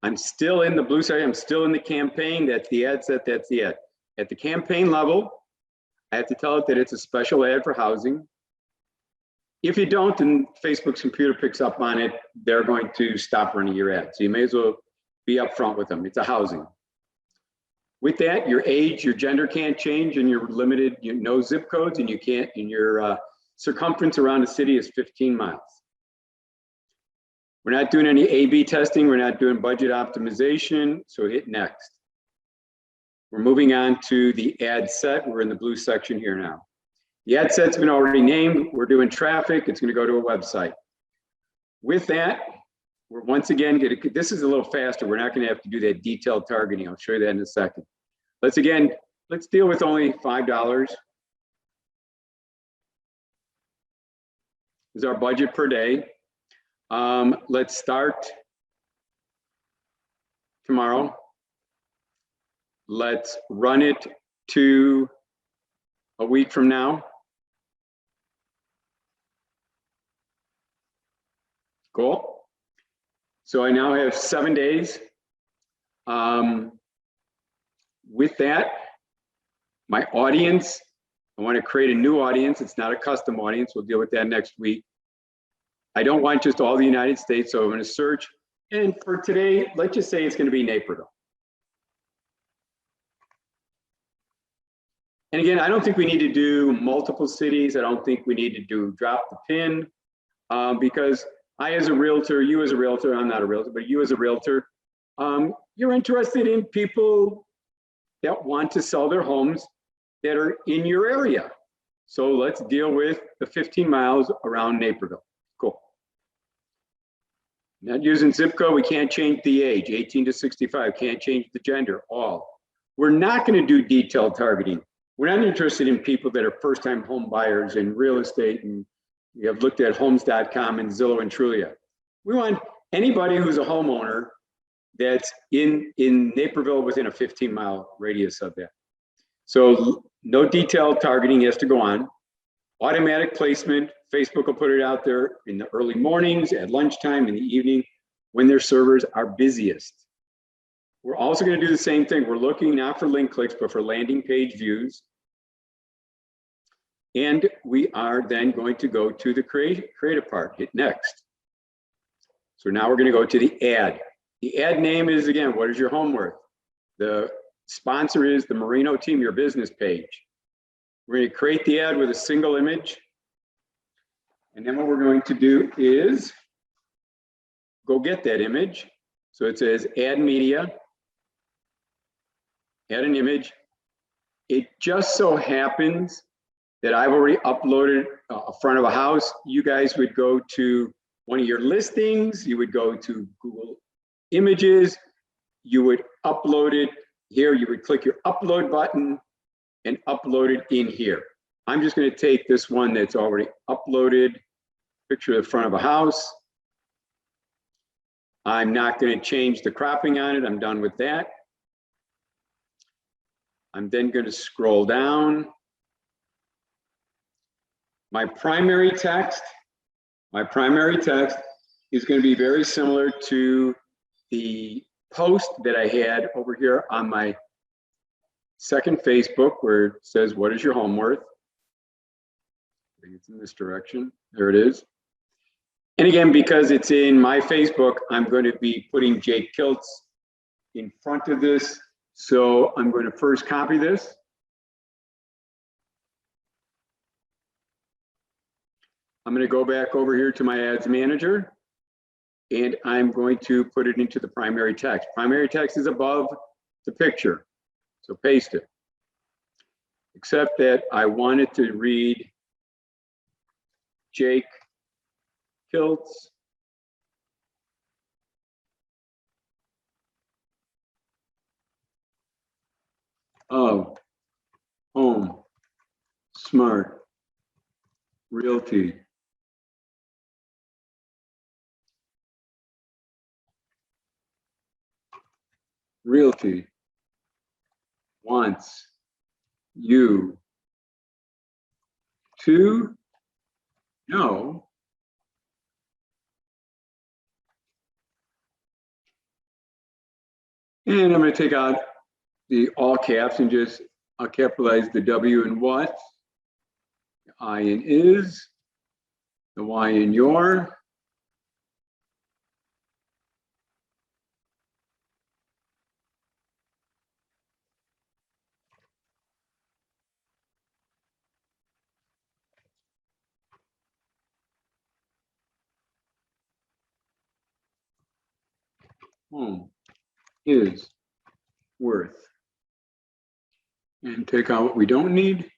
I'm still in the blue side. I'm still in the campaign. That's the ad set. That's the ad. At the campaign level, I have to tell it that it's a special ad for housing. If you don't, and Facebook's computer picks up on it, they're going to stop running your ad. So you may as well be upfront with them. It's a housing. With that, your age, your gender can't change, and you're limited. No zip codes, and you can't. And your circumference around the city is 15 miles. We're not doing any A/B testing. We're not doing budget optimization. So hit next. We're moving on to the ad set. We're in the blue section here now. The ad set's been already named. We're doing traffic. It's going to go to a website. With that, we're once again this is a little faster. We're not going to have to do that detailed targeting. I'll show you that in a second. Let's deal with only $5. Is our budget per day. Let's start tomorrow. Let's run it to a week from now. Cool. So I now have 7 days. With that, my audience, I want to create a new audience. It's not a custom audience. We'll deal with that next week. I don't want just all the United States, so I'm going to search. And for today, let's just say it's going to be Naperville. And again, I don't think we need to do multiple cities. I don't think we need to do drop the pin because I, as a realtor, you as a realtor, I'm not a realtor, but you as a realtor, you're interested in people that want to sell their homes that are in your area. So let's deal with the 15 miles around Naperville. Cool. Not using zip code, we can't change the age, 18 to 65, can't change the gender, all. We're not going to do detailed targeting. We're not interested in people that are first-time home buyers in real estate, and we have looked at homes.com and Zillow and Trulia. We want anybody who's a homeowner that's in Naperville within a 15-mile radius of that. So no detailed targeting has to go on. Automatic placement, Facebook will put it out there in the early mornings, at lunchtime, in the evening, when their servers are busiest. We're also going to do the same thing. We're looking not for link clicks, but for landing page views. And we are then going to go to the creative part, hit next. So now we're going to go to the ad. The ad name is, again, what is your home worth? The sponsor is the Marino team, your business page. We're going to create the ad with a single image. And then what we're going to do is go get that image. So it says add media, add an image. It just so happens that I've already uploaded a front of a house. You guys would go to one of your listings, you would go to Google Images, you would upload it here, you would click your upload button and upload it in here. I'm just going to take this one that's already uploaded, picture of the front of a house. I'm not going to change the cropping on it. I'm done with that. I'm then going to scroll down. My primary text is going to be very similar to the post that I had over here on my second Facebook where it says, what is your home worth? I think it's in this direction. There it is. And again, because it's in my Facebook, I'm going to be putting Jake Kiltz in front of this. So I'm going to first copy this. I'm going to go back over here to my ads manager and I'm going to put it into the primary text. Primary text is above the picture. So paste it. Except that I wanted to read Jake Kiltz. Of Home Smart Realty. Realty wants you to know And I'm going to take out the all caps and just I'll capitalize the W in what, the I in is, the Y in your. Home is worth. And take out what we don't need.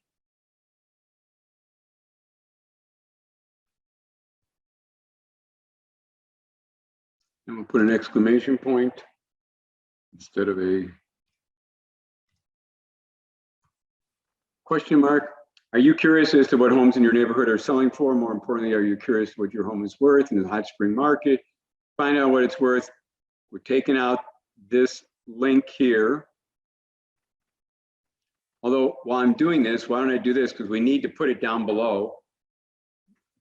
And we'll put an exclamation point instead of a question mark. Are you curious as to what homes in your neighborhood are selling for? More importantly, are you curious what your home is worth in the hot spring market? Find out what it's worth. We're taking out this link here. Although while I'm doing this, why don't I do this? Because we need to put it down below.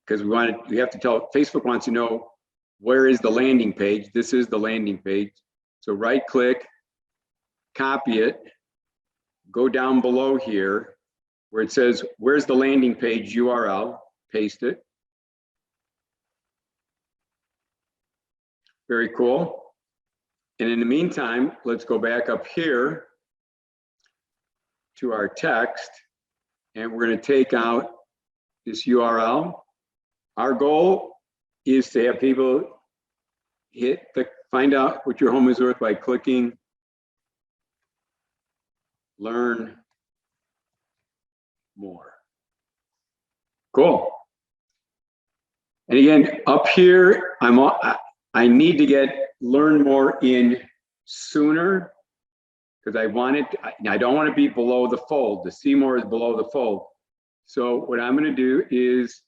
Because we have to tell, Facebook wants to know where is the landing page. This is the landing page. So right click, copy it, go down below here where it says, where's the landing page URL, paste it. Very cool. And in the meantime, let's go back up here to our text, and we're going to take out this URL. Our goal is to have people find out what your home is worth by clicking learn more. Cool. And again, up here, I need to get learn more in sooner because I don't want to be below the fold. The see more is below the fold. So what I'm going to do is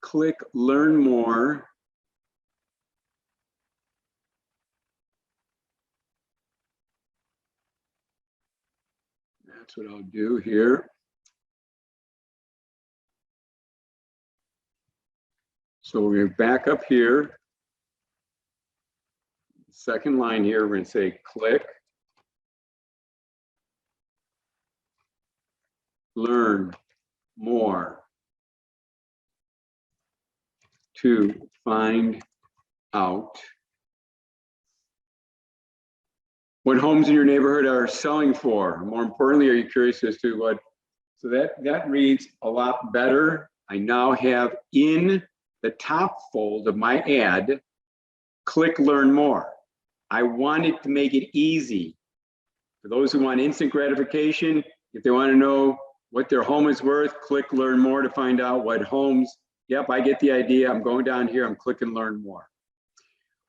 click learn more. That's what I'll do here. So we're back up here. Second line here, we're going to say click learn more to find out what homes in your neighborhood are selling for. More importantly, are you curious as to what? So that reads a lot better. I now have in the top fold of my ad, click learn more. I wanted to make it easy for those who want instant gratification. If they want to know what their home is worth, click learn more to find out what homes. Yep, I get the idea. I'm going down here, I'm clicking learn more.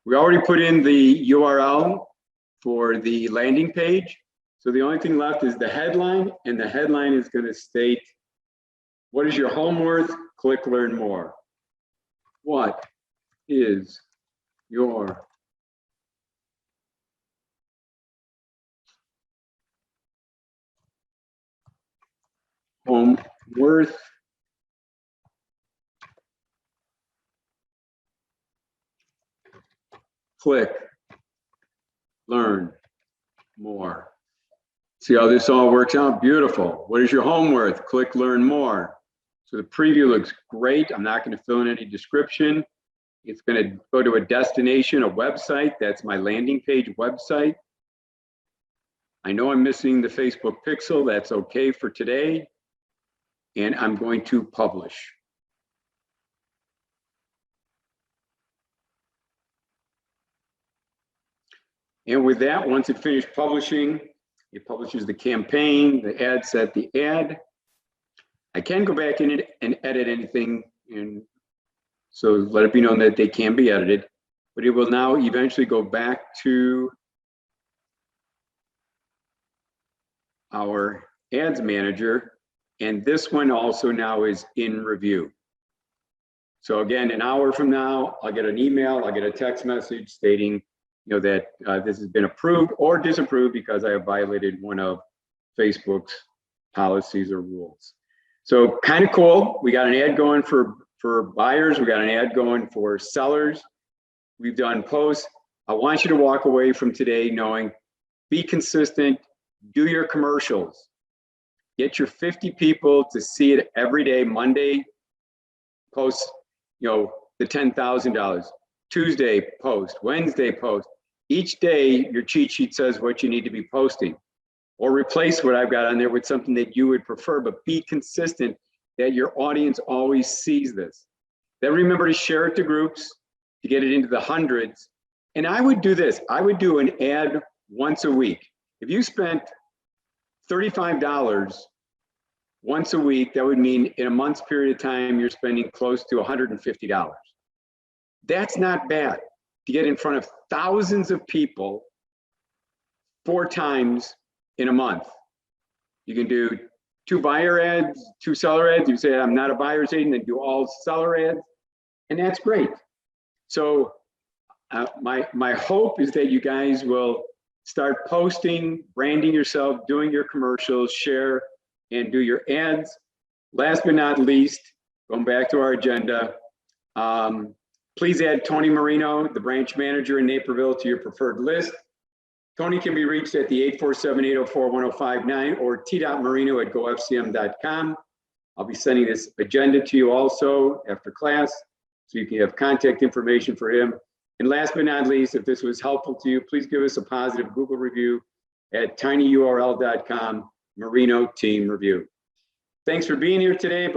We already put in the URL for the landing page. So the only thing left is the headline, and the headline is going to state, what is your home worth? Click learn more. What is your home worth? Click learn more. See how this all works out? Beautiful. What is your home worth? Click learn more. So the preview looks great. I'm not going to fill in any description. It's going to go to a destination, a website. That's my landing page website. I know I'm missing the Facebook pixel. That's okay for today. And I'm going to publish. And with that, once it finished publishing, it publishes the campaign, the ad set, the ad. I can go back in and edit anything, and so let it be known that they can be edited, but it will now eventually go back to our ads manager, and this one also now is in review. So again, an hour from now, I'll get an email, I'll get a text message stating, that this has been approved or disapproved because I have violated one of Facebook's policies or rules. So kind of cool. We got an ad going for buyers. We got an ad going for sellers. We've done posts. I want you to walk away from today knowing, be consistent, do your commercials. Get your 50 people to see it every day. Monday, post, the $10,000. Tuesday, post. Wednesday, post. Each day, your cheat sheet says what you need to be posting, or replace what I've got on there with something that you would prefer, but be consistent that your audience always sees this. Then remember to share it to groups to get it into the hundreds. And I would do this. I would do an ad once a week. If you spent $35 once a week, that would mean in a month's period of time, you're spending close to $150. That's not bad to get in front of thousands of people 4 times in a month. You can do 2 buyer ads, 2 seller ads. You say, I'm not a buyer's agent, and do all seller ads. And that's great. So my hope is that you guys will start posting, branding yourself, doing your commercials, share, and do your ads. Last but not least, going back to our agenda, please add Tony Marino, the branch manager in Naperville, to your preferred list. Tony can be reached at the 847-804-1059 or t.marino@gofcm.com. I'll be sending this agenda to you also after class, so you can have contact information for him. And last but not least, if this was helpful to you, please give us a positive Google review at tinyurl.com, Marino Team Review. Thanks for being here today.